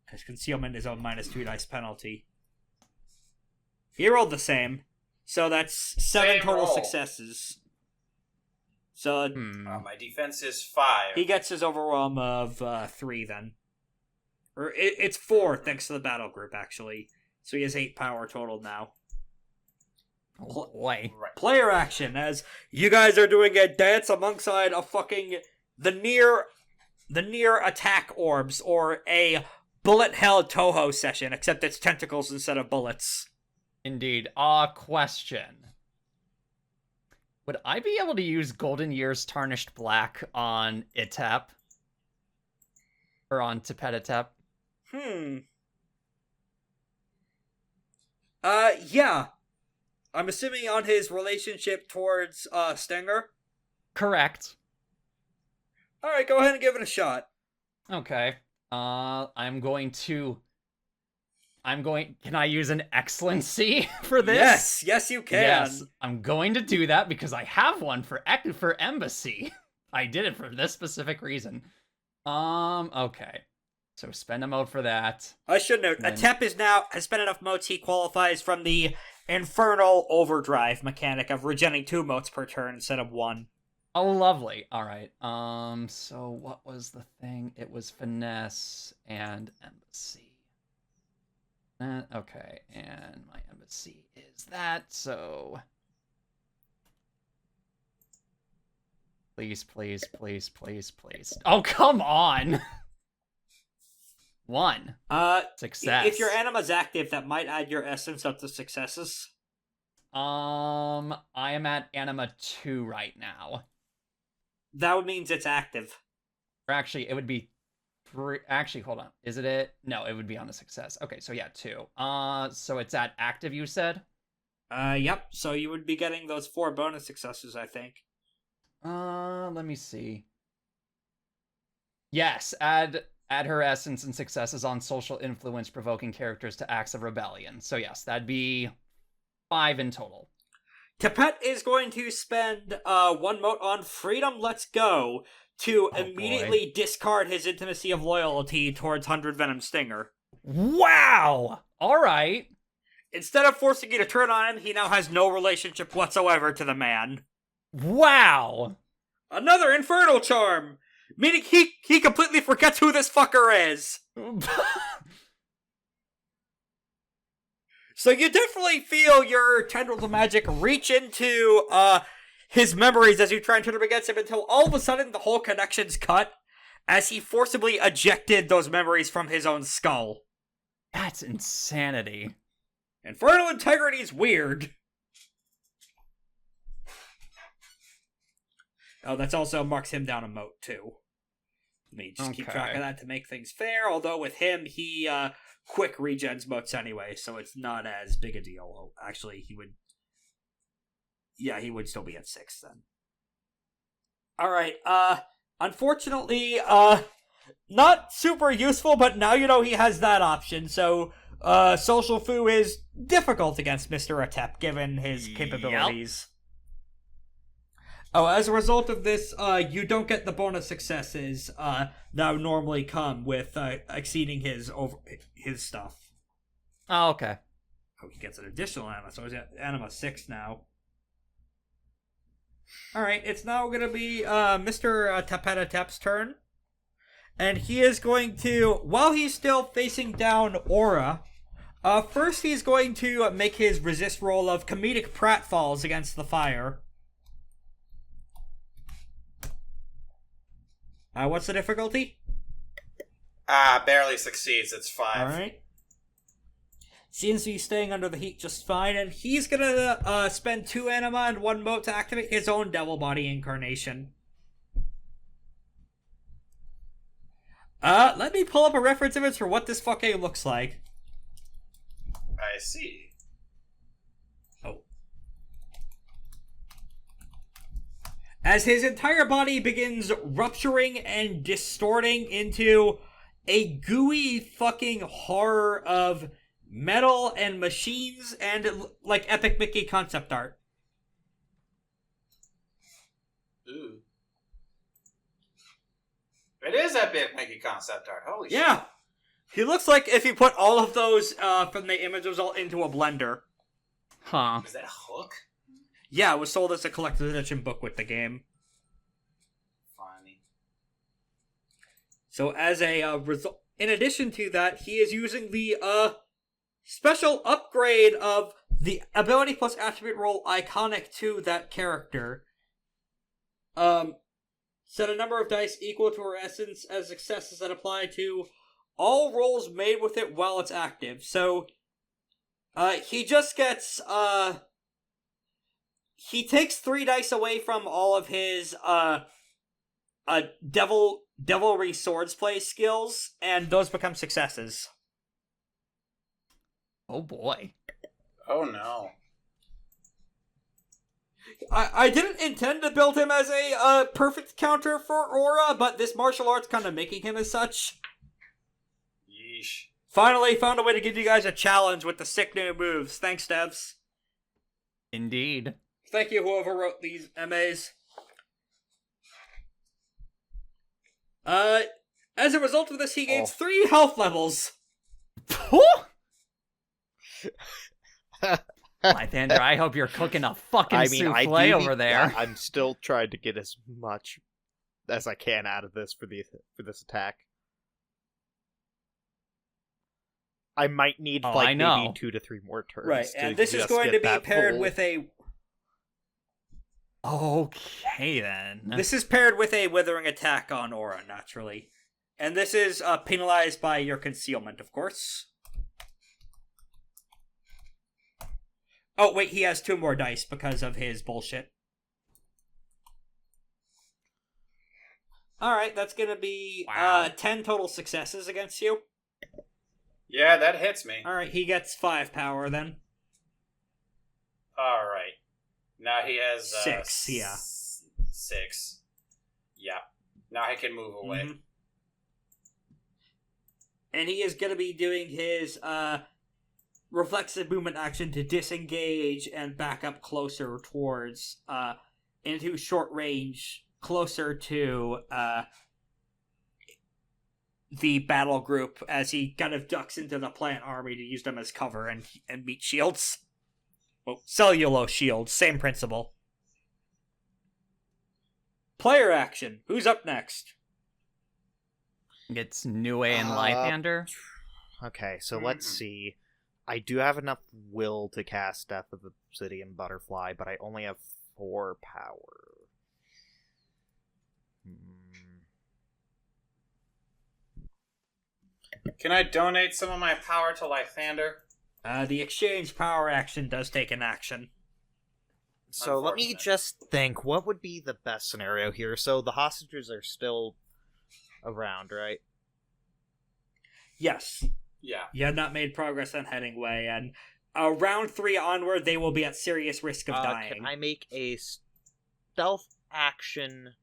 Because concealment is a -2 dice penalty. He rolled the same, so that's 7 total successes. So My defense is 5. he gets his overwhelm of 3 then. Or it's 4 thanks to the battle group, actually. So he has 8 power total now. Oh boy. Right. Player action, as you guys are doing a dance alongside a fucking the near attack orbs, or a bullet hell Toho session, except it's tentacles instead of bullets. Indeed. Question. Would I be able to use Golden Year's Tarnished Black on Etep? Or on Tepet Etep? Yeah. I'm assuming on his relationship towards, Stinger? Correct. Alright, go ahead and give it a shot. Okay. Can I use an excellency for this? Yes, you can. Yes, I'm going to do that because I have one for embassy. I did it for this specific reason. Okay. So spend a mode for that. I should note, Etep has spent enough motes, he qualifies from the Infernal Overdrive mechanic of regenerating 2 motes per turn instead of 1. Oh, lovely. All right. So what was the thing? It was finesse and embassy. Okay, and my embassy is that, so... Please. Oh, come on! 1. Success. If your anima's active, that might add your essence up to successes. I am at anima 2 right now. That means it's active. Or actually, it would be 3. Actually, hold on. Is it? No, it would be on a success. Okay, so yeah, 2. So it's at active, you said? Yep. So you would be getting those 4 bonus successes, I think. Let me see. Yes, add her essence and successes on social influence provoking characters to acts of rebellion. So yes, that'd be 5 in total. Tepet is going to spend 1 mote on Freedom Let's Go to immediately discard his Intimacy of Loyalty towards 100 Venom Stinger. Wow! Alright. Instead of forcing you to turn on him, he now has no relationship whatsoever to the man. Wow! Another Infernal Charm! Meaning he completely forgets who this fucker is. So you definitely feel your tendrils of magic reach into his memories as you try and turn them against him until all of a sudden the whole connection's cut as he forcibly ejected those memories from his own skull. That's insanity. Infernal Integrity's weird. Oh, that's also marks him down a mote, too. Let me just keep track of that to make things fair, although with him, he quick regens motes anyway, so it's not as big a deal. Actually, he would... Yeah, he would still be at 6 then. Alright, Unfortunately, not super useful, but now you know he has that option, so Social Fu is difficult against Mr. Etep, given his capabilities. Oh, as a result of this, you don't get the bonus successes that would normally come with exceeding his stuff. Oh, okay. Oh, he gets an additional anima, so he's at anima 6 now. Alright, it's now going to be Mr. Tepet Etep's turn. And he is going to, while he's still facing down Aura, first he's going to make his resist roll of comedic pratfalls against the fire. What's the difficulty? Barely succeeds. It's 5. Alright. Seems to be staying under the heat just fine, and he's gonna spend 2 anima and 1 mote to activate his own Devil Body incarnation. Let me pull up a reference image for what this fucking looks like. I see. Oh. As his entire body begins rupturing and distorting into a gooey fucking horror of metal and machines and like Epic Mickey concept art. Ooh. It is Epic Mickey concept art. Holy shit. Yeah. He looks like if you put all of those from the image result into a blender. Huh. Is that a hook? Yeah, it was sold as a collector's edition book with the game. Funny. So as a result, in addition to that, he is using the special upgrade of the ability plus attribute roll iconic to that character. Set a number of dice equal to her essence as successes that apply to all rolls made with it while it's active. So, he just gets, he takes 3 dice away from all of his, devilry swords play skills, and those become successes. Oh boy. Oh no. I didn't intend to build him as a perfect counter for Aura, but this martial art's kind of making him as such. Yeesh. Finally found a way to give you guys a challenge with the sick new moves. Thanks, devs. Indeed. Thank you, whoever wrote these MAs. As a result of this, he gains 3 health levels. Lythander, I hope you're cooking a fucking souffle over there. I'm still trying to get as much as I can out of this for this attack. I might need maybe 2 to 3 more turns. Right, and this is going to be paired with a... Okay, then. This is paired with a withering attack on Aura, naturally. And this is penalized by your concealment, of course. Oh, wait, he has 2 more dice because of his bullshit. Alright, that's gonna be 10 total successes against you. Yeah, that hits me. Alright, he gets 5 power then. Alright. Now he has... 6, yeah. 6. Yeah. Now he can move away. Mm-hmm. And he is gonna be doing his, reflexive movement action to disengage and back up closer towards, into short range, closer to, the battle group as he kind of ducks into the plant army to use them as cover and meat shields. Well, cellulose shields, same principle. Player action. Who's up next? It's Nue and Lythander. Okay, so let's see. I do have enough will to cast Death of the Obsidian Butterfly, but I only have 4 power. Can I donate some of my power to Lythander? The exchange power action does take an action. So let me just think, what would be the best scenario here? So the hostages are still around, right? Yes. Yeah. You have not made progress on heading away, and round 3 onward, they will be at serious risk of dying. Can I make a stealth action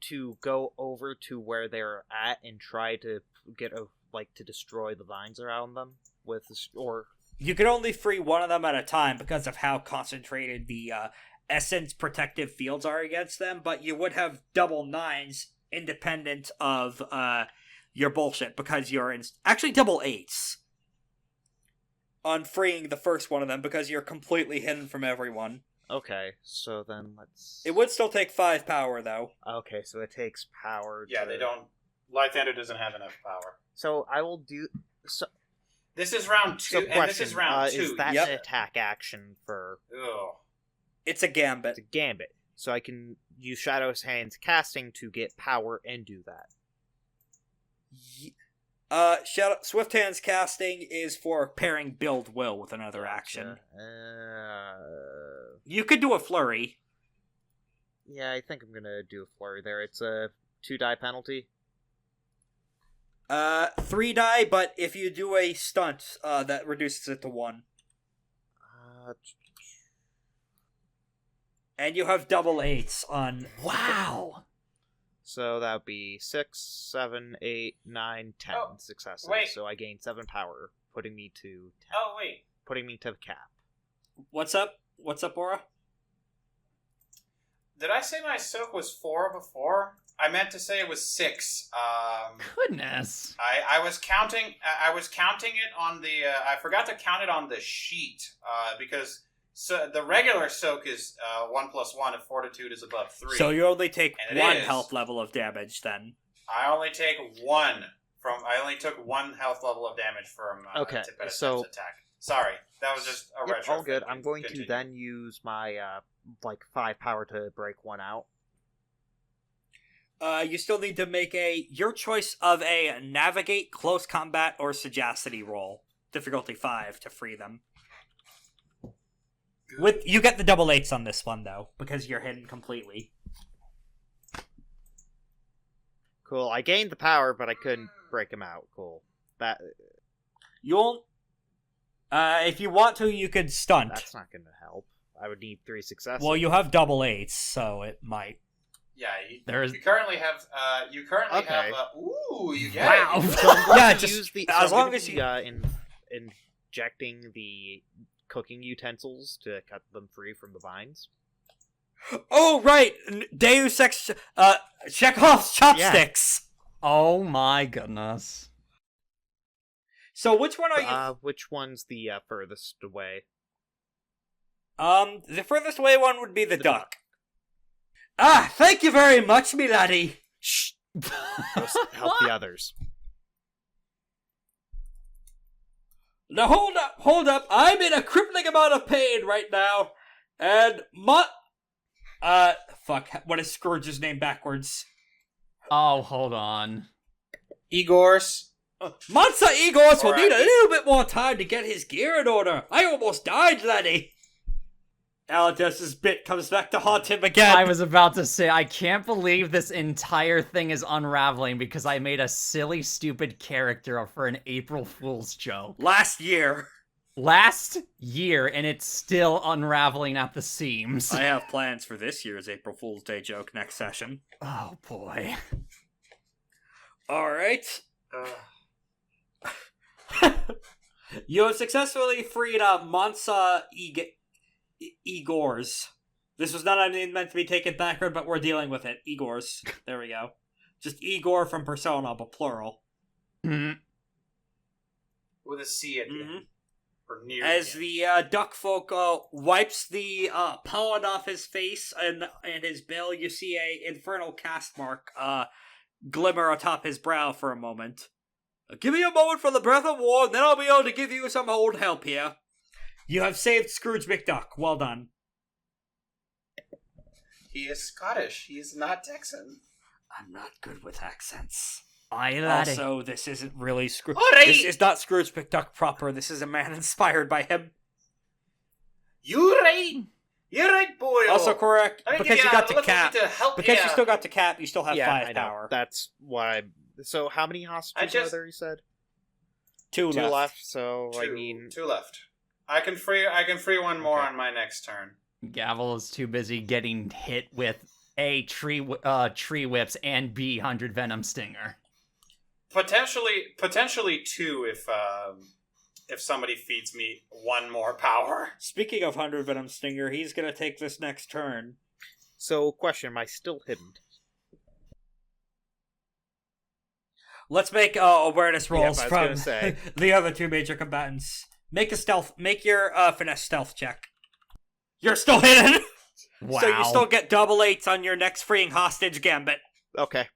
to go over to where they're at and try to to destroy the vines around them or You could only free one of them at a time because of how concentrated the essence protective fields are against them, but you would have double 9s independent of your bullshit because you're actually double 8s on freeing the first one of them because you're completely hidden from everyone. Okay, so then let's... It would still take 5 power, though. Okay, so it takes power Yeah, they don't... Lythander doesn't have enough power. So I will do... So... This is round 2, So and question, this is round 2. Is that Yep. an attack action for... Ugh. It's a gambit. It's a gambit. So I can use Shadow's Hands casting to get power and do that. Swift Hands casting is for pairing Build Will with another action. You could do a flurry. Yeah, I think I'm gonna do a flurry there. It's a 2-die penalty. 3 die, but if you do a stunt, that reduces it to 1. And you have double 8s on... Wow! So that would be 6, 7, 8, 9, 10 successes. wait. So I gain 7 power, putting me to 10. Oh, wait. Putting me to the cap. What's up? What's up, Aura? Did I say my soak was 4 before? I meant to say it was 6. Goodness. I was counting. I was counting it on the. I forgot to count it on the sheet because the regular soak is 1 + 1 if fortitude is above 3. So you only take And it 1 is. health level of damage then. I only take 1 from. I only took 1 health level of damage from Okay, Tepet Etep's so- attack. Sorry, that was just a Yep, retro. all good. I'm going to then use my 5 power to break 1 out. You still need to make your choice of a navigate, close combat, or sagacity roll. Difficulty 5 to free them. Good. You get the double 8s on this one though, because you're hidden completely. Cool. I gained the power, but I couldn't break him out. Cool. That You'll, if you want to, you could stunt. that's not going to help. I would need 3 successes. Well, you have double 8s, so it might. Yeah, There's- you currently have. Okay. have. Ooh, you get Wow. it. So I'm going Yeah, to just- use the. as so I'm long gonna as be, you- injecting the cooking utensils to cut them free from the vines. Oh right, Deus Ex. Chekhov's chopsticks. Oh my goodness. So which one are you? Which one's the furthest away? The furthest away one would be the duck. Ah, thank you very much, me laddie. Shh. Go help the others. Now hold up. I'm in a crippling amount of pain right now, and fuck. What is Scourge's name backwards? Oh, hold on. Igor's. Monsa Igors will Alright. need a little bit more time to get his gear in order. I almost died, laddie. Aladus's bit comes back to haunt him again. I was about to say, I can't believe this entire thing is unraveling because I made a silly, stupid character for an April Fool's joke Last year. last year, and it's still unraveling at the seams. I have plans for this year's April Fool's Day joke next session. Oh boy. Alright. You have successfully freed Monsa Igors. This was not meant to be taken backward, but we're dealing with it. Igors. There we go. Just Igor from Persona, but plural. Mhm. With a C at the end. Or near As the the duck folk wipes the pollen off his face and his bill, you see a infernal cast mark glimmer atop his brow for a moment. Give me a moment for the breath of war, and then I'll be able to give you some old help here. You have saved Scrooge McDuck. Well done. He is Scottish. He is not Texan. I'm not good with accents. Aye, laddie. Also, this isn't really Scrooge. Alright. This is not Scrooge McDuck proper. This is a man inspired by him. You're right. You're right, boy. Also correct, Let me because give you got to look cap. to help Because you. you still got to cap, you still have Yeah, 5 I know. power. That's why. So how many hostages are there? You said 2 2 left. left. So I Two- mean, 2 left. I can free one more Okay. on my next turn. Gavel is too busy getting hit with A, tree whips, and B, 100 venom stinger. Potentially 2 if somebody feeds me 1 more power. Speaking of 100 venom stinger, he's gonna take this next turn. So, question, am I still hidden? Let's make awareness rolls I was from gonna say. the other 2 major combatants. Make your finesse stealth check. You're still hidden! Wow. So you still get double 8s on your next freeing hostage gambit. Okay.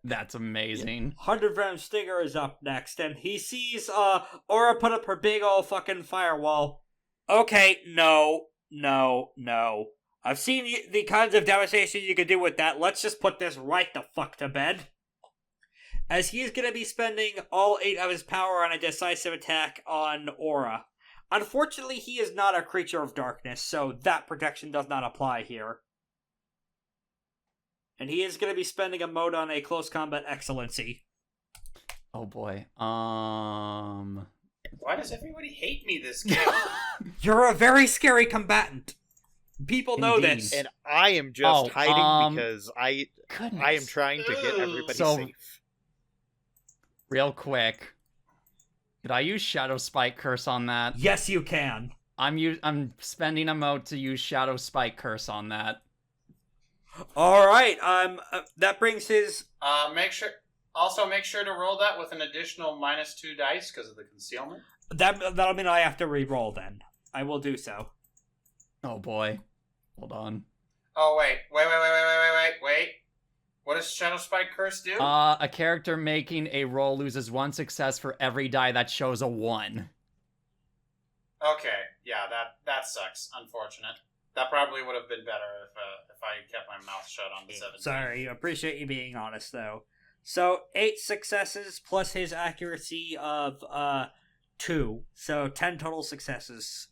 That's amazing. 100 venom stinger is up next, and he sees Aura put up her big ol' fucking firewall. Okay, no. I've seen the kinds of devastation you can do with that. Let's just put this right the fuck to bed. As he is going to be spending all 8 of his power on a decisive attack on Aura. Unfortunately, he is not a creature of darkness, so that protection does not apply here. And he is going to be spending a mode on a close combat excellency. Oh boy. Why does everybody hate me this game? You're a very scary combatant. People know Indeed. this. And I am just hiding because I Goodness. am trying to get everybody So- safe. Real quick. Could I use Shadow Spike Curse on that? Yes, you can. I'm spending a mode to use Shadow Spike Curse on that. All right. That brings his. Make sure to roll that with an additional -2 dice because of the concealment. That'll mean I have to re-roll then. I will do so. Oh boy. Hold on. Oh wait. What does Shadow Spike Curse do? A character making a roll loses 1 success for every die that shows a 1. Okay, yeah, that sucks. Unfortunate. That probably would have been better if I kept my mouth shut on the 17. Sorry, appreciate you being honest though. So 8 successes plus his accuracy of 2, so 10 total successes.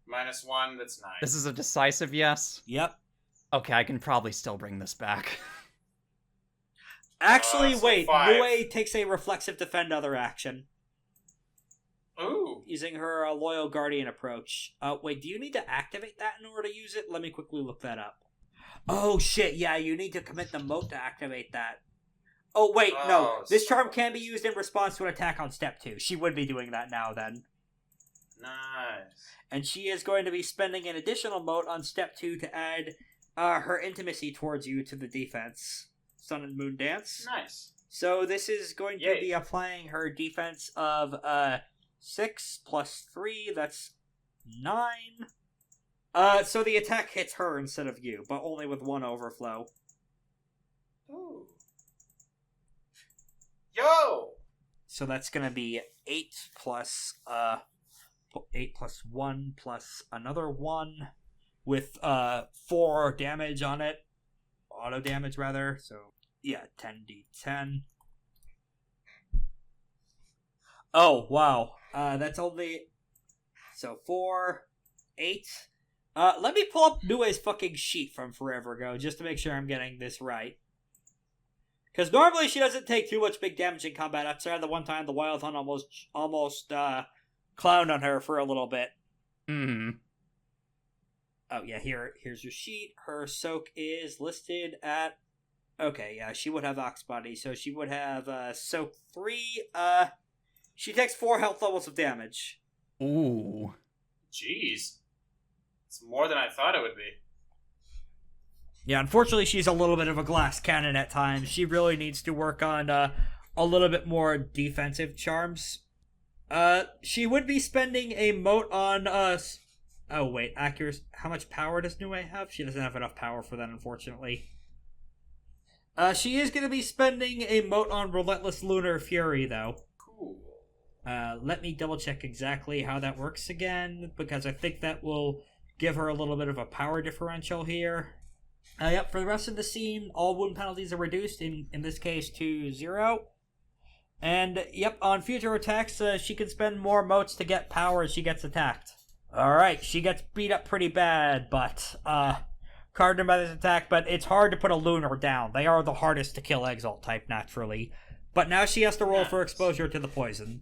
-1, that's 9. This is a decisive yes? Yep. Okay, I can probably still bring this back. Actually, So wait. 5. Nue takes a reflexive defend other action. Ooh. Using her loyal guardian approach. Wait, do you need to activate that in order to use it? Let me quickly look that up. Oh shit, yeah, you need to commit the moat to activate that. Oh wait, no. Oh, This charm so- can be used in response to an attack on step 2. She would be doing that now then. Nice. And she is going to be spending an additional moat on step 2 to add her intimacy towards you to the defense. Sun and Moon Dance. Nice. So this is going to Yay. be applying her defense of 6 plus 3, that's 9. So the attack hits her instead of you, but only with 1 overflow. Ooh. Yo! So that's going to be 8 plus 1 plus another 1 with 4 damage on it. Auto damage, rather. So, yeah, 10d10. Oh, wow. That's only... So, 4, 8... let me pull up Nue's fucking sheet from forever ago, just to make sure I'm getting this right. Because normally she doesn't take too much big damage in combat, outside of the one time the Wild Hunt almost clowned on her for a little bit. Hmm. Oh, yeah, here's your sheet. Her soak is listed at... Okay, yeah, she would have Ox Body, so she would have soak 3. She takes 4 health levels of damage. Ooh. Jeez. It's more than I thought it would be. Yeah, unfortunately, she's a little bit of a glass cannon at times. She really needs to work on a little bit more defensive charms. She would be spending a moat on Oh, wait, accuracy. How much power does Nue have? She doesn't have enough power for that, unfortunately. She is going to be spending a moat on Relentless Lunar Fury, though. Cool. Let me double check exactly how that works again, because I think that will give her a little bit of a power differential here. Yep, for the rest of the scene, all wound penalties are reduced, in this case to 0. And, yep, on future attacks, she can spend more motes to get power as she gets attacked. Alright, she gets beat up pretty bad, but, carded by this attack, but it's hard to put a Lunar down. They are the hardest to kill Exalt type, naturally. But now she has to roll for exposure to the poison.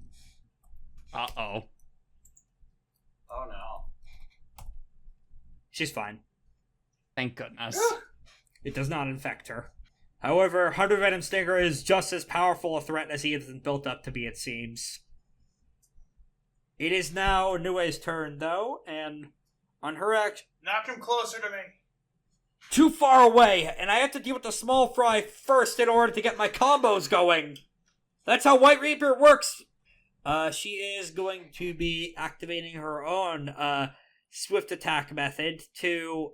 Uh-oh. Oh no. She's fine. Thank goodness. It does not infect her. However, 100 Venom Stinger is just as powerful a threat as he has been built up to be, it seems. It is now Nue's turn, though, and on her action... Knock him closer to me. Too far away, and I have to deal with the small fry first in order to get my combos going. That's how White Reaper works. She is going to be activating her own swift attack method to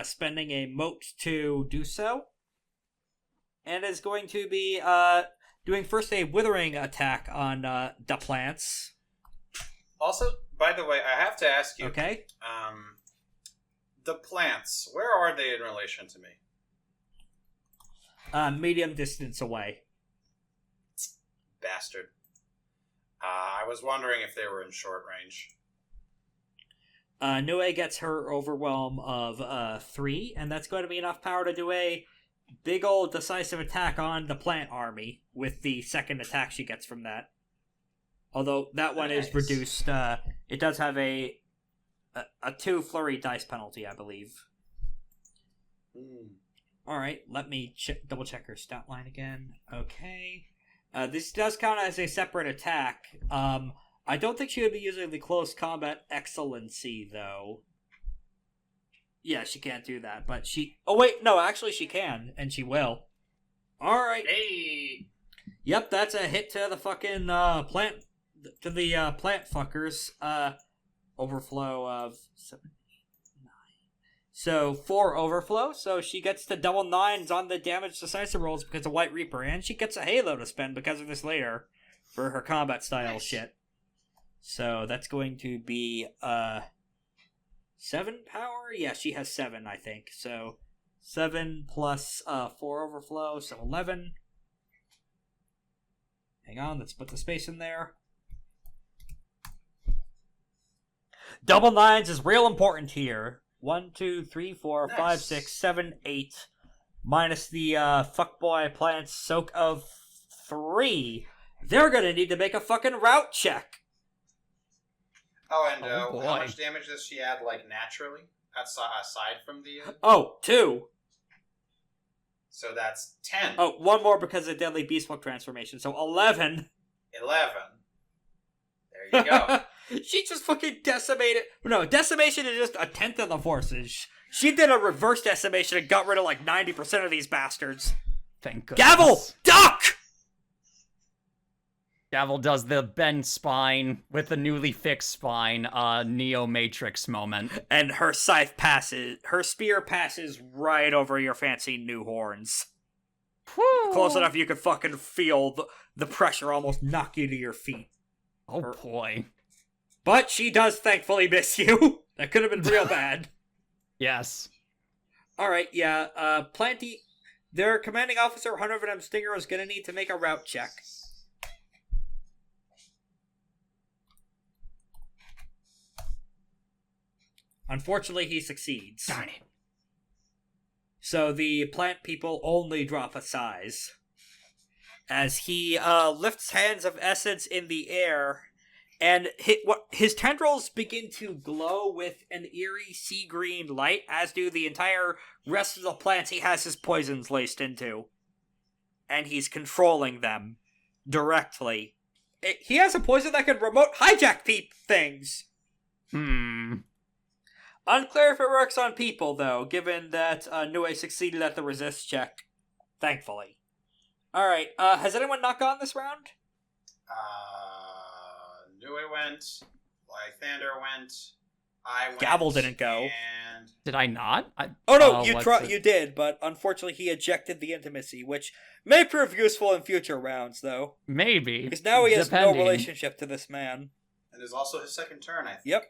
spending a moat to do so. And is going to be doing first a withering attack on the plants. Also, by the way, I have to ask you. Okay. The plants, where are they in relation to me? Medium distance away. Bastard. I was wondering if they were in short range. Nue gets her overwhelm of 3, and that's going to be enough power to do a big old decisive attack on the plant army with the second attack she gets from that. Although that one is reduced. It does have a 2 flurry dice penalty, I believe. Alright, let me double check her stat line again. Okay. This does count as a separate attack. I don't think she would be using the close combat excellency, though. Yeah, she can't do that, but she... Oh, wait, no, actually she can, and she will. Alright. Hey! Yep, that's a hit to the fucking plant... To the plant fuckers. Overflow of 7, 8, 9. So 4 overflow, so she gets to double 9s on the damage decisive rolls because of White Reaper, and she gets a halo to spend because of this later for her combat style shit. So that's going to be 7 power? Yeah, she has 7, I think. So 7 plus 4 overflow, so 11. Hang on, let's put the space in there. Double 9s is real important here. 1, 2, 3, 4, 5, 6, 7, 8. Minus the fuckboy plant's soak of 3. They're gonna need to make a fucking route check. Oh, and boy. how much damage does she add, like, naturally? Aside from the... Oh, 2. So that's 10. Oh, 1 more because of Deadly Beastwalk transformation. So 11. 11. There you go. She just fucking decimated. No, decimation is just a tenth of the forces. She did a reverse decimation and got rid of like 90% of these bastards. Thank goodness. Gavel, duck! Gavel does the bend spine with the newly fixed spine, Neo Matrix moment. And her spear passes right over your fancy new horns. Whew. Close enough you could fucking feel the pressure almost knock you to your feet. Oh boy. But she does thankfully miss you. That could have been real bad. Yes. Alright, yeah, Planty, their commanding officer, Hunter Venom Stinger, is gonna need to make a route check. Unfortunately, he succeeds. Darn it. So the plant people only drop a size. As he lifts hands of essence in the air, and his tendrils begin to glow with an eerie sea green light, as do the entire rest of the plants he has his poisons laced into. And he's controlling them directly. He has a poison that can remote hijack things. Unclear if it works on people, though, given that Nue succeeded at the resist check. Thankfully. Alright, has anyone not gone this round? Nue went, Lythander went, I went, Gavel didn't go. And... Did I not? Oh no, you did, but unfortunately he ejected the intimacy, which may prove useful in future rounds, though. Maybe. Because now he has depending. no relationship to this man. And there's also his second turn, I think. Yep.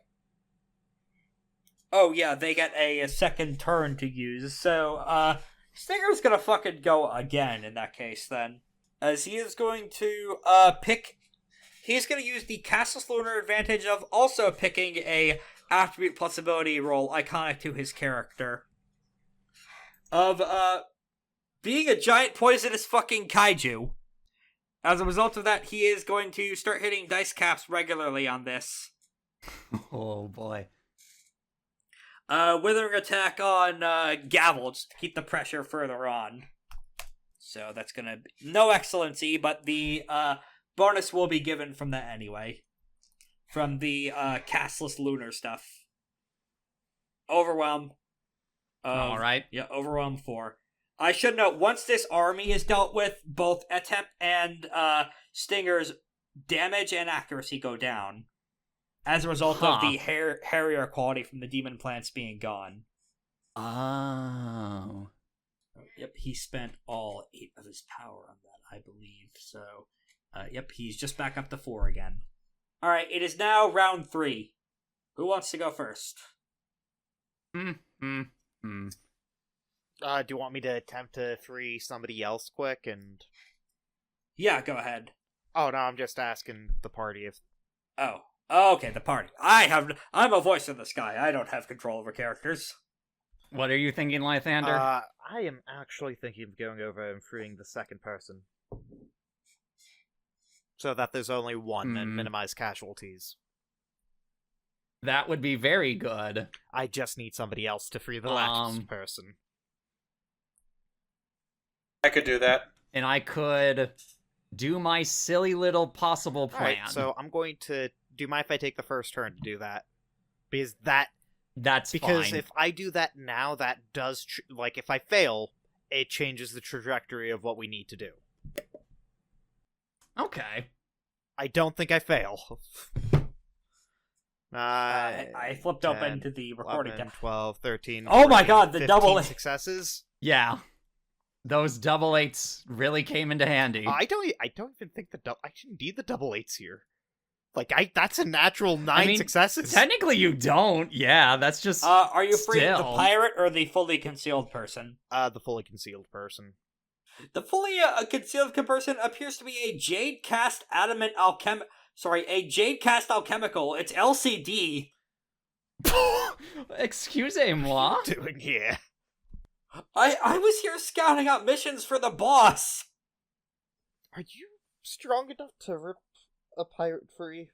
Oh yeah, they get a second turn to use, so, Stinger's gonna fucking go again in that case, then. As he is going to, he's gonna use the Castle Lunar advantage of also picking a attribute plus ability roll iconic to his character. Of, being a giant poisonous fucking kaiju. As a result of that, he is going to start hitting dice caps regularly on this. Oh boy. Withering attack on Gavel, just to keep the pressure further on. So that's gonna be no excellency, but the bonus will be given from that anyway. From the castless lunar stuff. Overwhelm. Alright. Yeah, overwhelm 4. I should note, once this army is dealt with, both Etep and Stinger's damage and accuracy go down. As a result of the hairier quality from the demon plants being gone. Oh. Yep, he spent all 8 of his power on that, I believe. So, yep, he's just back up to 4 again. Alright, it is now round 3. Who wants to go first? Do you want me to attempt to free somebody else quick and... Yeah, go ahead. Oh, no, I'm just asking the party if... Oh, okay, the party. I'm a voice in the sky. I don't have control over characters. What are you thinking, Lythander? I am actually thinking of going over and freeing the second person. So that there's only one and minimize casualties. That would be very good. I just need somebody else to free the last person. I could do that. And I could do my silly little possible plan. Alright, so I'm going to... Do you mind if I take the first turn to do that? Because That's because fine. if I do that now, that does... if I fail, it changes the trajectory of what we need to do. Okay. I don't think I fail. I flipped 10, open to the recording 11, tab. 12, 13, Oh my 14, god, the 15 double... successes? Yeah. Those double 8s really came into handy. I don't even think I shouldn't need the double 8s here. That's a natural 9 successes. Technically you don't. Yeah, that's just are you freeing the still. pirate or the fully concealed person? The fully concealed person. The fully concealed person appears to be a jade cast alchemical. It's LCD. Excusez-moi. What are you doing here? I was here scouting out missions for the boss. Are you strong enough to rip a pirate free?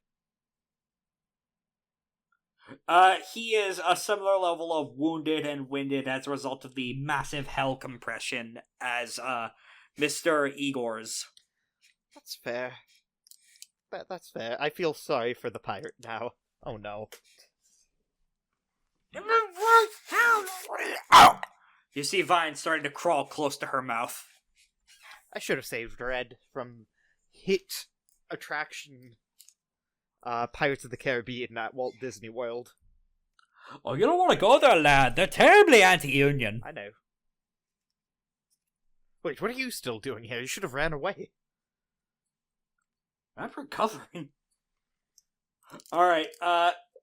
He is a similar level of wounded and winded as a result of the massive hell compression as Mr. Igor's. That's fair. That's fair. I feel sorry for the pirate now. Oh no. You see Vine starting to crawl close to her mouth. I should have saved Red from hit attraction Pirates of the Caribbean at Walt Disney World. Oh, you don't want to go there, lad. They're terribly anti-union. I know. Wait, what are you still doing here? You should have ran away. I'm recovering. Alright,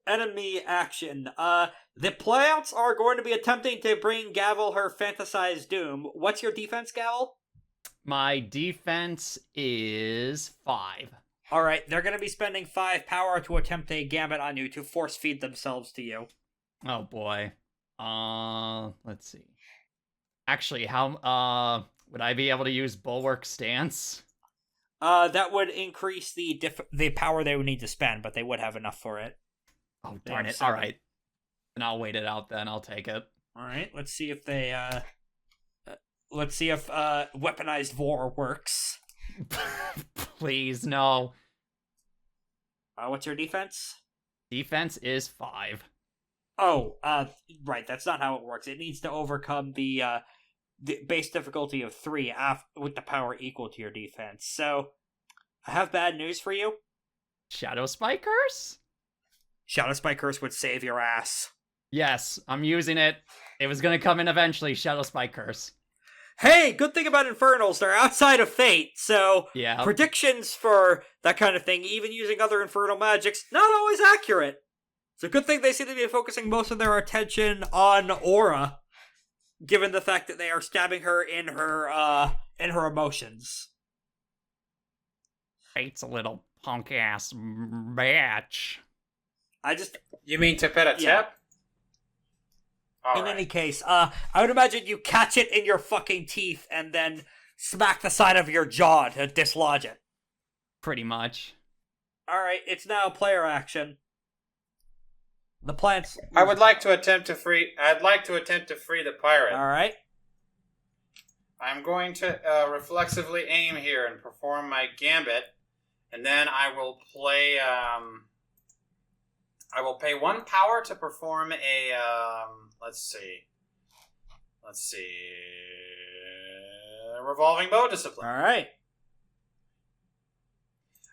enemy action. The playouts are going to be attempting to bring Gavel her fantasized doom. What's your defense, Gavel? My defense is 5. Alright, they're going to be spending 5 power to attempt a gambit on you to force feed themselves to you. Oh boy. Let's see. Actually, how would I be able to use Bulwark Stance? That would increase the power they would need to spend, but they would have enough for it. Oh darn it! All right, and I'll wait it out. Then I'll take it. All right, let's see if weaponized vor works. Please no. What's your defense? Defense is 5. Oh, right. That's not how it works. It needs to overcome the base difficulty of 3 with the power equal to your defense. So, I have bad news for you. Shadow Spike Curse? Shadow Spike Curse would save your ass. Yes, I'm using it. It was gonna come in eventually, Shadow Spike Curse. Hey, good thing about Infernals, they're outside of Fate, so yeah. Predictions for that kind of thing, even using other Infernal magics, not always accurate. It's a good thing they seem to be focusing most of their attention on Aura, given the fact that they are stabbing her in her emotions. Fate's a little punk-ass bitch. You mean Tepet Etep? Yeah. In any case, I would imagine you catch it in your fucking teeth and then smack the side of your jaw to dislodge it. Pretty much. Alright, it's now player action. The plants. I would like to attempt to free. I'd like to attempt to free the pirate. All right. I'm going to reflexively aim here and perform my gambit, and then I will play. I will pay 1 power to perform a. Let's see. Revolving bow discipline. All right.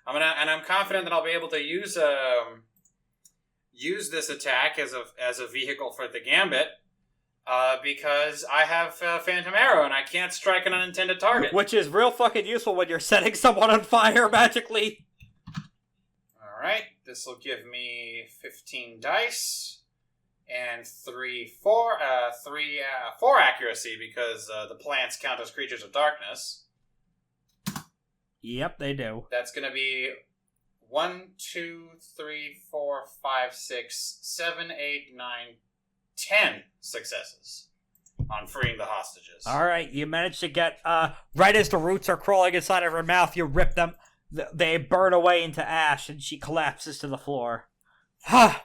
I'm confident that I'll be able to use this attack as a vehicle for the gambit, because I have Phantom Arrow and I can't strike an unintended target. Which is real fucking useful when you're setting someone on fire magically. All right, this will give me 15 dice and 4 accuracy because the plants count as creatures of darkness. Yep, they do. That's going to be 1, 2, 3, 4, 5, 6, 7, 8, 9, 10 successes on freeing the hostages. All right, you managed to get, right as the roots are crawling inside of her mouth, you rip them, they burn away into ash, and she collapses to the floor. Why'd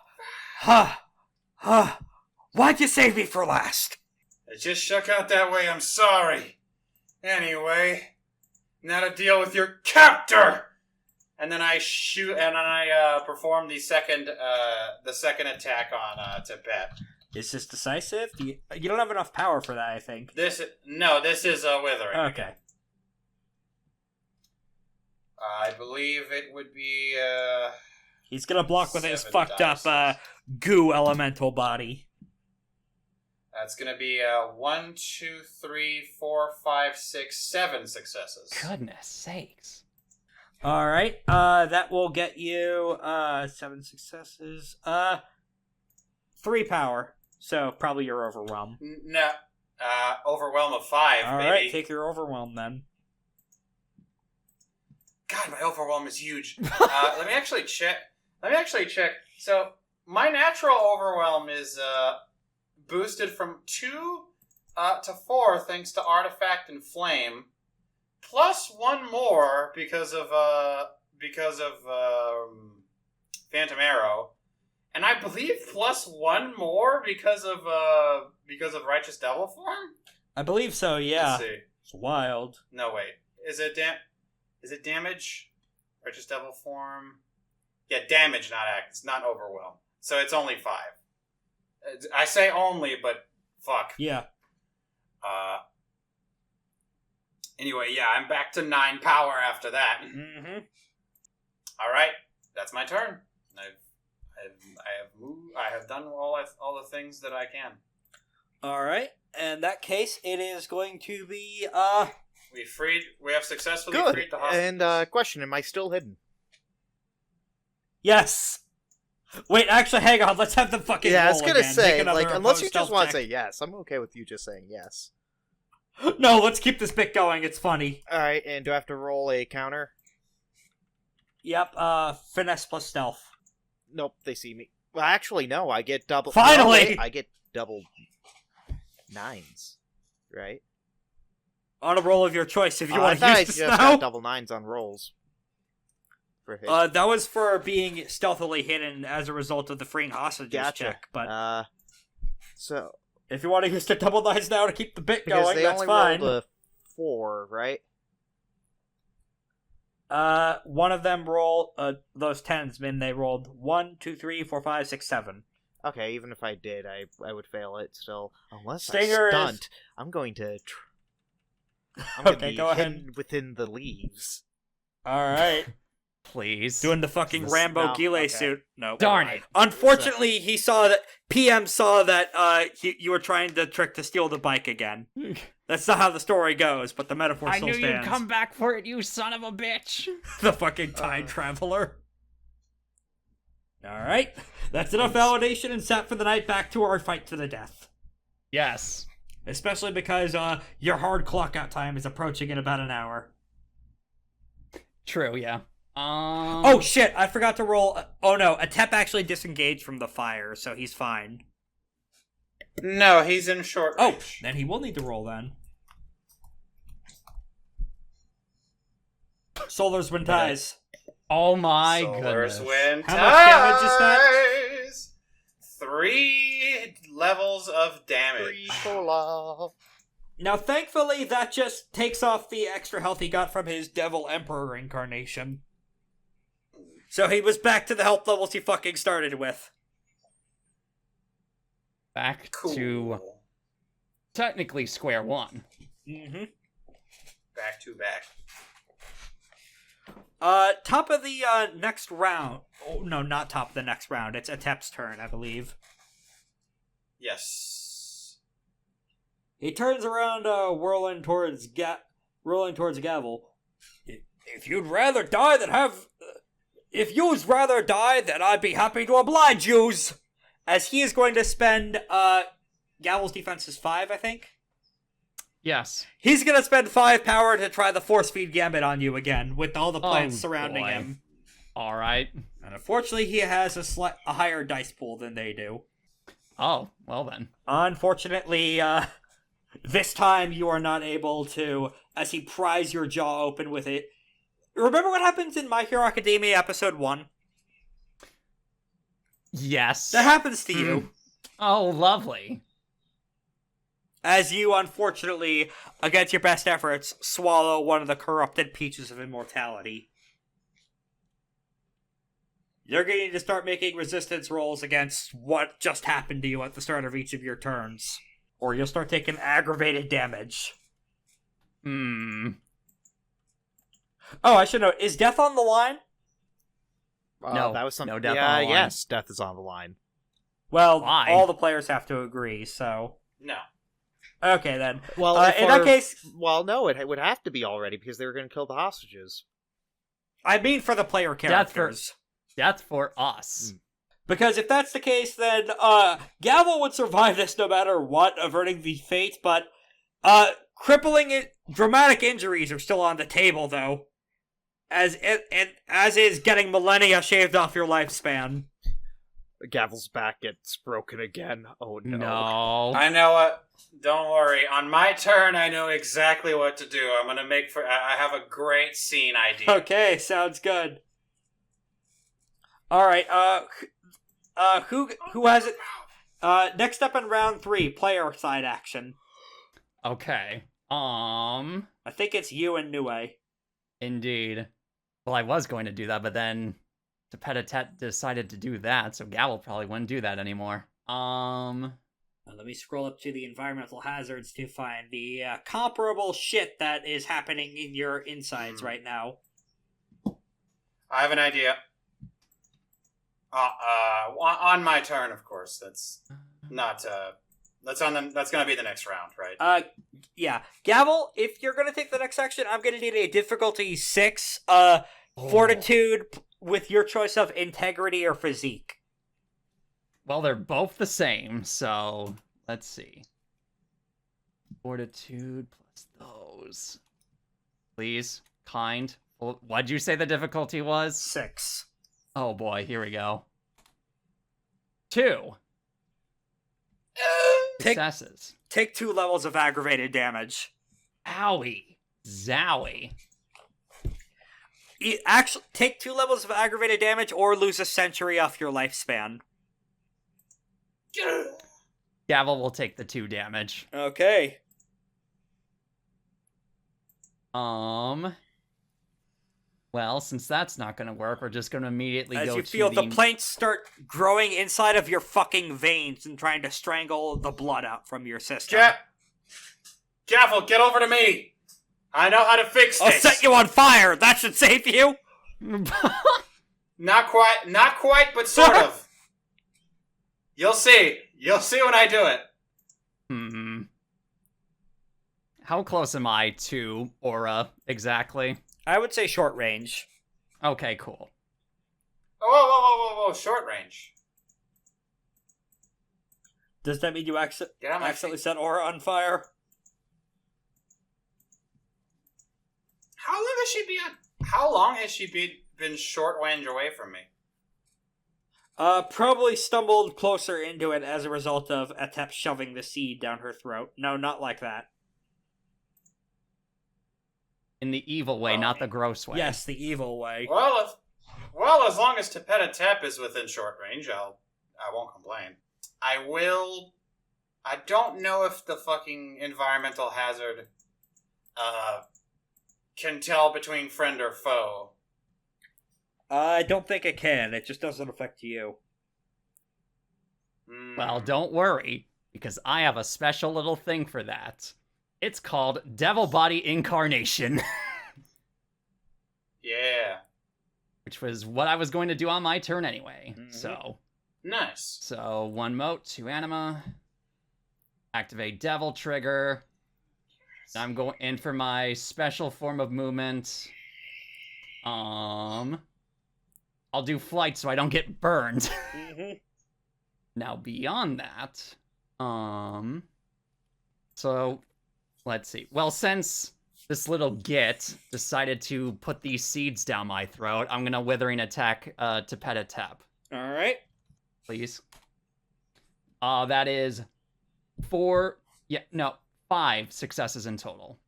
you save me for last? It just shook out that way, I'm sorry. Anyway, now to deal with your captor! And then I perform the second attack on Tepet. Is this decisive? You don't have enough power for that, I think. This is withering. Okay. I believe it would be. He's gonna block with his 7 fucked up goo elemental body. That's gonna be 1, 2, 3, 4, 5, 6, 7 successes. Goodness sakes. All right. That will get you 7 successes. 3 power. So probably your overwhelm. No, overwhelm of 5. All maybe. right, take your overwhelm then. God, my overwhelm is huge. Let me actually check. So my natural overwhelm is boosted from 2 to 4 thanks to artifact and flame, plus 1 more because of Phantom Arrow, and I believe plus 1 more because of Righteous Devil form. I believe so. Yeah. Let's see. It's wild. No, wait. Is it damage? Righteous Devil form? Yeah, damage, not act. It's not overwhelm. So it's only 5. I say only, but fuck. Yeah. Anyway, yeah, I'm back to 9 power after that. Mm-hmm. All right, that's my turn. I have done all the things that I can. All right. In that case, it is going to be We have successfully Good. freed the hostages. And question: am I still hidden? Yes. Wait, actually, hang on. Let's have them fucking Yeah, I roll was gonna again. say, Make another like, unless you opposed just stealth want to check. say yes, I'm okay with you just saying yes. No, let's keep this bit going. It's funny. All right, and do I have to roll a counter? Yep. Finesse plus stealth. Nope, they see me. Well, actually, no. I get double. Finally! No, wait, I get double 9s, right? On a roll of your choice, if you I want thought to I use just this got now. double 9s on rolls. For hit. That was for being stealthily hidden as a result of the freeing hostages Gotcha. check. But So if you want to use the double 9s now to keep the bit because going, they that's only fine. rolled a 4, right? One of them rolled those 10s. Mean they rolled 1, 2, 3, 4, 5, 6, 7. Okay, even if I did, I would fail it still. Unless Stinger I is- stunt, I'm going to. I'm going to Okay, be go ahead. hidden within the leaves. All right. Please. Doing the fucking This- Rambo no, Gile okay. suit. No. Darn it. Unfortunately, he saw that PM saw that you were trying to trick to steal the bike again. That's not how the story goes, but the metaphor I still knew stands. you'd come back for it, you son of a bitch. The fucking time traveler. All right, that's enough validation and set for the night. Back to our fight to the death. Yes. Especially because your hard clock out time is approaching in about an hour. True, yeah. Oh shit! I forgot to roll. Oh no, Etep actually disengaged from the fire, so he's fine. No, he's in short Oh, range. then he will need to roll then. Solar's Wind Ties. Oh my Solar's goodness. Wind How much damage is that? Ties. 3 levels of damage. Now, thankfully, that just takes off the extra health he got from his Devil Emperor incarnation. So he was back to the health levels he fucking started with. Back Cool. to technically square one. Mm-hmm. Back to back. Top of the next round. Oh, no, not top of the next round. It's Etep's turn, I believe. Yes. He turns around, whirling towards Gavel. If you'd rather die than have... If you'd rather die, then I'd be happy to oblige yous! As he is going to spend, Gavel's defense is 5, I think? Yes. He's gonna spend 5 power to try the force feed gambit on you again, with all the plants surrounding boy. him. Alright. And unfortunately, he has a higher dice pool than they do. Oh, well then. Unfortunately, this time you are not able to, as he pries your jaw open with it. Remember what happens in My Hero Academia episode 1? Yes. That happens to you. Oh, lovely. As you, unfortunately, against your best efforts, swallow one of the corrupted Peaches of Immortality. You're going to start making resistance rolls against what just happened to you at the start of each of your turns. Or you'll start taking aggravated damage. Oh, I should know. Is death on the line? No, that was something. no death yeah, on the line. yes, death is on the line. Well, Why? all the players have to agree, so... No. Okay, then. Well, in that case... well, no, it would have to be already because they were going to kill the hostages. I mean for the player characters. Death for us. Because if that's the case, then Gavel would survive this no matter what, averting the fate, but dramatic injuries are still on the table, though. As is getting millennia shaved off your lifespan. Gavel's back gets broken again. Oh no. No. I know what. Don't worry. On my turn, I know exactly what to do. I'm gonna make for. I have a great scene idea. Okay, sounds good. All right. Who has it? Next up in round 3, player side action. Okay. I think it's you and Nue. Indeed. Well, I was going to do that, but then Tepet Etep decided to do that, so Gavel probably wouldn't do that anymore. Let me scroll up to the environmental hazards to find the comparable shit that is happening in your insides right now. I have an idea. On my turn, of course. That's not. That's on them. That's gonna be the next round, right? Yeah. Gavel, if you're gonna take the next action, I'm gonna need a difficulty 6, fortitude with your choice of integrity or physique. Well, they're both the same, so let's see. Fortitude plus those. Please, kind. What'd you say the difficulty was? 6. Oh boy, here we go. 2. Successes. Take 2 levels of aggravated damage. Owie. Zowie. Actually, take 2 levels of aggravated damage or lose a century off your lifespan. Gavel will take the 2 damage. Okay. Well, since that's not going to work, we're just going to immediately As go you to feel the... the plates start growing inside of your fucking veins and trying to strangle the blood out from your system. Gavel, get over to me! I know how to fix I'll this! set you on fire! That should save you! Not quite, but sort of. You'll see. You'll see when I do it. How close am I to Aura, exactly? I would say short range. Okay, cool. Whoa, short range. Does that mean you Get on my accidentally feet. set Aura on fire? How long has she been short range away from me? Probably stumbled closer into it as a result of Etep shoving the seed down her throat. No, not like that. In the evil way, not the gross way. Yes, the evil way. Well, as long as Tepet Etep is within short range, I won't complain. I don't know if the fucking environmental hazard can tell between friend or foe. I don't think it can. It just doesn't affect you. Well, don't worry, because I have a special little thing for that. It's called Devil Body Incarnation. Yeah. Which was what I was going to do on my turn anyway. Mhm. So. Nice. So, 1 mote, 2 anima. Activate Devil Trigger. I'm going in for my special form of movement. I'll do flight so I don't get burned. Now, beyond that, so, let's see. Well, since this little git decided to put these seeds down my throat, I'm gonna Withering Attack Tepet Etep. Alright. Please. That is 5 successes in total.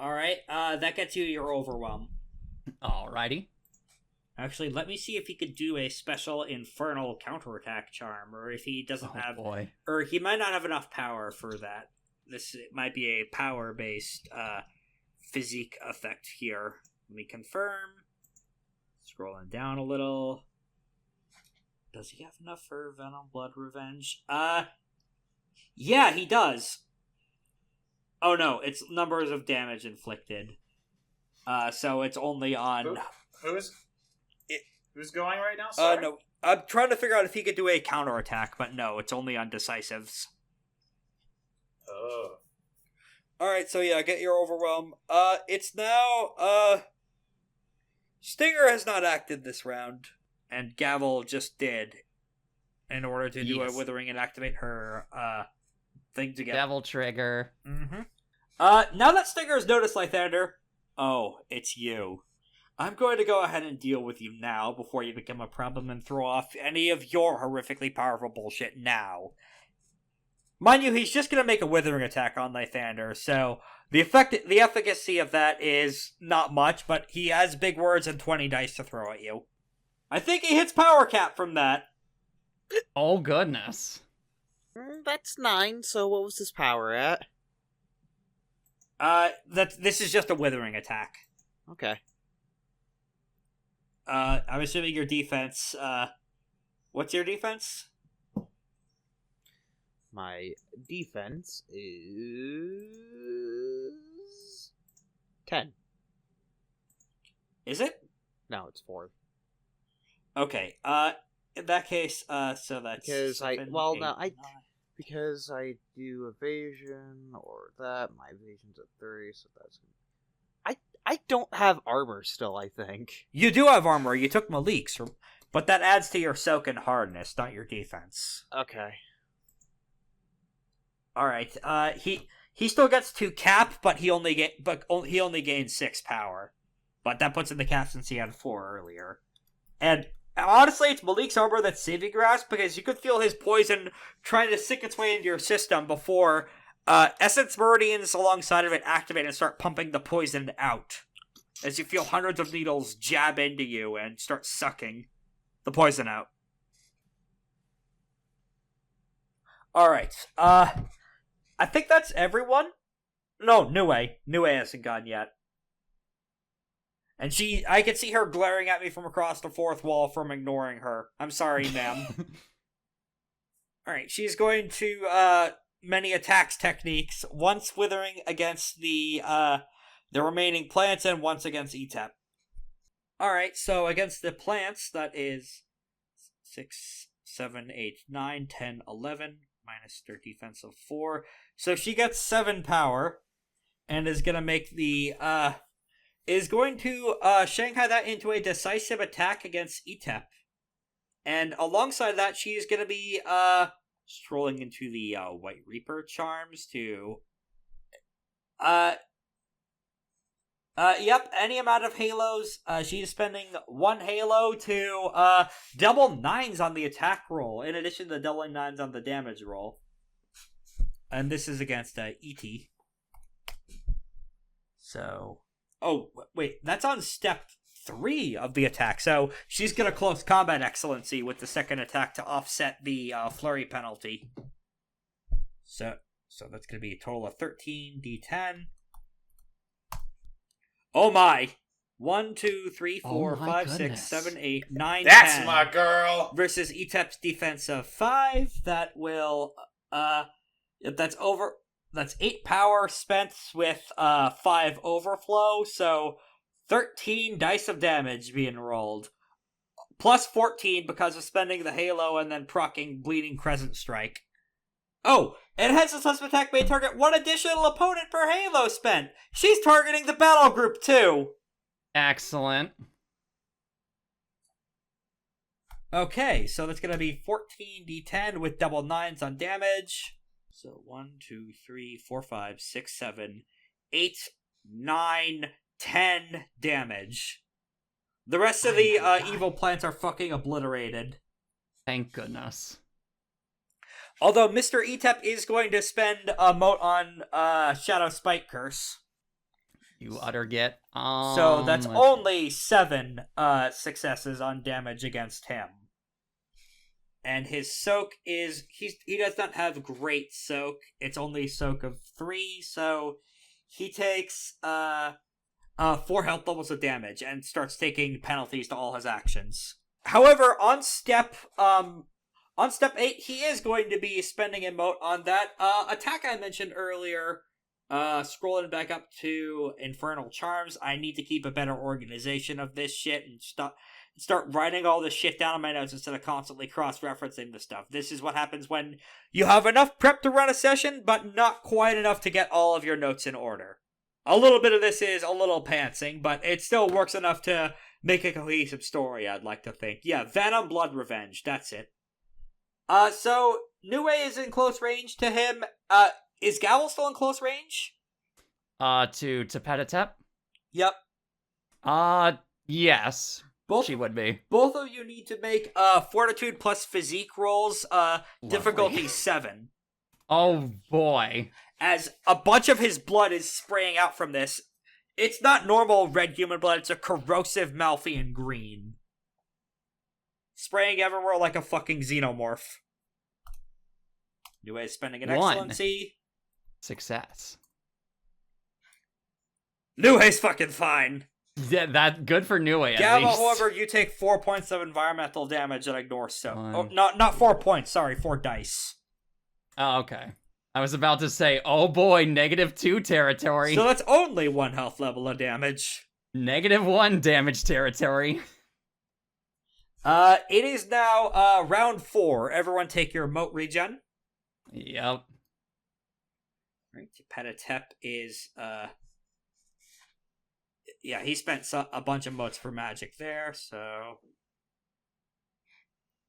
Alright, that gets you your overwhelm. Alrighty. Actually, let me see if he could do a special infernal counterattack charm, or if he doesn't have... boy. Or he might not have enough power for that. It might be a power-based physique effect here. Let me confirm. Scrolling down a little. Does he have enough for Venom Blood Revenge? Yeah, he does. Oh no, it's numbers of damage inflicted. So it's only on... Who's going right now? Sorry? No, I'm trying to figure out if he could do a counterattack, but no, it's only on decisives. Oh. Alright, so yeah, get your overwhelm. It's now, Stinger has not acted this round, and Gavel just did, in order to do a Withering and activate her, thing to get... Devil Trigger. Mm-hmm. Now that Stinger's noticed Lythander, oh, it's you. I'm going to go ahead and deal with you now, before you become a problem and throw off any of your horrifically powerful bullshit now. Mind you, he's just going to make a Withering attack on Lythander, so the efficacy of that is not much, but he has big words and 20 dice to throw at you. I think he hits power cap from that. Oh, goodness. That's 9, so what was his power at? This is just a Withering attack. Okay. I'm assuming your defense, what's your defense? My defense is 10. Is it? No, it's 4. Okay, in that case, so that's... Because 7, well, 8, no, 9. because I do evasion, or that, my evasion's at 3, so that's... I don't have armor still, I think. You do have armor, you took Malik's, but that adds to your soak and hardness, not your defense. Okay. Alright, he still gets 2 cap, but he only gains 6 power. But that puts in the cap since he had 4 earlier. And honestly, it's Malik's armor that's saving your ass, because you could feel his poison trying to sink its way into your system before Essence Meridians alongside of it activate and start pumping the poison out. As you feel hundreds of needles jab into you and start sucking the poison out. Alright, I think that's everyone. No, Nue. Nue hasn't gone yet. And I can see her glaring at me from across the fourth wall from ignoring her. I'm sorry, ma'am. Alright, she's going to, many attacks techniques, once Withering against the remaining plants and once against Etep. Alright, so against the plants, that is 6, 7, 8, 9, 10, 11, minus their defense of 4. So she gets 7 power, and is gonna make is going to Shanghai that into a decisive attack against Etep. And alongside that, she's gonna be, strolling into the White Reaper charms to yep, any amount of halos. She's spending 1 halo to double 9s on the attack roll, in addition to doubling 9s on the damage roll. And this is against E.T. So, oh wait, that's on step 3 of the attack. So she's going to close combat excellency with the second attack to offset the flurry penalty. So that's going to be a total of 13 d10. Oh my! 1, 2, 3, 4, 5, 6, 7, 8, 9, That's 10. my girl! Versus Etep's defense of 5. That will, that's 8 power spent with 5 overflow, so 13 dice of damage being rolled. Plus 14 because of spending the halo and then proccing Bleeding Crescent Strike. Oh, and hence the suspect attack may target one additional opponent per halo spent. She's targeting the battle group too. Excellent. Okay, so that's going to be 14d10 with double 9s on damage. So 1, 2, 3, 4, 5, 6, 7, 8, 9, 10 damage. The rest of the evil plants are fucking obliterated. Thank goodness. Although Mr. Etep is going to spend a mote on Shadow Spike Curse. You utter get. So that's only 7 successes on damage against him. And his soak is... He does not have great soak. It's only soak of 3, so he takes 4 health levels of damage and starts taking penalties to all his actions. However, on step 8, he is going to be spending a mote on that attack I mentioned earlier. Scrolling back up to Infernal Charms. I need to keep a better organization of this shit and start writing all this shit down on my notes instead of constantly cross-referencing the stuff. This is what happens when you have enough prep to run a session, but not quite enough to get all of your notes in order. A little bit of this is a little pantsing, but it still works enough to make a cohesive story, I'd like to think. Yeah, Venom, Blood, Revenge, that's it. So, Nue is in close range to him. Is Gavel still in close range? To Tepet Etep? Yep. Yes. She would be. Both of you need to make Fortitude plus Physique rolls, difficulty 7. Oh boy. As a bunch of his blood is spraying out from this. It's not normal red human blood, it's a corrosive Malthian green. Spraying everywhere like a fucking xenomorph. Nue is spending an 1 excellency. Success. Nue's fucking fine. Yeah, that good for Nue at Gavel, least. however, you take 4 points of environmental damage and ignore so. 1. Oh, not 4 points, sorry, 4 dice. Oh, okay. I was about to say, oh boy, -2 territory. So that's only 1 health level of damage. -1 damage territory. It is now round 4. Everyone take your moat regen. Yep. Right, Tepet Etep is yeah, he spent a bunch of motes for magic there, so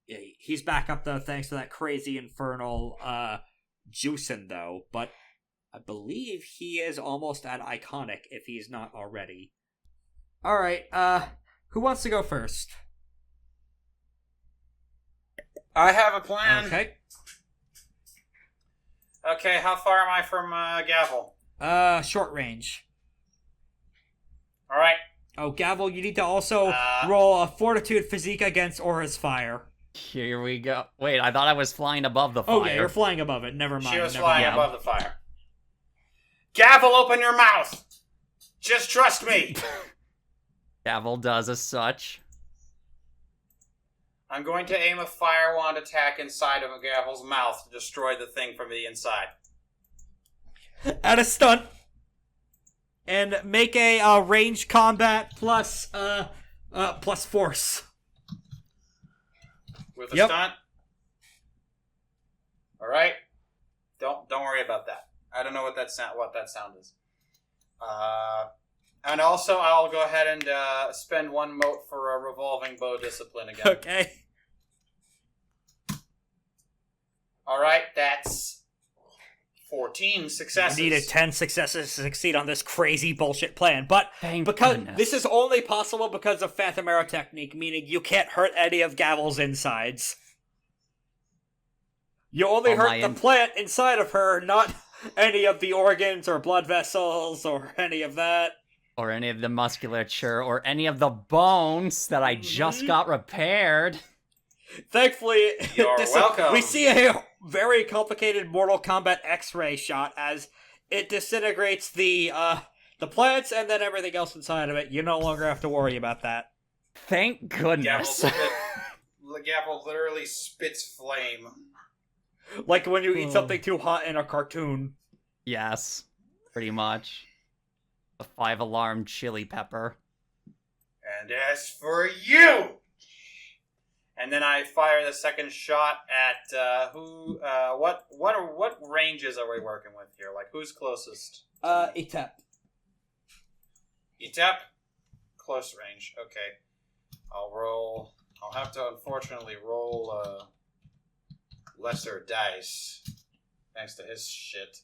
yeah, he's back up though thanks to that crazy infernal juicing though, but I believe he is almost at iconic if he's not already. Alright, who wants to go first? I have a plan. Okay, how far am I from Gavel? Short range. Alright. Oh, Gavel, you need to also roll a Fortitude Physique against Aura's Fire. Here we go. Wait, I thought I was flying above the fire. Oh, yeah, you're flying above it. Never mind. She was never flying mind. above the fire. Gavel, open your mouth! Just trust me! Gavel does as such. I'm going to aim a fire wand attack inside of a Gavel's mouth to destroy the thing from the inside. Add a stunt. And make a ranged combat plus force. With a stunt? Alright. Don't worry about that. I don't know what that sound is. And also, I'll go ahead and spend 1 mote for a revolving bow discipline again. Okay. Alright, that's 14 successes. You needed 10 successes to succeed on this crazy bullshit plan. But Thank because goodness. this is only possible because of Phantom Arrow technique, meaning you can't hurt any of Gavel's insides. You only hurt the plant inside of her, not any of the organs or blood vessels or any of that. or any of the musculature, or any of the bones that I just got repaired. Thankfully, You're welcome. We see a very complicated Mortal Kombat X-ray shot as it disintegrates the plants and then everything else inside of it. You no longer have to worry about that. Thank goodness. Gavel literally spits flame. Like when you eat something too hot in a cartoon. Yes, pretty much. A 5-alarm chili pepper. And as for you! And then I fire the second shot at what ranges are we working with here? Like, who's closest? Etep. Etep? Close range. Okay. I'll have to unfortunately roll lesser dice. Thanks to his shit.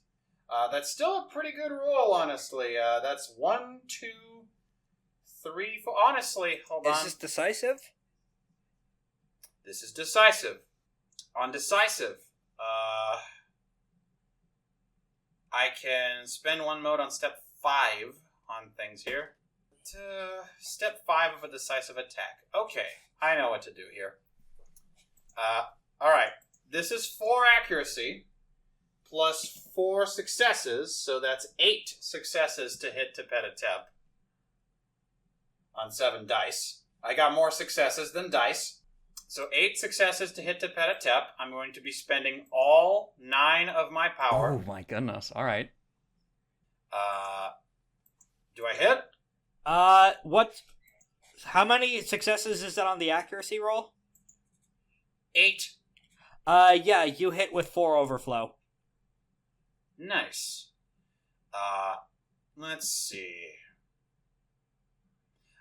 That's still a pretty good roll, honestly. That's 1, 2, 3, 4. Honestly, hold on. Is this decisive? This is decisive. On decisive, I can spend 1 mode on step 5 on things here. Step 5 of a decisive attack. Okay, I know what to do here. Alright. This is 4 accuracy plus 4 successes, so that's 8 successes to hit Tepet Etep on 7 dice. I got more successes than dice. So 8 successes to hit Tepet Etep. I'm going to be spending all 9 of my power. Oh my goodness, alright. Do I hit? How many successes is that on the accuracy roll? 8. Yeah, you hit with 4 overflow. Nice. Let's see.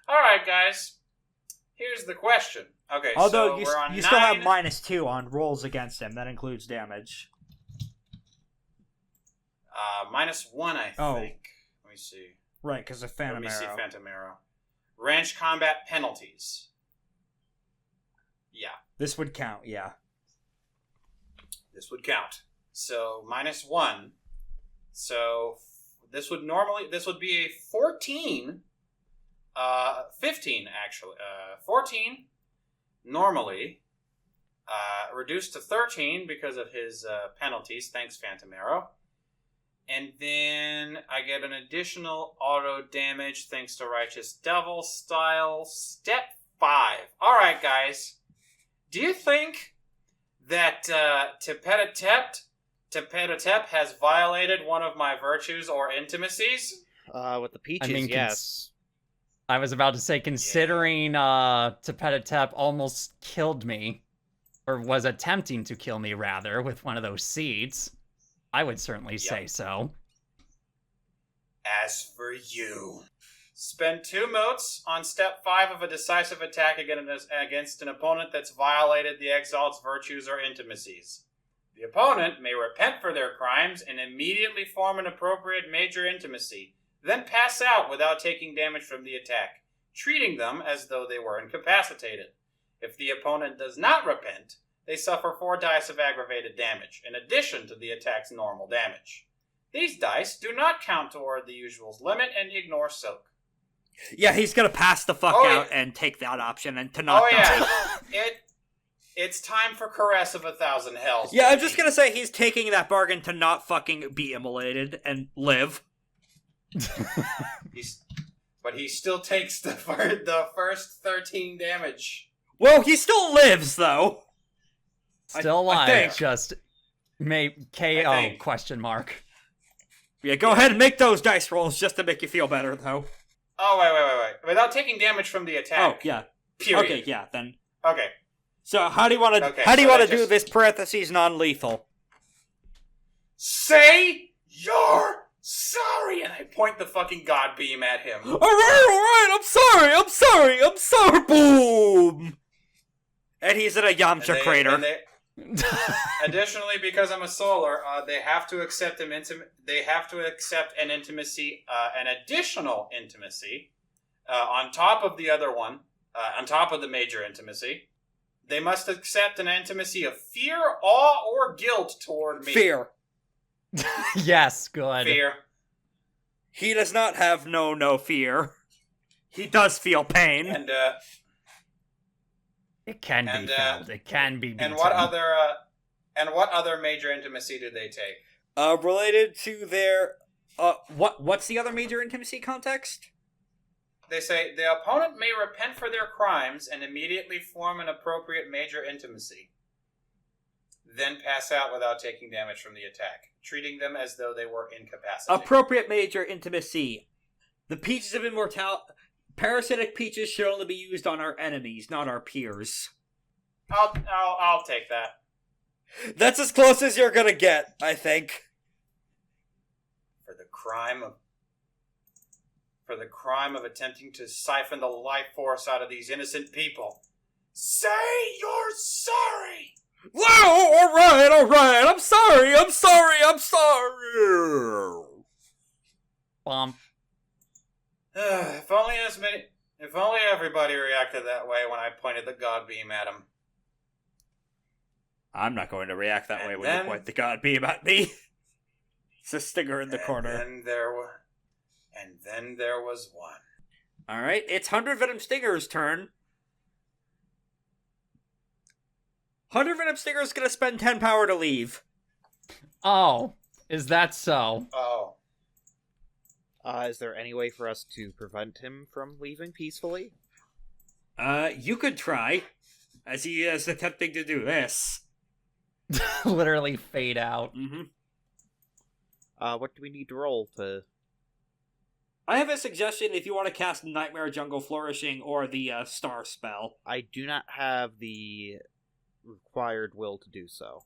Alright, guys. Here's the question. Okay, Although so we're on you 9. still have -2 on rolls against him. That includes damage. -1, I think. Oh. Let me see. Right, because of Phantom Let me see Arrow. Phantom Arrow. Range combat penalties. Yeah, This would count, yeah. this would count. So -1. So this would be a 14. 15 actually. 14 normally. Reduced to 13 because of his penalties. Thanks, Phantom Arrow. And then I get an additional auto damage thanks to Righteous Devil style. Step 5. Alright, guys. Do you think that Tepet Etep has violated one of my virtues or intimacies? With the peaches, yes. I was about to say, considering Tepet Etep almost killed me, or was attempting to kill me, rather, with one of those seeds, I would certainly say so. As for you, spend 2 motes on step 5 of a decisive attack against an opponent that's violated the Exalt's virtues or intimacies. The opponent may repent for their crimes and immediately form an appropriate major intimacy, then pass out without taking damage from the attack, treating them as though they were incapacitated. If the opponent does not repent, they suffer 4 dice of aggravated damage, in addition to the attack's normal damage. These dice do not count toward the usual's limit and ignore soak. Yeah, he's gonna pass the fuck out and take that option and to not die. It's time for Caress of 1,000 Hells. Yeah, I'm just gonna say he's taking that bargain to not fucking be immolated and live. But he still takes the first 13 damage. Well, he still lives, though. Still alive, I think. just KO, question mark. Yeah, go ahead and make those dice rolls just to make you feel better, though. Oh, wait. Without taking damage from the attack. Oh, yeah. Period. Okay, yeah, then. Okay. So, how do you want to do this parentheses non-lethal? Say you're sorry! And I point the fucking god beam at him. Alright, I'm sorry! Boom! And he's in a Yamcha crater. Additionally, because I'm a solar, they have to accept an intimacy, an additional intimacy, on top of the other one, on top of the major intimacy. They must accept an intimacy of fear, awe, or guilt toward me. Fear. Yes, good. Fear. He does not have no fear. He does feel pain. And It can be felt. It can be beaten. And what other major intimacy do they take? Related to their what's the other major intimacy context? They say the opponent may repent for their crimes and immediately form an appropriate major intimacy. Then pass out without taking damage from the attack, treating them as though they were incapacitated. Appropriate major intimacy. The Peaches of Immortality. Parasitic peaches should only be used on our enemies, not our peers. I'll take that. That's as close as you're gonna get, I think. For the crime of attempting to siphon the life force out of these innocent people. Say you're sorry! Whoa, alright, I'm sorry. Bump. If only everybody reacted that way when I pointed the god beam at him. I'm not going to react that way when you point the god beam at me. It's a stinger in the corner. And then there was one. Alright, it's 100 Venom Stinger's turn. 100 Venom Stinger's gonna spend 10 power to leave. Oh, is that so? Oh. Is there any way for us to prevent him from leaving peacefully? You could try, as he is attempting to do this. Literally fade out. Mm-hmm. What do we need to roll to... I have a suggestion if you want to cast Nightmare Jungle Flourishing or the Star Spell. I do not have the required will to do so.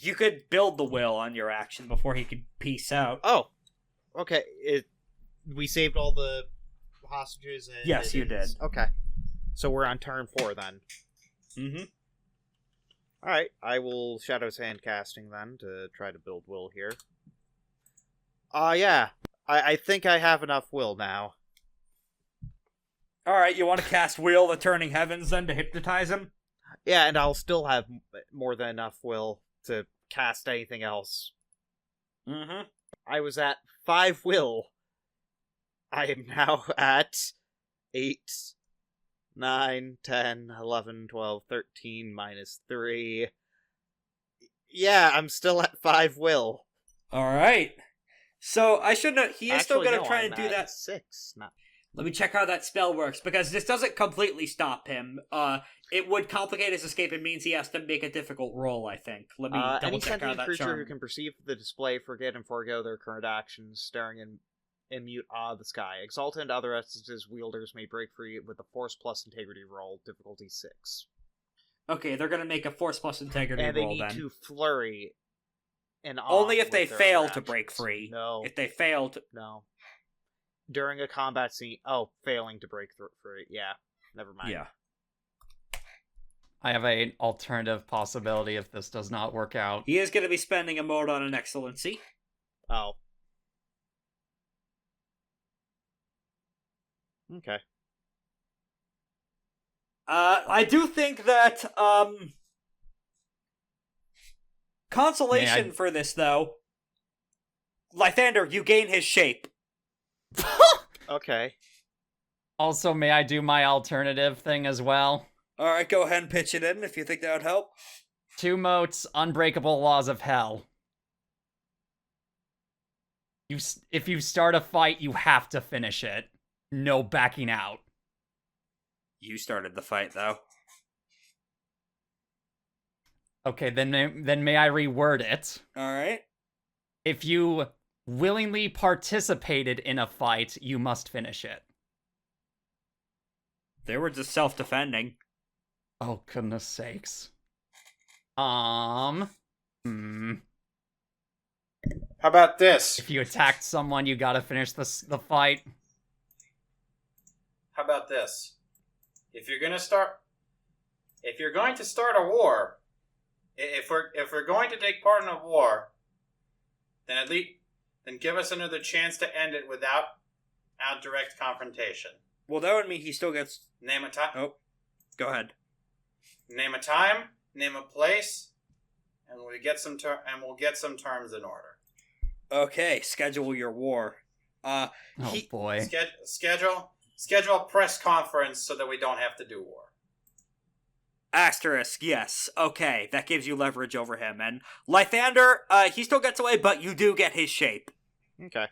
You could build the will on your action before he could peace out. Oh! Okay, we saved all the hostages and... Yes, you did. Okay. So we're on turn 4 then. Mm-hmm. Alright, I will Shadow's Hand casting then to try to build will here. Yeah. I think I have enough will now. Alright, you want to cast Wheel the Turning Heavens then to hypnotize him? Yeah, and I'll still have more than enough will to cast anything else. Mm-hmm. I was at 5 will. I am now at 8, 9, 10, 11, 12, 13, minus 3. Yeah, I'm still at 5 will. Alright. So, I should note, he is still going to no, try I'm and do at that. 6. Not... Let me check how that spell works, because this doesn't completely stop him. It would complicate his escape. It means he has to make a difficult roll, I think. Let me double any check how sentient that creature charm... who can perceive the display, forget, and forego their current actions, staring in mute awe of the sky. Exalted and other essences wielders may break free with a Force plus Integrity roll, difficulty 6. Okay, they're going to make a Force plus Integrity and roll, they need then. to flurry in awe. Only if they with their fail other to actions. break free. No. If they fail to... No. During a combat scene... Oh, failing to break free. Yeah, never mind. Yeah. I have an alternative possibility if this does not work out. He is going to be spending a mode on an Excellency. Oh. Okay. I do think that, consolation for this, though, Lythander, you gain his shape. Okay. Also, may I do my alternative thing as well? Alright, go ahead and pitch it in if you think that would help. 2 motes, Unbreakable Laws of Hell. If you start a fight, you have to finish it. No backing out. You started the fight, though. Okay, then may I reword it? Alright. If you willingly participated in a fight, you must finish it. They were just self-defending. Oh, goodness sakes. How about this? If you attacked someone, you gotta finish the fight. How about this? If you're going to start a war, if we're going to take part in a war, then give us another chance to end it without direct confrontation. Well, that would mean he still gets... Name a time. Oh, go ahead. Name a time. Name a place, and we'll get some terms in order. Okay, schedule your war. Oh boy. Schedule a press conference so that we don't have to do war. Asterisk, yes. Okay, that gives you leverage over him. And Lythander, he still gets away, but you do get his shape. Okay.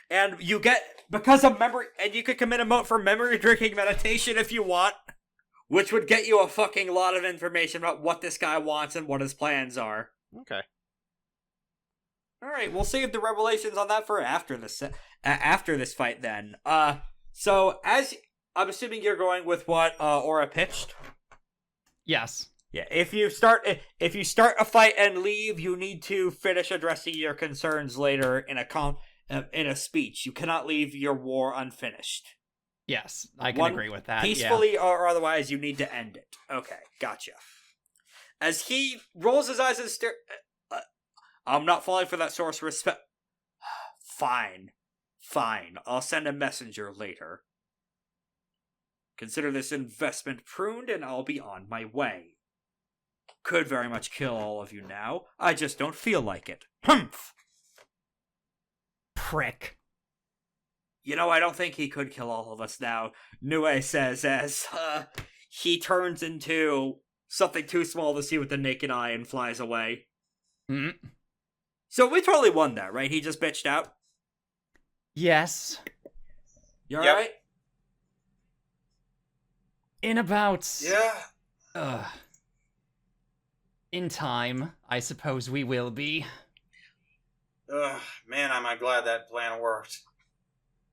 And you get, because of memory, and you could commit a mote for memory drinking meditation if you want, which would get you a fucking lot of information about what this guy wants and what his plans are. Okay. Alright, we'll save the revelations on that for after this fight then. So, as, I'm assuming you're going with what, Aura pitched? Yes. Yeah, if you start a fight and leave, you need to finish addressing your concerns later in a speech. You cannot leave your war unfinished. Yes, I can agree with that. Peacefully or otherwise, you need to end it. Okay, gotcha. As he rolls his eyes and I'm not falling for that sorceress spell. Fine. I'll send a messenger later. Consider this investment pruned and I'll be on my way. Could very much kill all of you now. I just don't feel like it. Humph! Prick. You know, I don't think he could kill all of us now, Nue says as he turns into something too small to see with the naked eye and flies away. Hmm. So we totally won that, right? He just bitched out? Yes. You alright? In about... Yeah. In time, I suppose we will be. Man, am I glad that plan worked.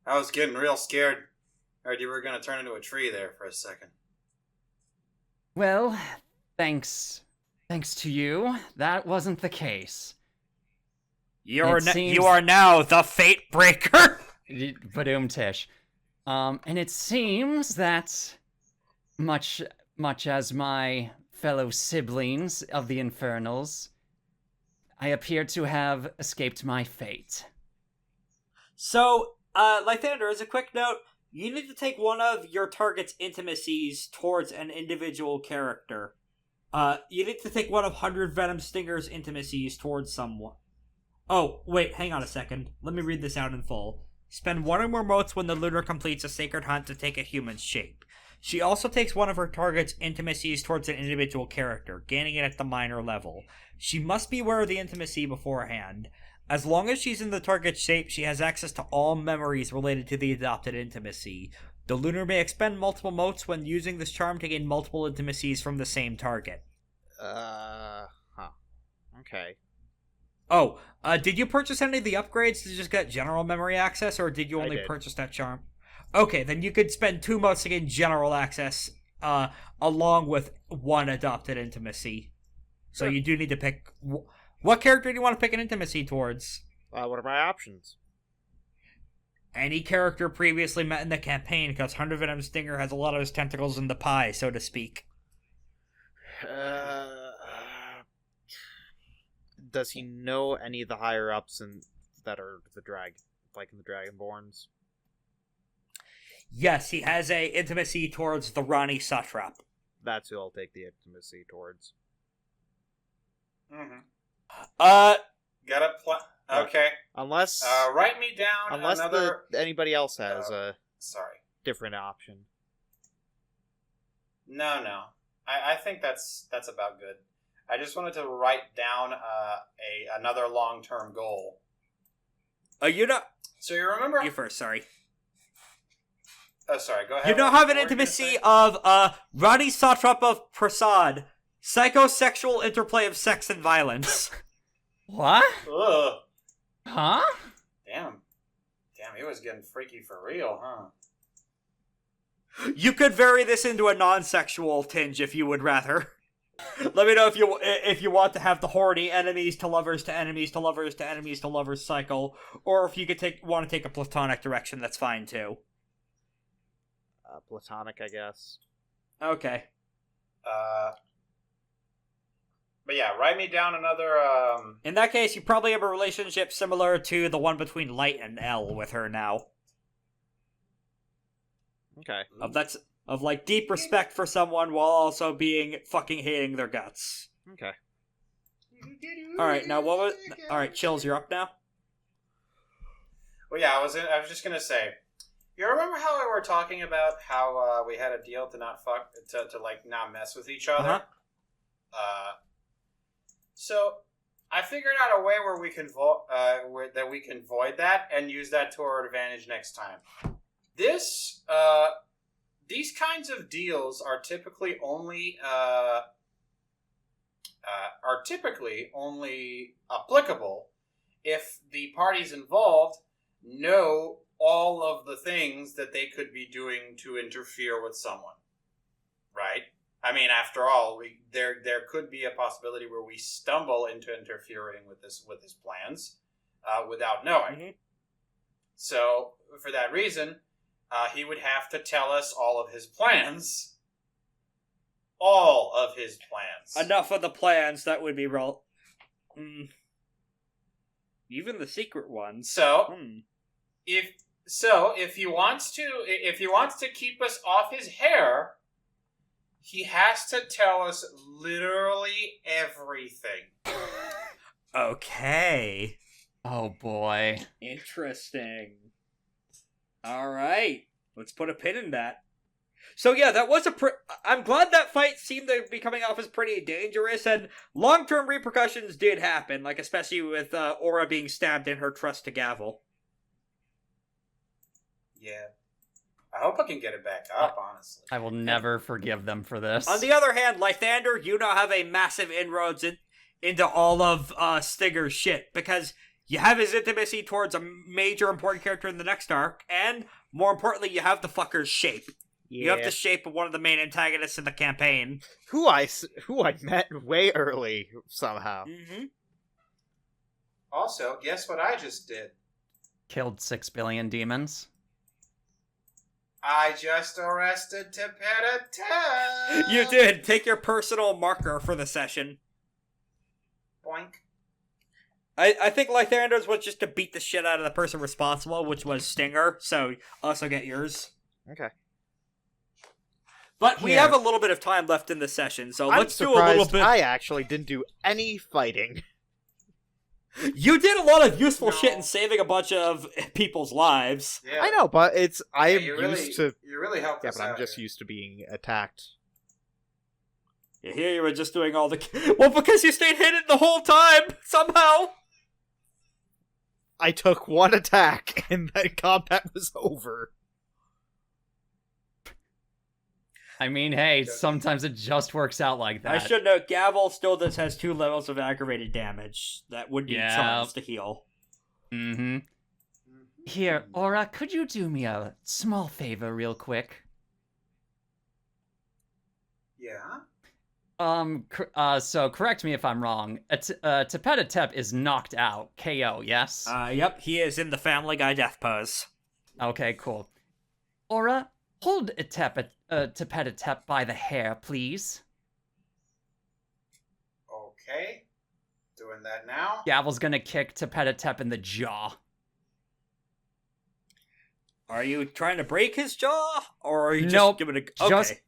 I was getting real scared. Heard you were going to turn into a tree there for a second. Well, thanks to you, that wasn't the case. You are now the FateBreaker. Badoom tish. And it seems that much as my fellow siblings of the Infernals, I appear to have escaped my fate. So, Lythander, as a quick note, you need to take one of your target's intimacies towards an individual character. You need to take one of 100 Venom Stinger's intimacies towards someone. Oh, wait, hang on a second. Let me read this out in full. Spend one or more motes when the Lunar completes a sacred hunt to take a human shape. She also takes one of her target's intimacies towards an individual character, gaining it at the minor level. She must be aware of the intimacy beforehand. As long as she's in the target's shape, she has access to all memories related to the adopted intimacy. The Lunar may expend multiple motes when using this charm to gain multiple intimacies from the same target. Okay. Oh, did you purchase any of the upgrades to just get general memory access, or did you only purchase that charm? Okay, then you could spend 2 motes to gain general access, along with one adopted intimacy. So you do need to pick... What character do you want to pick an intimacy towards? What are my options? Any character previously met in the campaign, because Hunter Venom Stinger has a lot of his tentacles in the pie, so to speak. Does he know any of the higher-ups that are in the Dragonborns? Yes, he has a intimacy towards the Rani Satrap. That's who I'll take the intimacy towards. Mm-hmm. Uh, Okay. Unless... write me down another... anybody else has a sorry. different option. No. I think that's about good. I just wanted to write down another long-term goal. You know... So you remember... You first, sorry. Oh, sorry, go ahead. You don't have an intimacy of, Rani Satrap of Prasad. Psychosexual interplay of sex and violence. What? Ugh. Huh? Damn, he was getting freaky for real, huh? You could vary this into a non-sexual tinge if you would rather. Let me know if you want to have the horny enemies to lovers to enemies to lovers to enemies to lovers cycle, or if you could want to take a platonic direction, that's fine too. Platonic, I guess. Okay. But yeah, write me down another, In that case, you probably have a relationship similar to the one between Light and L with her now. Okay. Of deep respect for someone while also being fucking hating their guts. Okay. All right, now what was? All right, Chills, you're up now. Well, yeah, I was just gonna say. You remember how we were talking about how we had a deal to not fuck to like not mess with each other? So I figured out a way where we can that we can void that and use that to our advantage next time. These kinds of deals are typically only applicable if the parties involved know all of the things that they could be doing to interfere with someone, right? I mean, after all, there could be a possibility where we stumble into interfering with his plans without knowing. Mm-hmm. So, for that reason, he would have to tell us all of his plans. All of his plans. Enough of the plans. That would be even the secret ones. So, if he wants to keep us off his hair, he has to tell us literally everything. Okay. Oh boy. Interesting. All right. Let's put a pin in that. So yeah, that was I'm glad that fight seemed to be coming off as pretty dangerous, and long-term repercussions did happen, like especially with Aura being stabbed in her trust to Gavel. Yeah. I hope I can get it back up, honestly. I will never forgive them for this. On the other hand, Lythander, you now have a massive inroads into all of Stigger's shit, because you have his intimacy towards a major important character in the next arc, and, more importantly, you have the fucker's shape. Yeah. You have the shape of one of the main antagonists in the campaign. Who I met way early, somehow. Mm-hmm. Also, guess what I just did? Killed 6 billion demons. I just arrested Tepet Etep. You did. Take your personal marker for the session. Boink. I think Lythander's was just to beat the shit out of the person responsible, which was Stinger, so also get yours. Okay. But we have a little bit of time left in the session, so let's do a little bit. I actually didn't do any fighting. You did a lot of useful shit in saving a bunch of people's lives. Yeah. I know, but used to. You really helped us Yeah, but out I'm just here. used to being attacked. Yeah, here you were just doing all the. Well, because you stayed hidden the whole time somehow. I took one attack, and then combat was over. I mean, hey, sometimes it just works out like that. I should note, Gavel still just has 2 levels of aggravated damage. That would be chance to heal. Mm-hmm. Here, Aura, could you do me a small favor real quick? Yeah? So correct me if I'm wrong. Tepet Etep is knocked out. KO, yes? Yep, he is in the Family Guy death pose. Okay, cool. Aura, hold Tepet Etep by the hair, please. Okay. Doing that now. Gavel's gonna kick Tepet Etep in the jaw. Are you trying to break his jaw? Or are you just giving it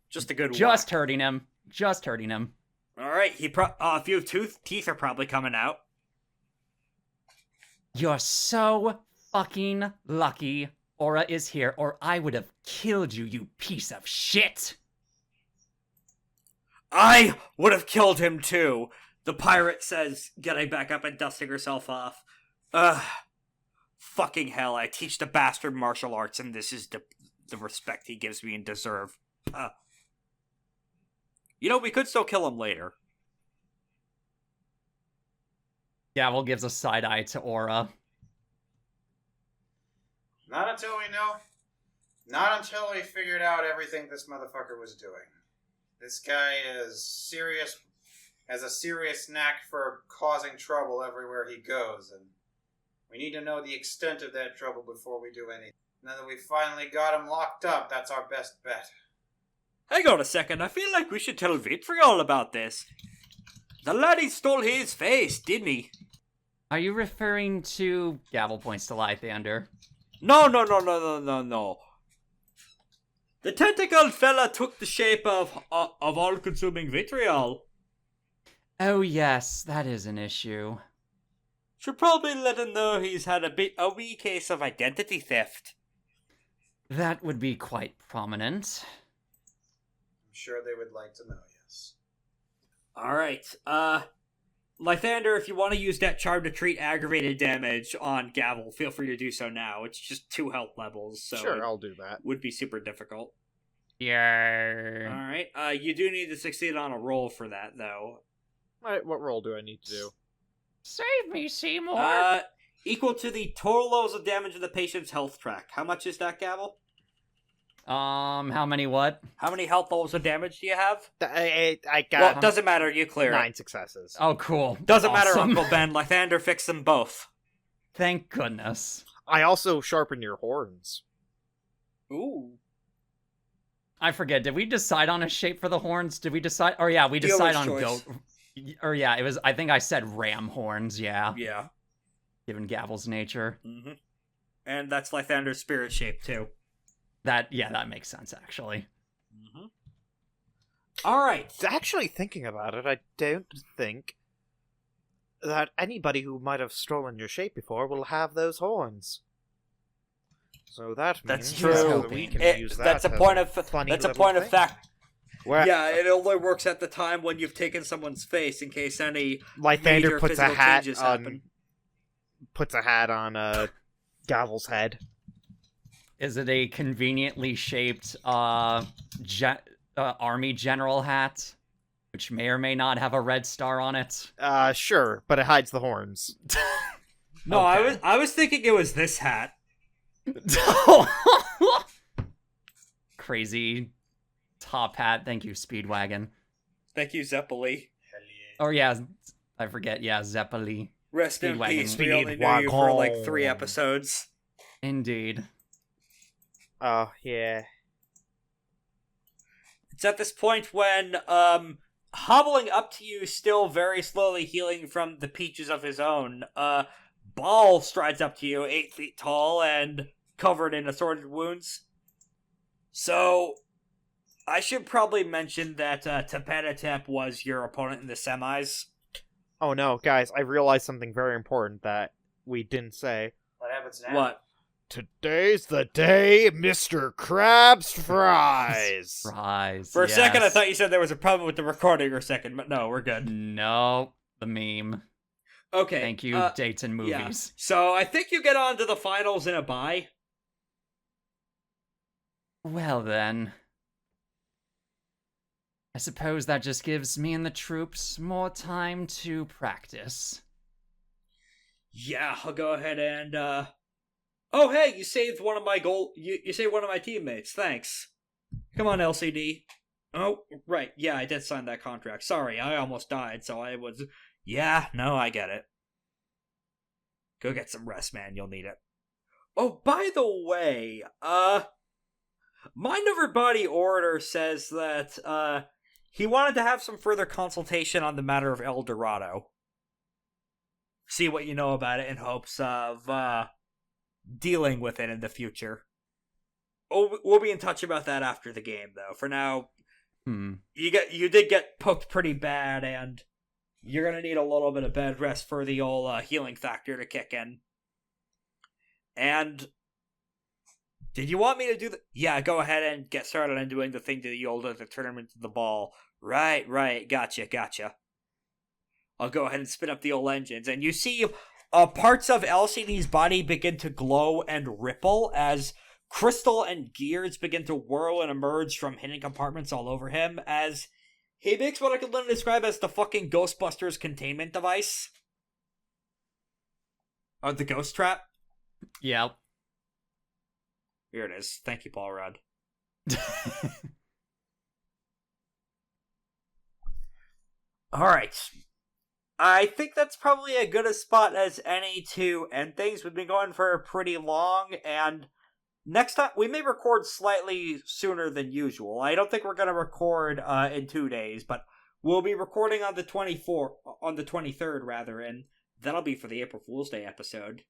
just a good Just hurting him. Just hurting him. Alright, a few teeth are probably coming out. You're so fucking lucky Aura is here, or I would have killed you, you piece of shit! I would have killed him too, the pirate says, getting back up and dusting herself off. Fucking hell, I teach the bastard martial arts, and this is the respect he gives me and deserve. You know, we could still kill him later. Gavel gives a side eye to Aura. Not until we know. Not until we figured out everything this motherfucker was doing. This guy is serious, has a serious knack for causing trouble everywhere he goes, and we need to know the extent of that trouble before we do anything. Now that we finally got him locked up, that's our best bet. Hang on a second, I feel like we should tell Vitriol about this. The laddie stole his face, didn't he? Are you referring to... Gavel points to Lythander. No. The tentacled fella took the shape of all-consuming vitriol. Oh yes, that is an issue. Should probably let him know he's had a wee case of identity theft. That would be quite prominent. I'm sure they would like to know, yes. Alright, Lythander, if you want to use that charm to treat aggravated damage on Gavel, feel free to do so now. It's just 2 health levels, so Sure, I'll do that. would be super difficult. Yeah. Alright, you do need to succeed on a roll for that, though. Alright, what roll do I need to do? Save me, Seymour. Equal to the total levels of damage of the patient's health track. How much is that, Gavel? How many what? How many health levels of damage do you have? I Well, got it doesn't matter, you clear 9 it. successes. Oh, cool. Doesn't matter, Awesome. Uncle Ben. Lythander fixed them both. Thank goodness. I also sharpen your horns. Ooh. I forget, did we decide on a shape for the horns? Did we decide? Or yeah, we Dealer's decide on choice. goat. Or yeah, it was, I think I said ram horns, yeah. Yeah. Given Gavel's nature. Mm-hmm. And that's Lythander's spirit shape, too. That makes sense, actually. Mm-hmm. Alright. Actually, thinking about it, I don't think that anybody who might have stolen your shape before will have those horns. So that means That's true. that we can use that. That's a as point of funny that's a little point of thing. fact. Where Yeah, it only works at the time when you've taken someone's face in case any Lythander major puts a physical hat changes on happen. Gavel's head. Is it a conveniently shaped army general hat? Which may or may not have a red star on it? Sure, but it hides the horns. No, Okay. I was thinking it was this hat. Crazy top hat. Thank you, Speedwagon. Thank you, Zeppeli. Hell yeah. Oh yeah, I forget. Yeah, Zeppeli. Rest in Speedwagon. peace. We only knew you for like 3 episodes. Indeed. Oh, yeah. It's at this point when, hobbling up to you, still very slowly healing from the peaches of his own, Ball strides up to you, 8 feet tall and covered in assorted wounds. So, I should probably mention that Tepet Etep was your opponent in the semis. Oh no, guys, I realized something very important that we didn't say. What happens now? What? Today's the day Mr. Krabs fries! Fries. For a second, I yes. thought you said there was a problem with the recording or second, but no, we're good. No, the meme. Okay. Thank you, dates and movies. Yeah. So, I think you get on to the finals in a bye. Well then. I suppose that just gives me and the troops more time to practice. Yeah, I'll go ahead and, Oh, hey, you saved one of my You saved one of my teammates. Thanks. Come on, LCD. Oh, right. Yeah, I did sign that contract. Sorry, I almost died, so I was... Yeah, no, I get it. Go get some rest, man. You'll need it. Oh, by the way, Mind Over Body Orator says that, he wanted to have some further consultation on the matter of El Dorado. See what you know about it in hopes of, dealing with it in the future. Oh, we'll be in touch about that after the game, though. For now, you did get poked pretty bad, and you're gonna need a little bit of bed rest for the old healing factor to kick in. And did you want me to do the... Yeah, go ahead and get started on doing the thing to the Iolda to turn him into the ball. Right, gotcha. I'll go ahead and spin up the old engines, and you see parts of LCD's body begin to glow and ripple as crystal and gears begin to whirl and emerge from hidden compartments all over him as he makes what I can literally describe as the fucking Ghostbusters containment device. Or the ghost trap. Yep. Here it is. Thank you, Paul Rudd. Alright. I think that's probably as good a spot as any to end things. We've been going for pretty long, and next time we may record slightly sooner than usual. I don't think we're going to record in 2 days, but we'll be recording on the 23rd rather, and that'll be for the April Fool's Day episode.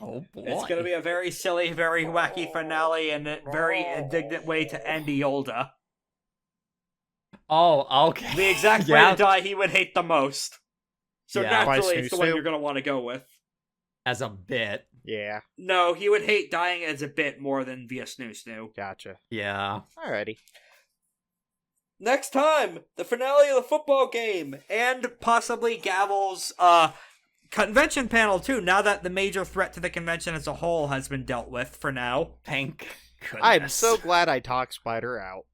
Oh boy. It's going to be a very silly, very wacky finale, and a very indignant way to end Iolda. Oh, okay. The exact way to die he would hate the most. So Yeah. naturally, By it's the one snoo-snoo? you're going to want to go with. As a bit. Yeah, No, he would hate dying as a bit more than via snoo-snoo. gotcha. Yeah. Alrighty. Next time, the finale of the football game, and possibly Gavel's convention panel too, now that the major threat to the convention as a whole has been dealt with for now. Thank goodness. I'm so glad I talked Spider out.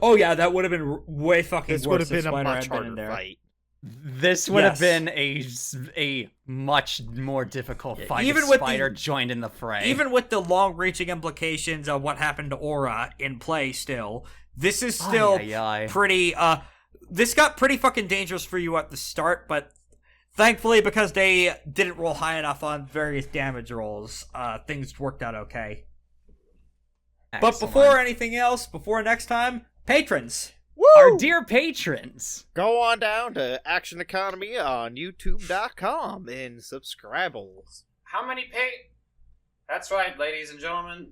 Oh yeah, that would have been way fucking This would worse have if been a Spider much had been in harder there. fight. This would have Yes. been a much more difficult fight even if with Spider the- joined in the fray. Even with the long-reaching implications of what happened to Aura in play still, this is still Ay, ay, ay. pretty, this got pretty fucking dangerous for you at the start, but thankfully, because they didn't roll high enough on various damage rolls, things worked out okay. But Excellent. before anything else, before next time, patrons! Woo! Our dear patrons. Go on down to Action Economy on YouTube.com and subscribbles. How many That's right, ladies and gentlemen.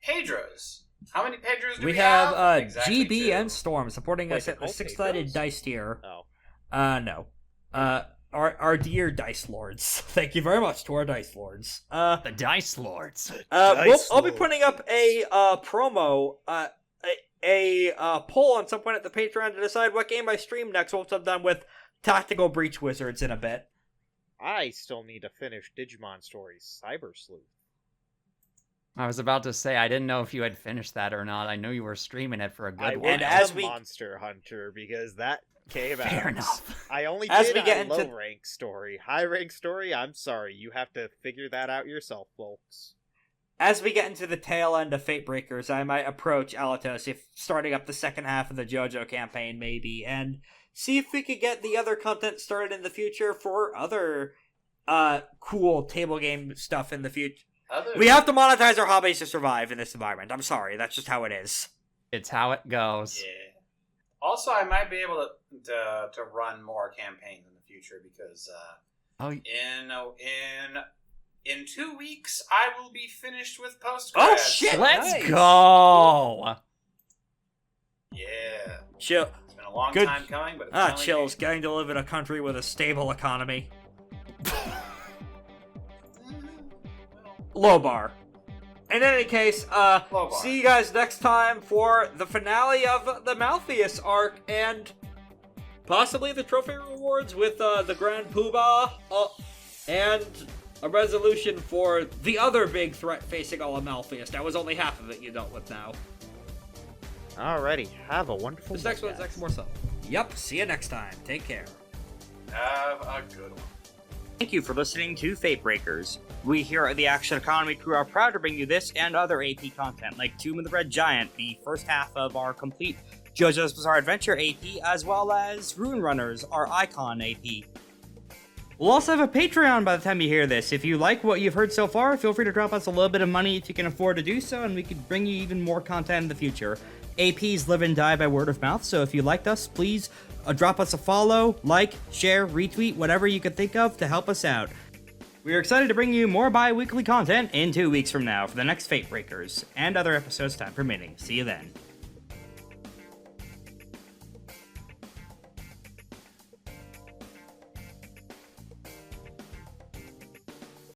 Pedros. How many Pedros do we have Exactly GB 2. and Storm supporting Wait, us they're at the called 6-sided Pedros? dice tier. Oh. No. Our dear Dice Lords. Thank you very much to our Dice Lords. The Dice Lords. I'll be putting up a promo, a poll on some point at the Patreon to decide what game I stream next once I'm done with Tactical Breach Wizards in a bit. I still need to finish Digimon Stories Cyber Sleuth. I was about to say, I didn't know if you had finished that or not. I knew you were streaming it for a good I while. And was as a we- Monster Hunter because that came out. Fair enough. I only As did we get a into- low rank story. High rank story, I'm sorry. You have to figure that out yourself, folks. As we get into the tail end of FateBreakers, I might approach Alatos if starting up the second half of the JoJo campaign, maybe, and see if we could get the other content started in the future for other cool table game stuff in the future. We have to monetize our hobbies to survive in this environment. I'm sorry, that's just how it is. It's how it goes. Yeah. Also, I might be able to run more campaigns in the future because Oh, in 2 weeks I will be finished with post. Oh, shit! let's Nice. go! Yeah, Chill. it's been a long Good. time coming, but it's finally Chills. came. Getting to live in a country with a stable economy. Low bar. In any case, Low bar. see you guys next time for the finale of the Malpheus arc and possibly the trophy rewards with the Grand Poobah and a resolution for the other big threat facing all of Malpheus. That was only half of it you dealt with now. Alrighty, have a wonderful This next day, one's guys. next more so. Yep, see you next time. Take care. Have a good one. Thank you for listening to FateBreakers. We here at the Action Economy crew are proud to bring you this and other AP content like Tomb of the Red Giant, the first half of our complete JoJo's Bizarre Adventure AP, as well as Rune Runners, our Icon AP. We'll also have a Patreon by the time you hear this. If you like what you've heard so far, feel free to drop us a little bit of money if you can afford to do so, and we could bring you even more content in the future. APs live and die by word of mouth, so if you liked us, please drop us a follow, like, share, retweet, whatever you could think of to help us out. We are excited to bring you more bi-weekly content in 2 weeks from now for the next FateBreakers, and other episodes time permitting. See you then.